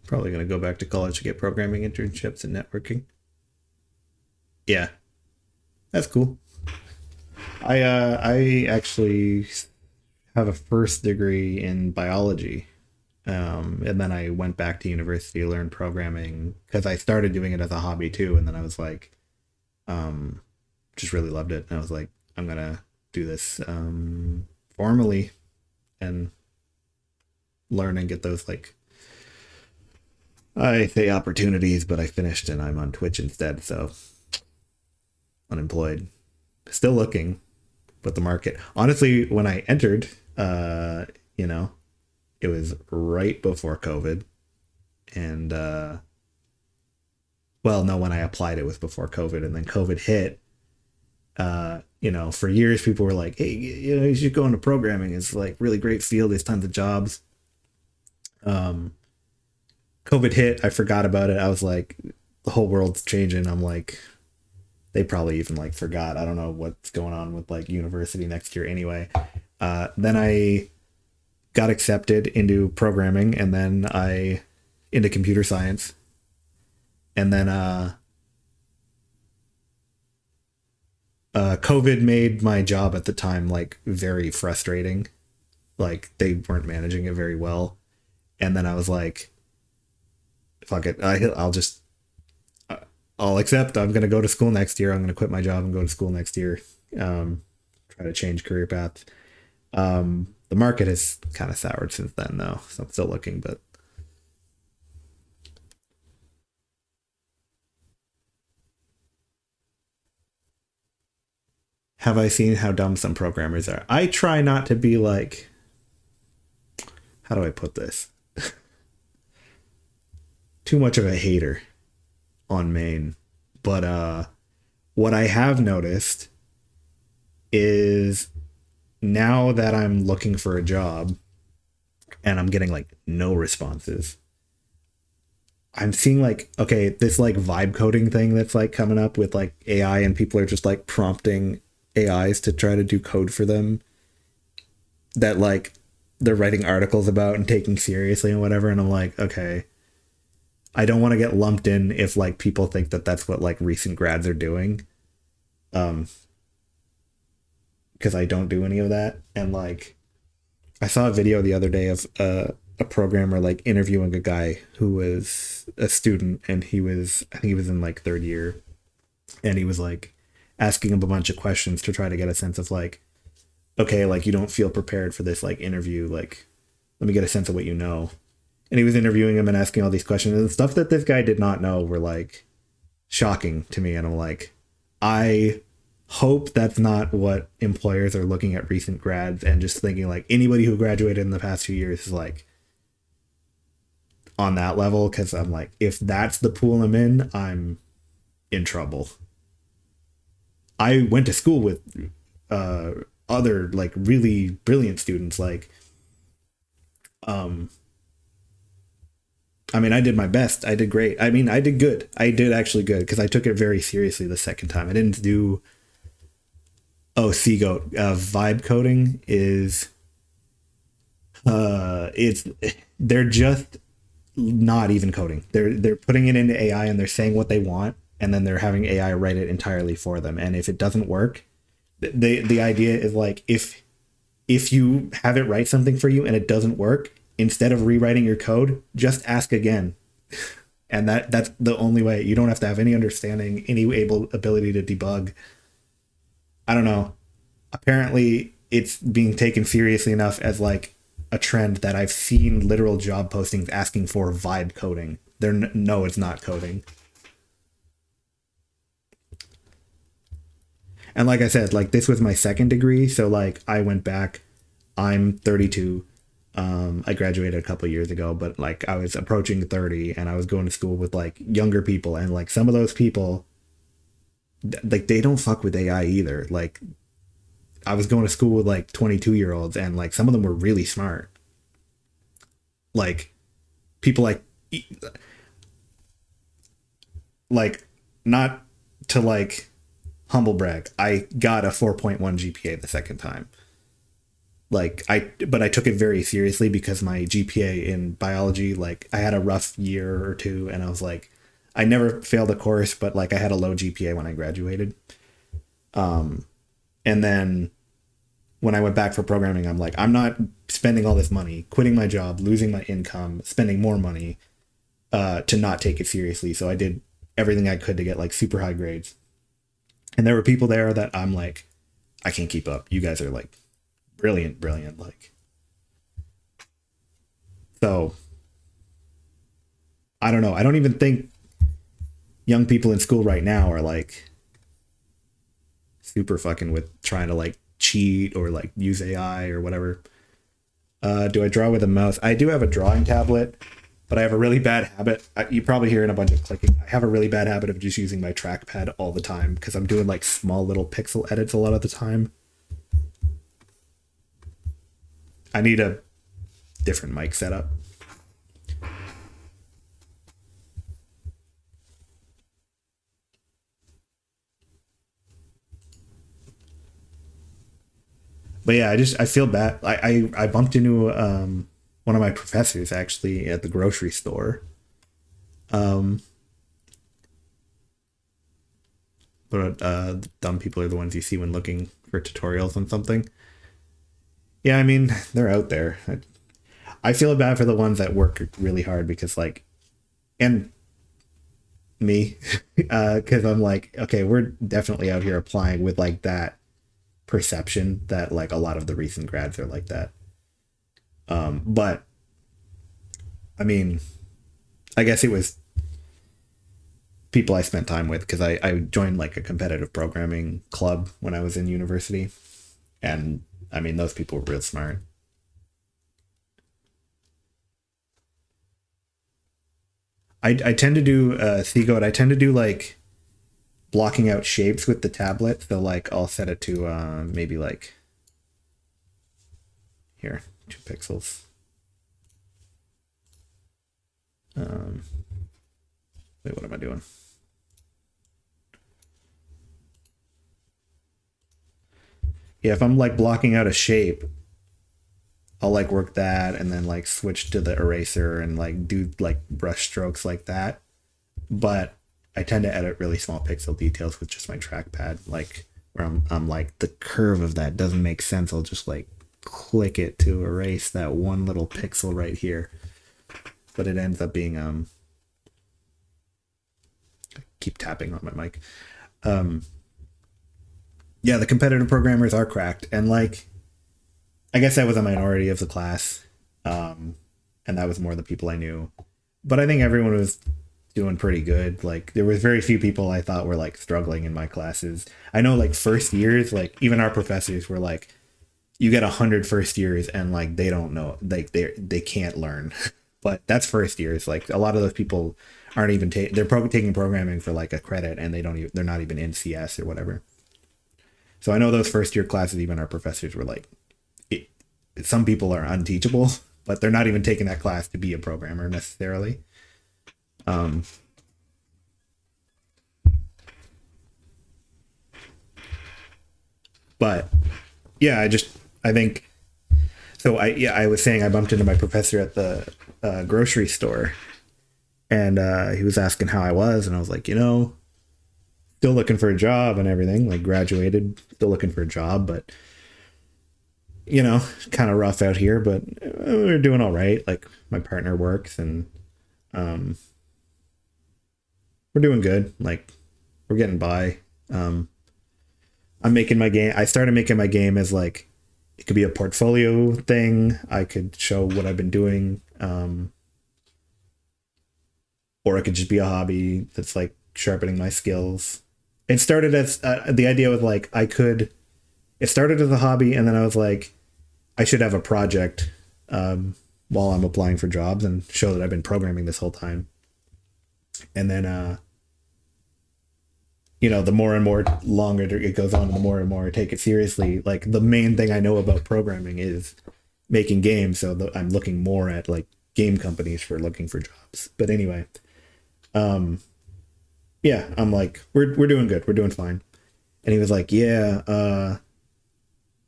Probably going to go back to college to get programming internships and networking. Yeah, that's cool. I actually have a first degree in biology. And then I went back to university to learn programming because I started doing it as a hobby too. And then I was like, um, just really loved it. And I was like, I'm gonna do this formally and learn and get those, like, I say opportunities, but I finished and I'm on Twitch instead. So unemployed, still looking, but the market, honestly, when I entered, you know, it was right before COVID. And, well, no, when I applied, it was before COVID. And then COVID hit. You know, for years, people were like, hey, you know, you should go into programming. It's like really great field. There's tons of jobs. Um, COVID hit. I forgot about it. I was like, the whole world's changing. I'm like, they probably even like forgot. I don't know what's going on with like university next year anyway. Then I got accepted into programming, and then I into computer science. And then COVID made my job at the time like very frustrating. Like they weren't managing it very well. And then I was like, fuck it. I'll just, I'll accept. I'm going to go to school next year. I'm going to quit my job and go to school next year. Try to change career paths. The market has kind of soured since then, though. So I'm still looking, but have I seen how dumb some programmers are? I try not to be like, how do I put this? Too much of a hater on main. But what I have noticed is now that I'm looking for a job and I'm getting like no responses, I'm seeing like, okay, this like vibe coding thing that's like coming up with like AI, and people are just like prompting AIs to try to do code for them that like they're writing articles about and taking seriously and whatever. And I'm like, okay, I don't want to get lumped in if like people think that that's what like recent grads are doing. Um, because I don't do any of that. And like, I saw a video the other day of a programmer like interviewing a guy who was a student, and he was, I think he was in like third year, and he was like asking him a bunch of questions to try to get a sense of like, okay, like you don't feel prepared for this like interview, like let me get a sense of what you know. And he was interviewing him and asking all these questions, and stuff that this guy did not know were like shocking to me. And I'm like, I hope that's not what employers are looking at recent grads and just thinking like anybody who graduated in the past few years is like on that level. Cause I'm like, if that's the pool I'm in, I'm in trouble. I went to school with uh, other like really brilliant students. Like, um, I mean, I did my best. I did great. I mean, I did good. I did actually good because I took it very seriously the second time. I didn't do, oh, Seagoat. Vibe coding is, it's, they're just not even coding. They're putting it into AI and they're saying what they want, and then they're having AI write it entirely for them. And if it doesn't work, the idea is like if you have it write something for you and it doesn't work, instead of rewriting your code, just ask again. And that's the only way. You don't have to have any understanding, any ability to debug. I don't know. Apparently, it's being taken seriously enough as like a trend that I've seen literal job postings asking for vibe coding. No, it's not coding. And like I said, like this was my second degree, so like I went back. I'm 32. I graduated a couple years ago, but like I was approaching 30, and I was going to school with like younger people, and like some of those people, like they don't fuck with AI either. Like I was going to school with like 22-year-olds, and like some of them were really smart. Like people like not to like humble brag, I got a 4.1 GPA the second time. But I took it very seriously because my GPA in biology, like I had a rough year or two, and I was like, I never failed a course, but like I had a low GPA when I graduated. And then when I went back for programming, I'm like, I'm not spending all this money, quitting my job, losing my income, spending more money, to not take it seriously. So I did everything I could to get like super high grades. And there were people there that I'm like, I can't keep up. You guys are like brilliant. Like, so I don't know. I don't even think young people in school right now are like super fucking with trying to like cheat or like use AI or whatever. Do I draw with a mouse? I do have a drawing tablet, but I have a really bad habit. You probably hearing a bunch of clicking. I have a really bad habit of just using my trackpad all the time because I'm doing like small little pixel edits a lot of the time. I need a different mic setup. But yeah, I feel bad. I bumped into one of my professors actually at the grocery store. Um, but dumb people are the ones you see when looking for tutorials on something. Yeah, I mean they're out there. I feel bad for the ones that work really hard because like, and me, because I'm like, okay, we're definitely out here applying with like that perception that like a lot of the recent grads are like that. But I mean, I guess it was people I spent time with because I joined like a competitive programming club when I was in university. And I mean, those people were real smart. I tend to do Seagoat. I tend to do like blocking out shapes with the tablet. So like I'll set it to maybe like here, 2 pixels. Um, Wait, what am I doing? Yeah, if I'm like blocking out a shape, I'll like work that and then like switch to the eraser and like do like brush strokes like that. But I tend to edit really small pixel details with just my trackpad, like where I'm like the curve of that doesn't make sense. I'll just like click it to erase that one little pixel right here. But it ends up being I keep tapping on my mic. Yeah, the competitive programmers are cracked, and like I guess I was a minority of the class, and that was more the people I knew. But I think everyone was doing pretty good. Like there was very few people I thought were like struggling in my classes. I know like first years, like even our professors were like, you get 100 first years and like they don't know, like they can't learn. But that's first years. Like a lot of those people aren't even taking programming for like a credit, and they're not even in CS or whatever. So I know those first year classes, even our professors were like, some people are unteachable, but they're not even taking that class to be a programmer necessarily. But yeah, I think so. I was saying I bumped into my professor at the grocery store, and he was asking how I was, and I was like, still looking for a job and everything. Like graduated, still looking for a job, but kind of rough out here. But we're doing all right. Like my partner works, and um, we're doing good. Like we're getting by. Um, I'm making my game. I started making my game as like it could be a portfolio thing. I could show what I've been doing, or it could just be a hobby that's like sharpening my skills. It started as the idea was like I could. It started as a hobby, and then I was like, I should have a project while I'm applying for jobs and show that I've been programming this whole time. And then, the more and more longer it goes on, the more and more I take it seriously. Like the main thing I know about programming is making games, so I'm looking more at like game companies for looking for jobs. But anyway, yeah, I'm like, we're doing good, we're doing fine. And he was like, yeah,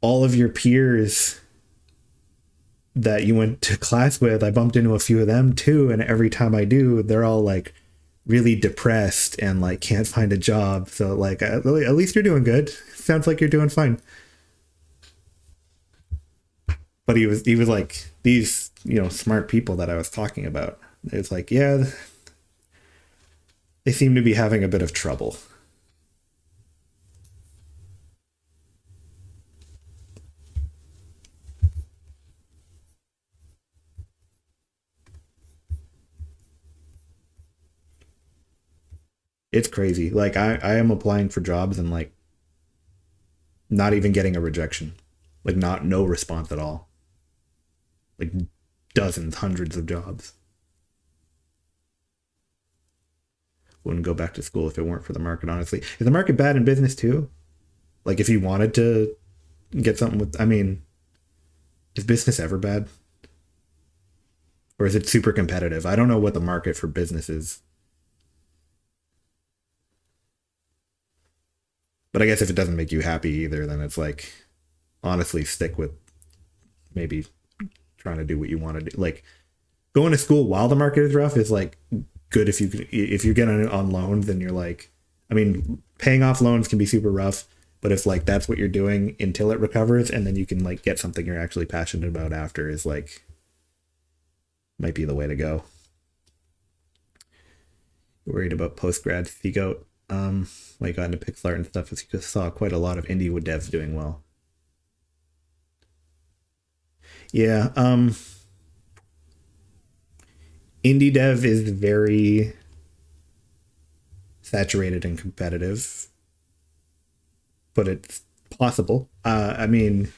all of your peers that you went to class with, I bumped into a few of them too, and every time I do, they're all like really depressed and like can't find a job. So like at least you're doing good. Sounds like you're doing fine. But he was like these smart people that I was talking about. It's like, yeah, they seem to be having a bit of trouble. It's crazy. Like I am applying for jobs and like not even getting a rejection. Like not no response at all. Like dozens, hundreds of jobs. Wouldn't go back to school if it weren't for the market, honestly. Is the market bad in business too? Like if you wanted to get something with I mean, is business ever bad? Or is it super competitive? I don't know what the market for business is. But I guess if it doesn't make you happy either, then it's like honestly stick with maybe trying to do what you want to do. Like going to school while the market is rough is like good if you're getting it on loans, then you're like, I mean, paying off loans can be super rough, but if like that's what you're doing until it recovers, and then you can like get something you're actually passionate about after, is like might be the way to go. Worried about post grad speak out. When you got into pixel art and stuff, is you just saw quite a lot of indie devs doing well. Yeah, indie dev is very saturated and competitive, but it's possible. I mean,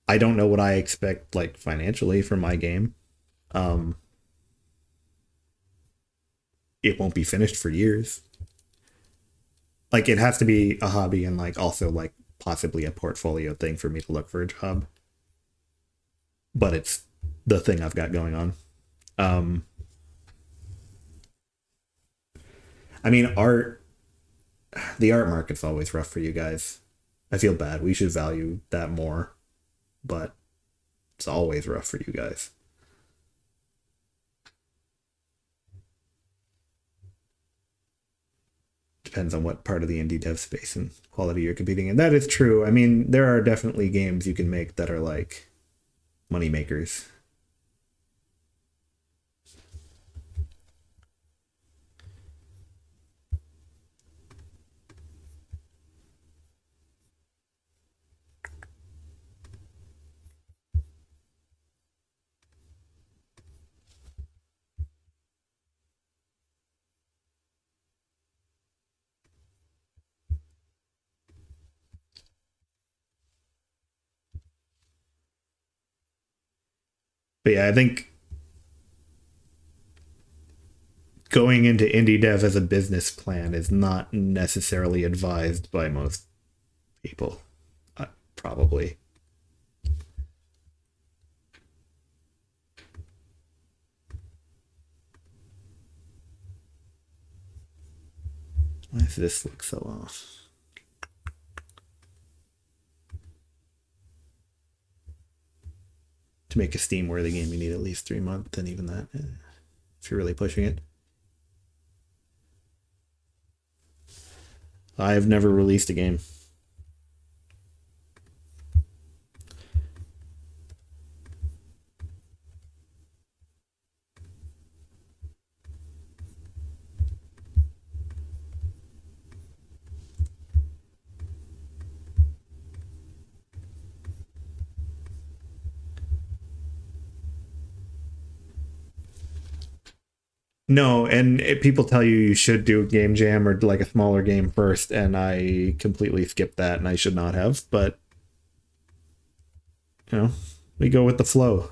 I don't know what I expect like financially from my game. Um, it won't be finished for years. Like it has to be a hobby and like also like possibly a portfolio thing for me to look for a job. But it's the thing I've got going on. Um, I mean, the art market's always rough for you guys. I feel bad. We should value that more, but it's always rough for you guys. Depends on what part of the indie dev space and quality you're competing in. That is true. I mean, there are definitely games you can make that are like money makers. But yeah, I think going into indie dev as a business plan is not necessarily advised by most people. Probably. Why does this look so off? To make a Steam worthy game, you need at least 3 months, and even that, if you're really pushing it. I've never released a game. No, and people tell you you should do a game jam or like a smaller game first, and I completely skipped that, and I should not have. But you know, we go with the flow.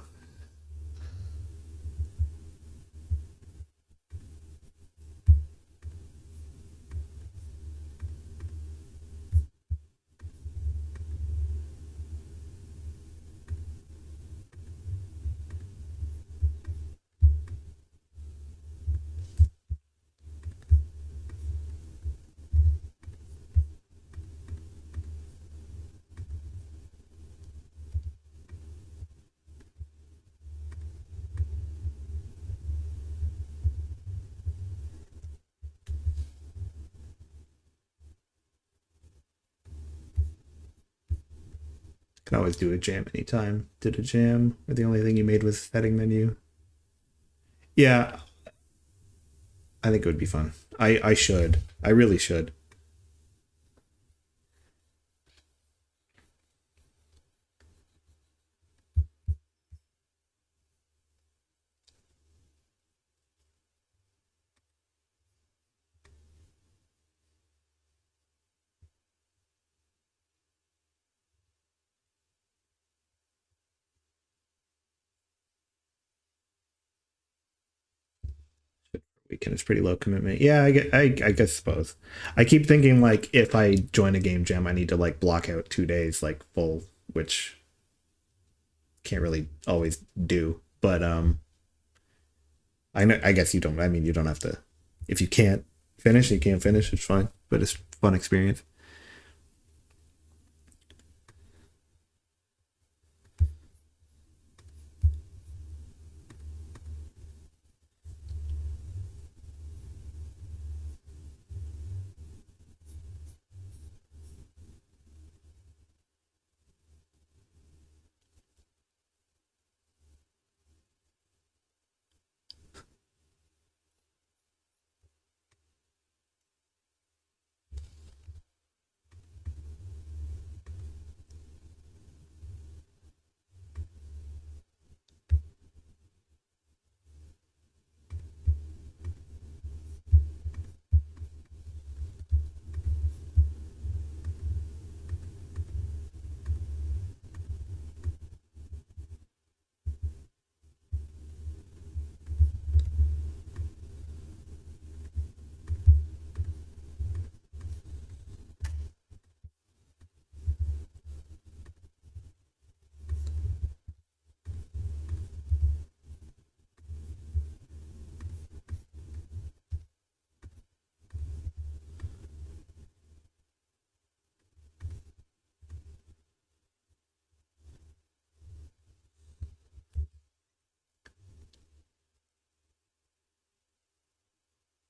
Can always do a jam anytime. Did a jam, or the only thing you made was setting menu. Yeah, I think it would be fun. I should. I really should. Weekend is pretty low commitment. Yeah, I guess suppose. I keep thinking like if I join a game jam, I need to like block out 2 days like full, which can't really always do. But I know, I guess you don't. I mean, you don't have to. If you can't finish, you can't finish. It's fine, but it's fun experience.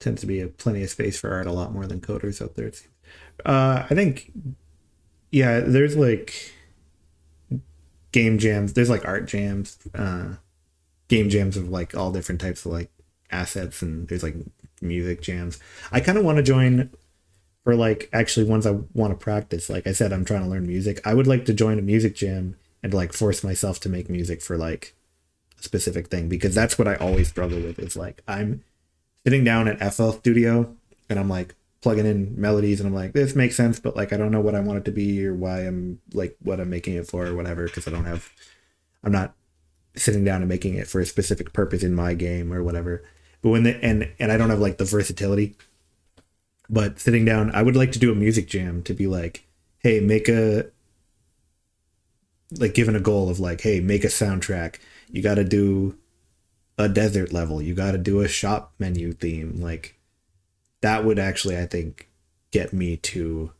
Tends to be a plenty of space for art, a lot more than coders out there. It seems. I think yeah, there's like game jams. There's like art jams, game jams of like all different types of like assets, and there's like music jams. I kind of want to join for like actually ones I want to practice. Like I said, I'm trying to learn music. I would like to join a music jam and like force myself to make music for like a specific thing, because that's what I always struggle with. Is like I'm sitting down at FL Studio and I'm like plugging in melodies and I'm like, this makes sense, but like I don't know what I want it to be or why I'm like what I'm making it for or whatever, because I'm not sitting down and making it for a specific purpose in my game or whatever. But when the and I don't have like the versatility. But sitting down, I would like to do a music jam to be like, hey, make a like given a goal of like, hey, make a soundtrack. You got to do a desert level. You got to do a shop menu theme. Like that would actually, I think, get me to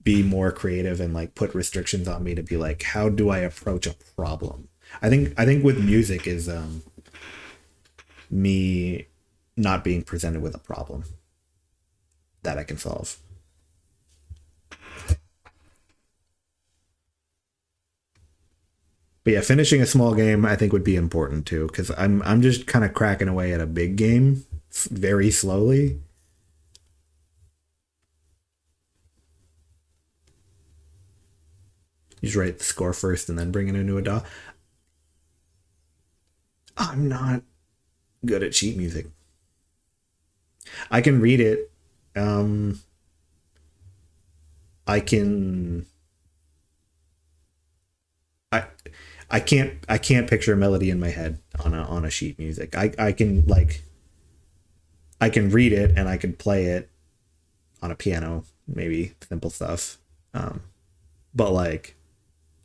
be more creative and like put restrictions on me to be like, how do I approach a problem? I think with music is me not being presented with a problem that I can solve. But yeah, finishing a small game I think would be important too, because I'm just kind of cracking away at a big game very slowly. You just write the score first and then bring it into a DAW. I'm not good at sheet music. I can read it. Um, I can. I I can't picture a melody in my head on a sheet music. I can like I can read it and I can play it on a piano, maybe simple stuff. Um, but like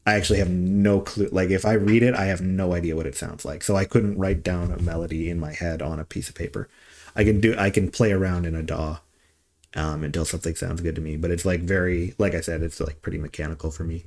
I actually have no clue. Like if I read it, I have no idea what it sounds like. So I couldn't write down a melody in my head on a piece of paper. I can play around in a DAW until something sounds good to me. But it's like very, like I said, it's like pretty mechanical for me.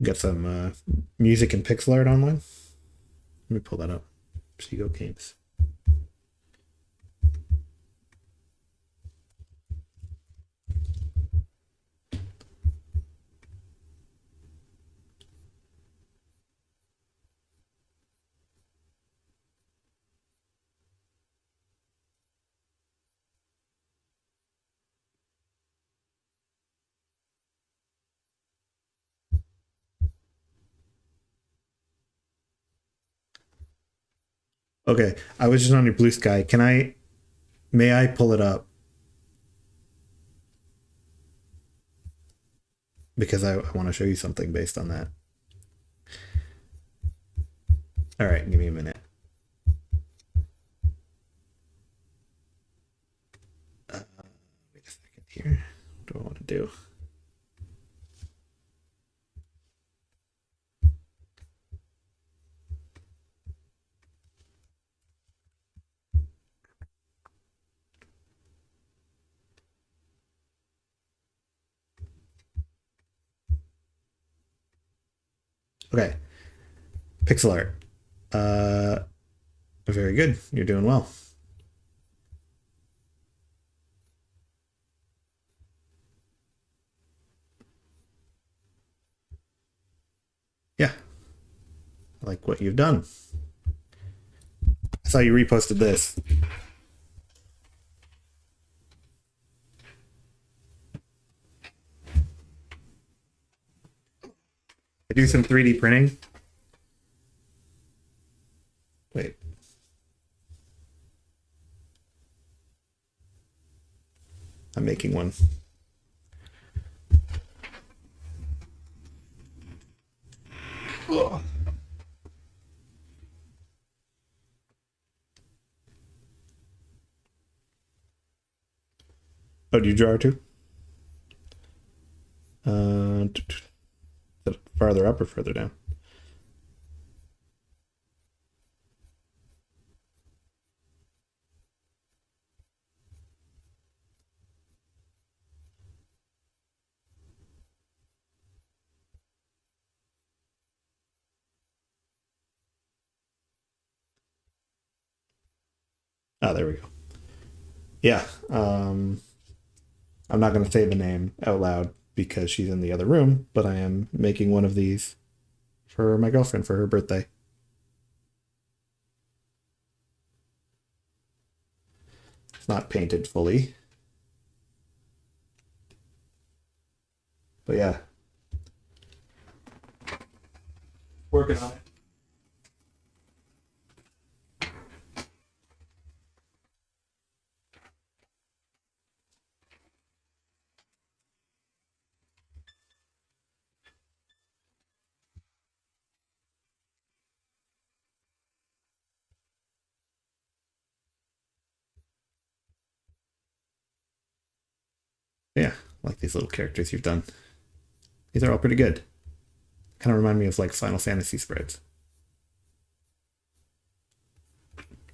Got some music and pixel art online. Let me pull that up. Seago Games. Okay, I was just on your Blue Sky. Can I? May I pull it up because I want to show you something based on that. All right, give me a minute. Wait a second here. What do I want to do? Okay, pixel art. Uh, very good. You're doing well. Yeah, I like what you've done. I saw you reposted this. I do some 3D printing. Wait. I'm making one. Ugh. Oh, do you draw too? Farther up or further down? Oh, there we go. Yeah. I'm not going to say the name out loud because she's in the other room, but I am making one of these for my girlfriend for her birthday. It's not painted fully. But yeah. Working on it. Yeah, I like these little characters you've done. These are all pretty good. Kind of remind me of like Final Fantasy sprites.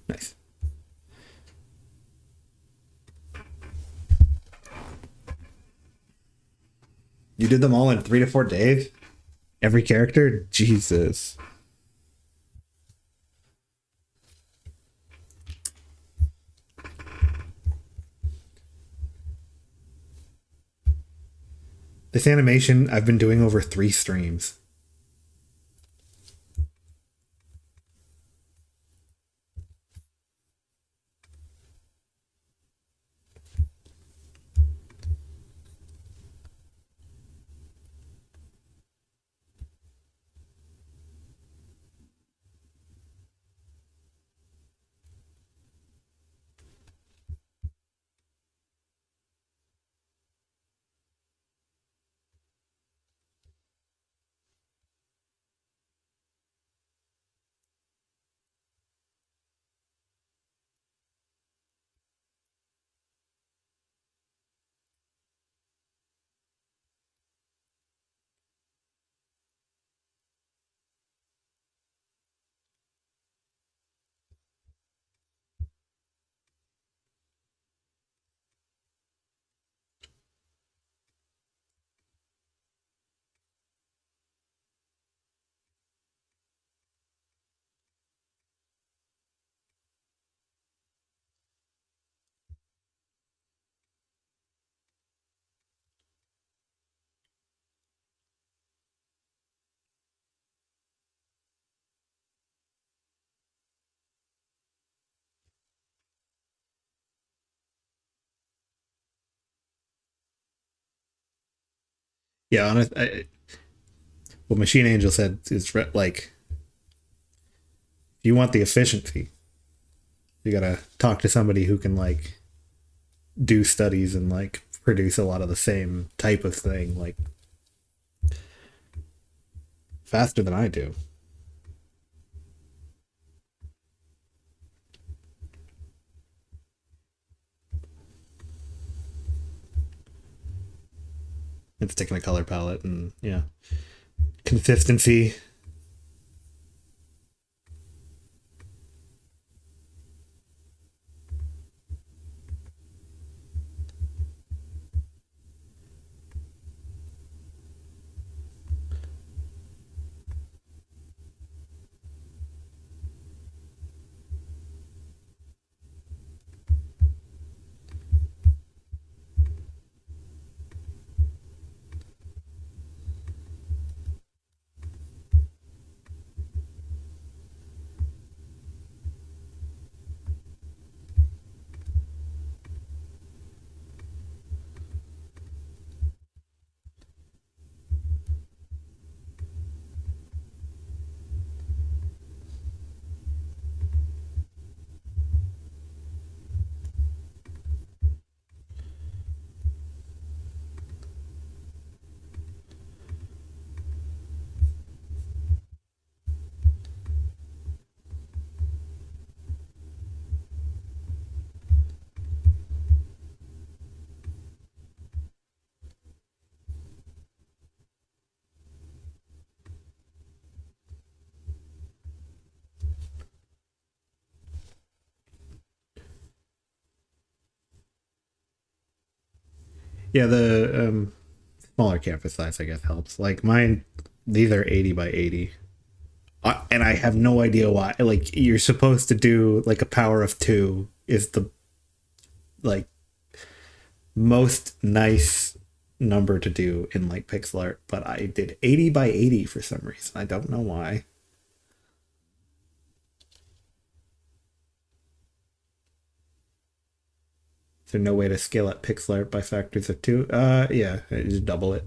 Nice. You did them all in 3 to 4 days? Every character? Jesus. This animation I've been doing over 3 streams. Yeah, what Machine Angel said is like, if you want the efficiency, you gotta talk to somebody who can like do studies and like produce a lot of the same type of thing like faster than I do. It's taking a color palette and yeah, consistency. Yeah, the smaller canvas size, I guess, helps. Like mine, these are 80 by 80. And I have no idea why. Like you're supposed to do like a power of two is the like most nice number to do in like pixel art, but I did 80 by 80 for some reason. I don't know why. Is there no way to scale up pixel art by factors of two? Yeah, just double it.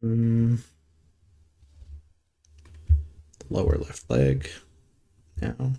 Mm, lower left leg now.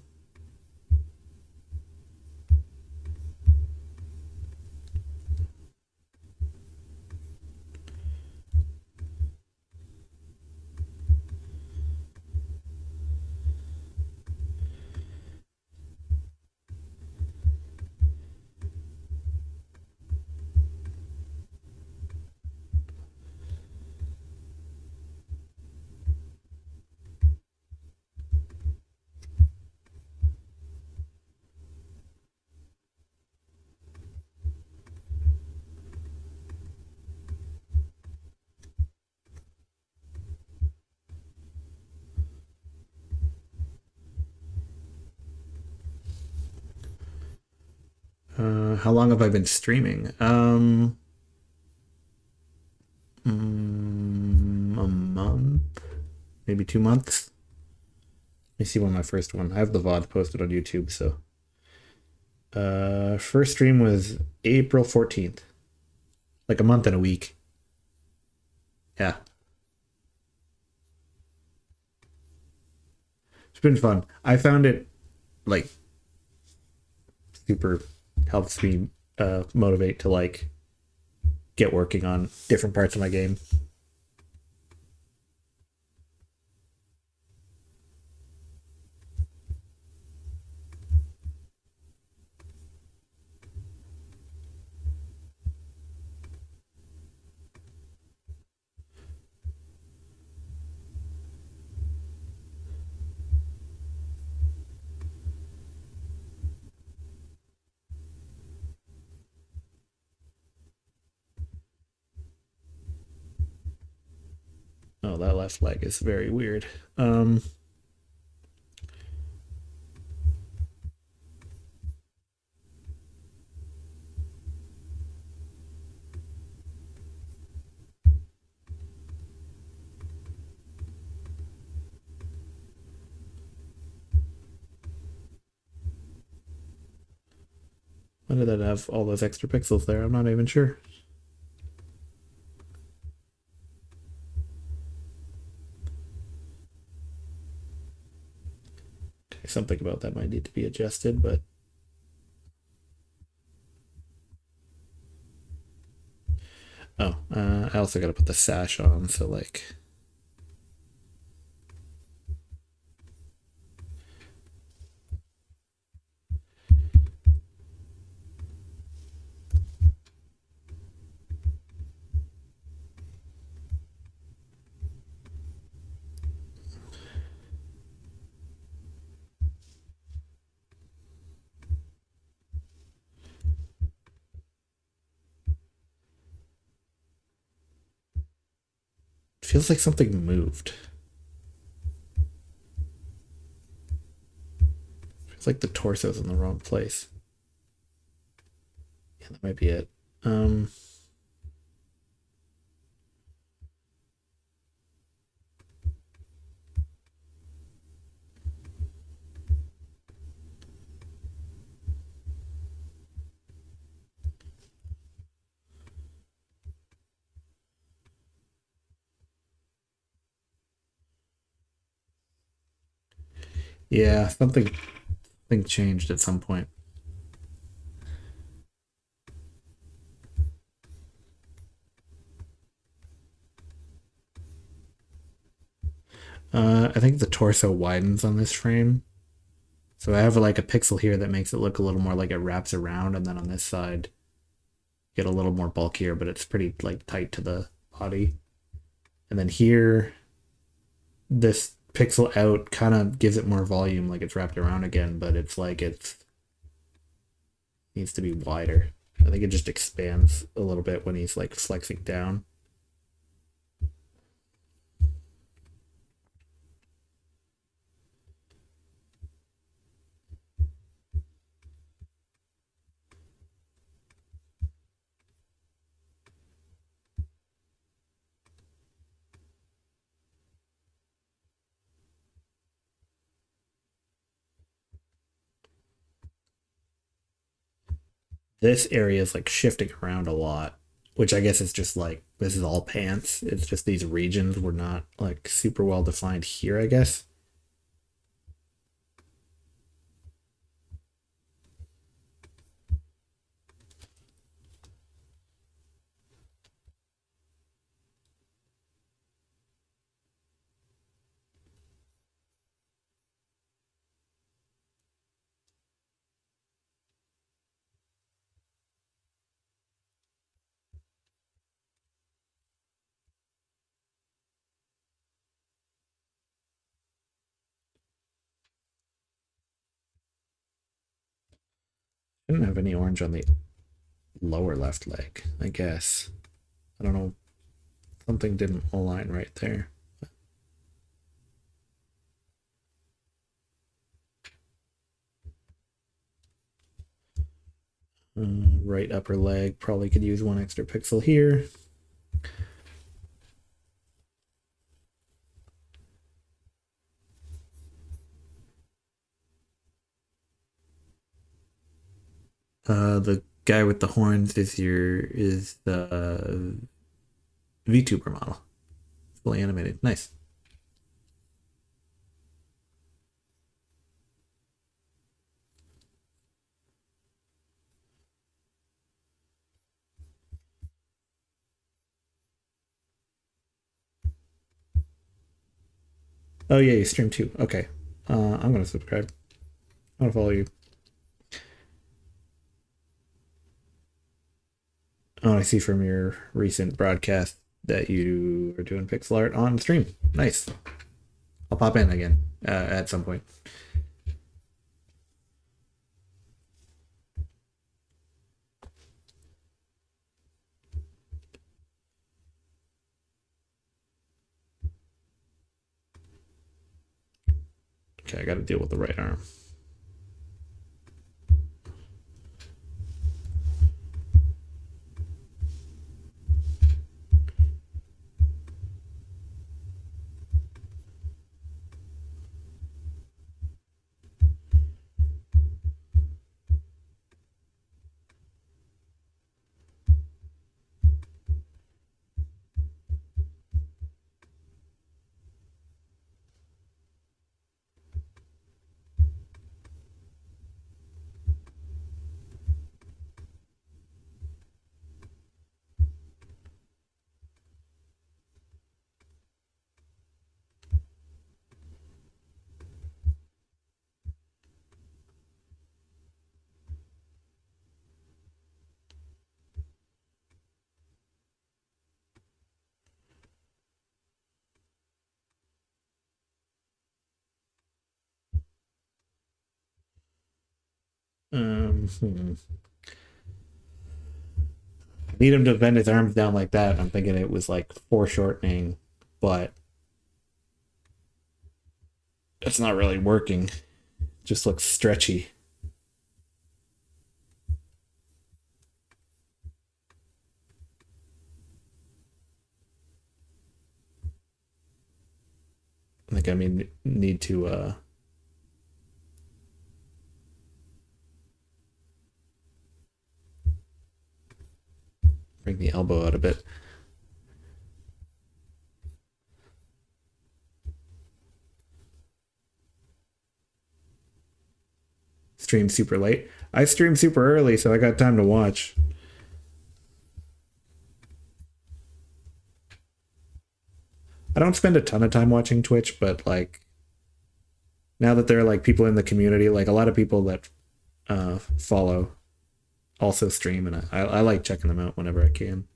How long have I been streaming? A month, maybe 2 months. Let me see when my first one. I have the VOD posted on YouTube. So, first stream was April 14th, like a month and a week. Yeah, it's been fun. I found it like super helps me motivate to like get working on different parts of my game. know. That left leg is very weird. Why did that have all those extra pixels there? I'm not even sure. Okay, something about that might need to be adjusted, but oh, I also got to put the sash on, so like. Feels like something moved. Feels like the torso's in the wrong place. Yeah, that might be it. Yeah, something changed at some point. I think the torso widens on this frame. So I have like a pixel here that makes it look a little more like it wraps around, and then on this side, get a little more bulkier, but it's pretty like tight to the body. And then here, this pixel out kind of gives it more volume, like it's wrapped around again, but it's like it needs to be wider. I think it just expands a little bit when he's like flexing down. This area is like shifting around a lot, which I guess is just like this is all pants. It's just these regions were not like super well defined here, I guess. I didn't have any orange on the lower left leg, I guess. I don't know. Something didn't align right there. Right upper leg, probably could use one extra pixel here. The guy with the horns is the VTuber model, fully animated. Nice. Oh yeah, you stream too. Okay, I'm gonna subscribe. I'm gonna follow you. Oh, I see from your recent broadcast that you are doing pixel art on stream. Nice. I'll pop in again at some point. Okay, I got to deal with the right arm. Hmm. Need him to bend his arms down like that. I'm thinking it was like foreshortening, but it's not really working. Just looks stretchy. I think I need to bring the elbow out a bit. Stream super late. I stream super early, so I got time to watch. I don't spend a ton of time watching Twitch, but like now that there are like people in the community, like a lot of people that follow also stream, and I like checking them out whenever I can.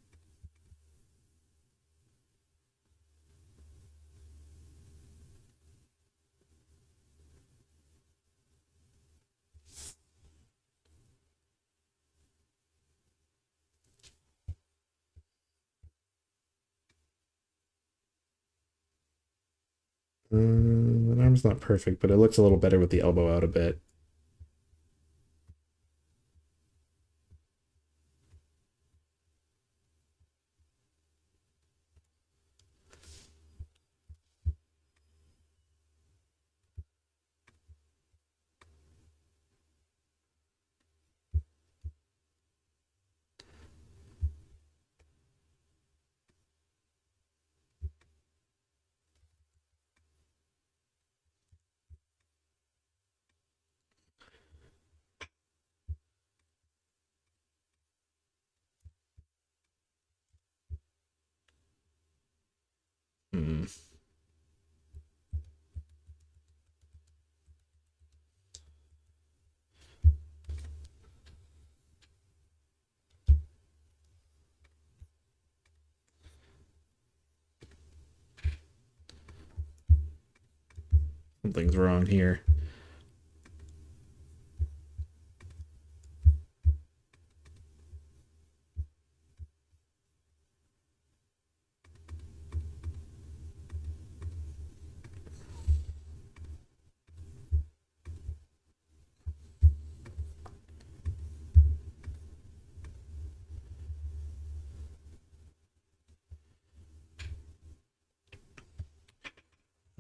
The arm's not perfect, but it looks a little better with the elbow out a bit. Hmm. Something's wrong here.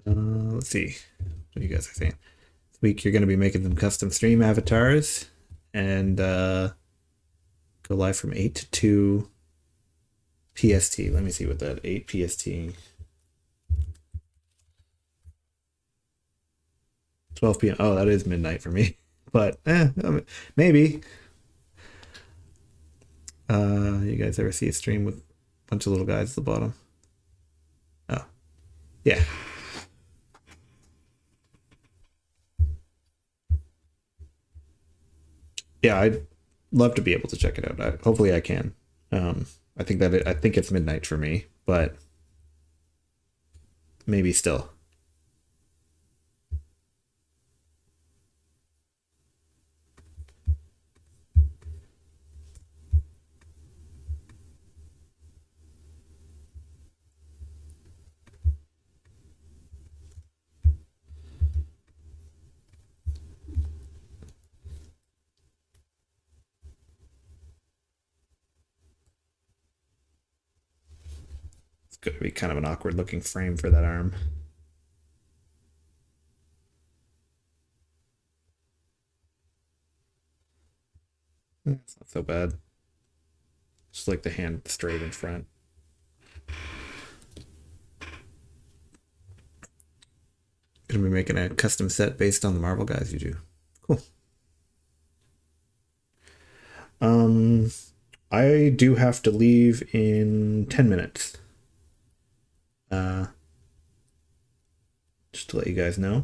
Let's see what you guys are saying. This week you're going to be making some custom stream avatars and go live from 8 to 2 PST. Let me see what that 8 PST. 12 p.m. Oh, that is midnight for me. But maybe. You guys ever see a stream with a bunch of little guys at the bottom? Oh, yeah. Yeah, I'd love to be able to check it out. Hopefully, I can. I think I think it's midnight for me, but maybe still. going to be kind of an awkward looking frame for that arm. It's not so bad. Just like the hand straight in front. Gonna be making a custom set based on the Marvel guys you do. Cool. I do have to leave in 10 minutes. Just to let you guys know.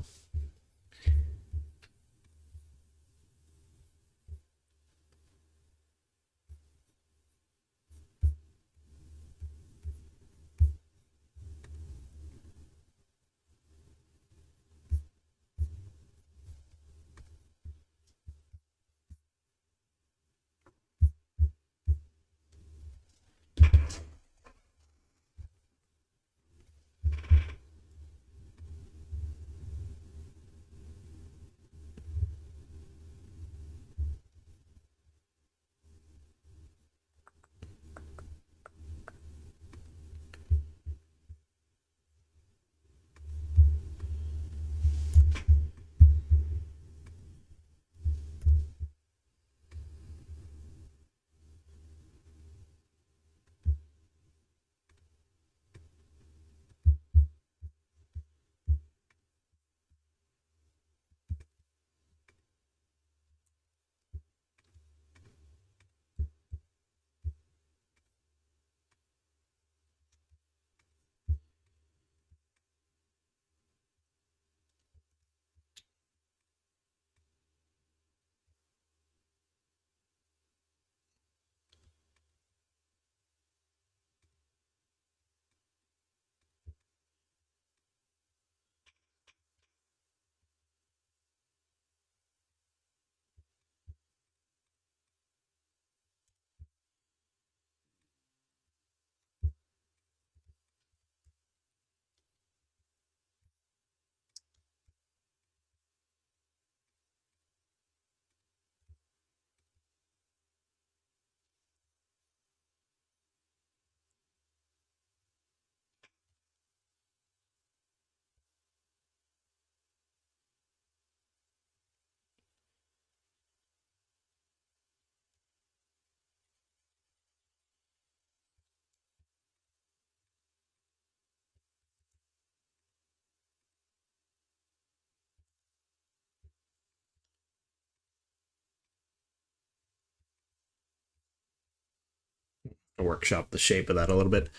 Workshop the shape of that a little bit.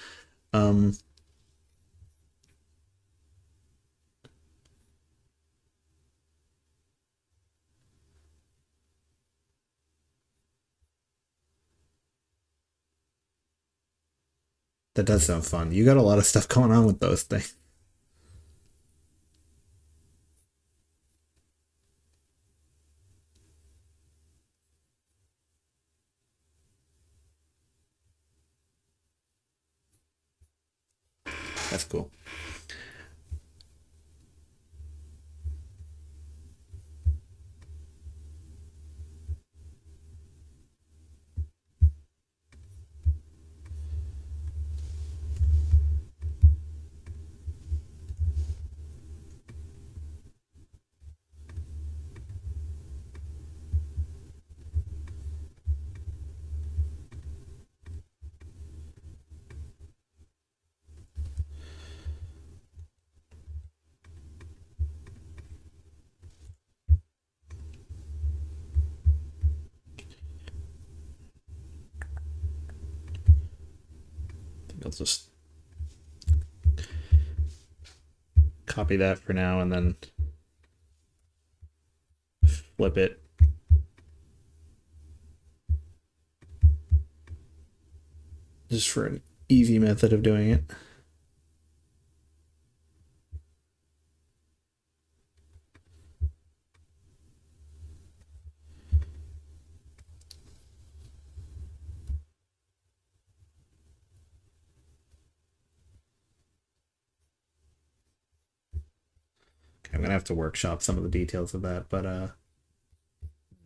That does sound fun. You got a lot of stuff going on with those things. That's cool. I'll just copy that for now and then flip it. Just for an easy method of doing it. I'm gonna have to workshop some of the details of that, but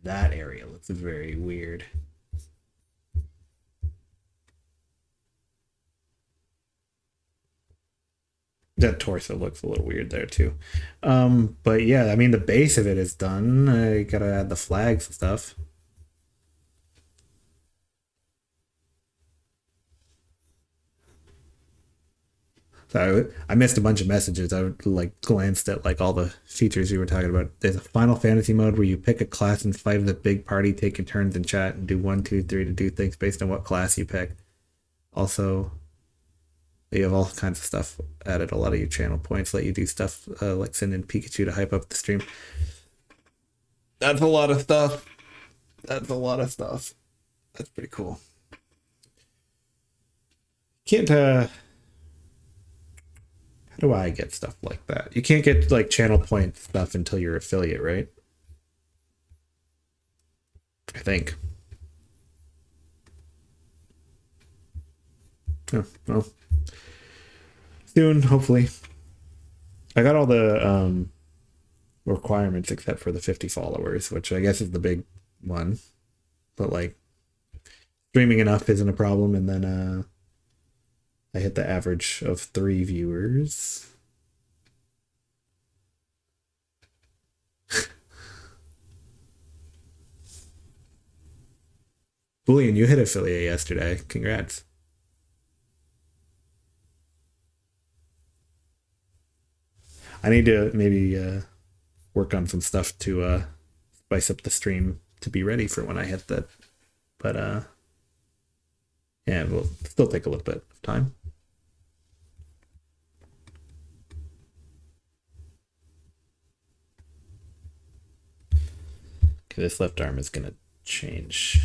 that area looks very weird. That torso looks a little weird there too. But yeah, I mean the base of it is done. I gotta add the flags and stuff. So I missed a bunch of messages. I like glanced at like all the features you were talking about. There's a Final Fantasy mode where you pick a class in fight of the big party, taking turns in chat, and do 1, 2, 3 to do things based on what class you pick. Also, you have all kinds of stuff added. A lot of your channel points let you do stuff like send in Pikachu to hype up the stream. That's a lot of stuff. That's a lot of stuff. That's pretty cool. Can't how do I get stuff like that? You can't get like channel point stuff until you're affiliate, right? I think. Oh, well. Soon, hopefully. I got all the requirements except for the 50 followers, which I guess is the big one. But like streaming enough isn't a problem, and then I hit the average of 3 viewers. Bullion, you hit affiliate yesterday. Congrats. I need to maybe work on some stuff to spice up the stream to be ready for when I hit that. But yeah, it will still take a little bit of time. Okay, this left arm is gonna change.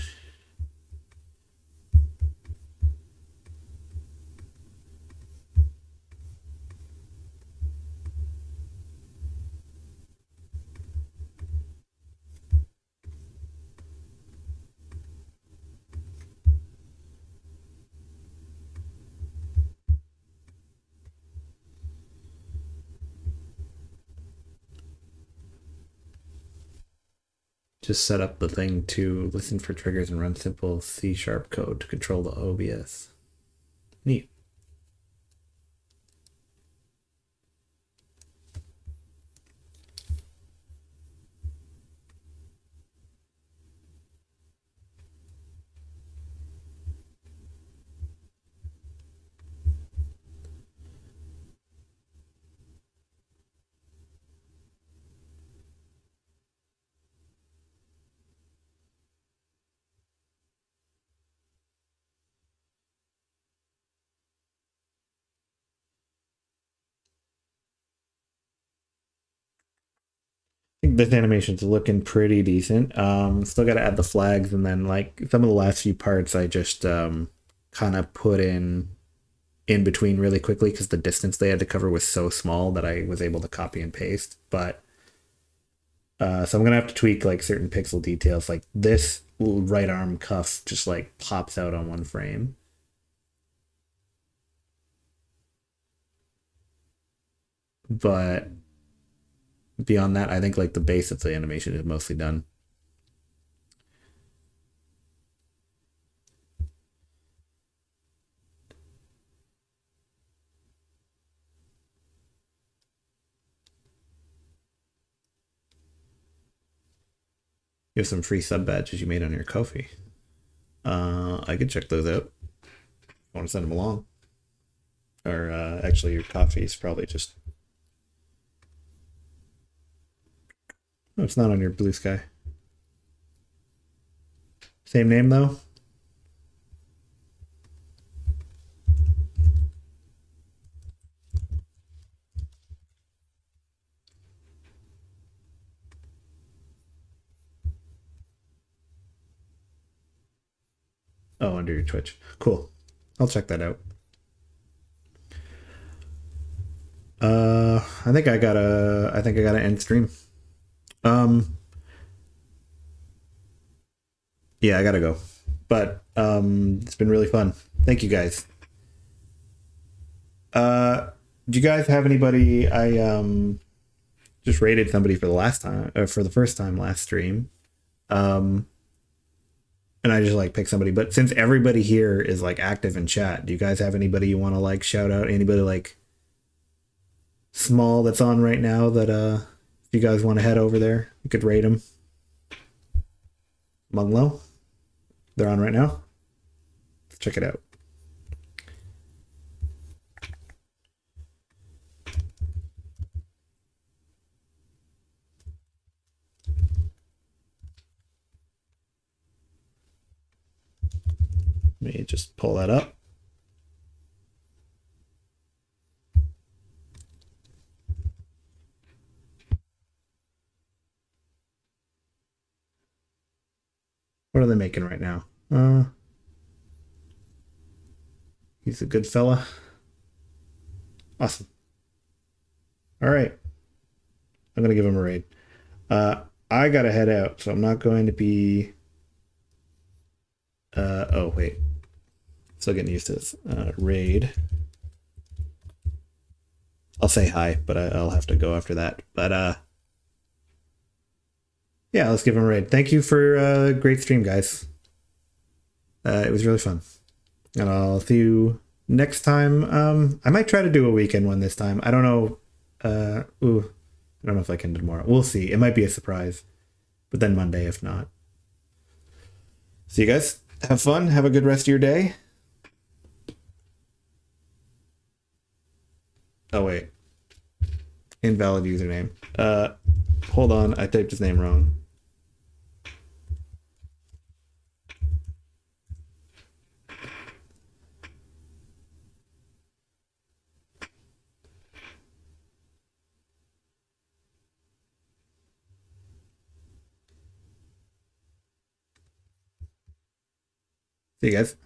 Just set up the thing to listen for triggers and run simple C# code to control the OBS. Neat. I think this animation's looking pretty decent. Still got to add the flags, and then like some of the last few parts I just kind of put in between really quickly because the distance they had to cover was so small that I was able to copy and paste. But so I'm gonna have to tweak like certain pixel details, like this right arm cuff just like pops out on one frame. But beyond that, I think like the base of the animation is mostly done. You have some free sub badges you made on your Ko-fi. I could check those out. I want to send them along. Or actually, your coffee is probably just. Oh, it's not on your Blue Sky. Same name though. Oh, under your Twitch. Cool. I'll check that out. I think I gotta end stream. Yeah, I gotta go. But it's been really fun. Thank you guys. Do you guys have anybody? I just rated somebody for the last time, or for the first time last stream. And I just like pick somebody. But since everybody here is like active in chat, do you guys have anybody you want to like shout out? Anybody like small that's on right now that if you guys want to head over there, you could raid them. Munglow, they're on right now. Let's check it out. Let me just pull that up. What are they making right now? He's a good fella. Awesome. All right. I'm going to give him a raid. I got to head out, so I'm not going to be... oh, wait. Still getting used to this. Raid. I'll say hi, but I'll have to go after that. But, yeah, let's give him a raid. Thank you for a great stream, guys. It was really fun. And I'll see you next time. I might try to do a weekend one this time. I don't know. I don't know if I can tomorrow. We'll see. It might be a surprise. But then Monday if not. See you guys. Have fun. Have a good rest of your day. Oh, wait. Invalid username. Hold on. I typed his name wrong. See you guys.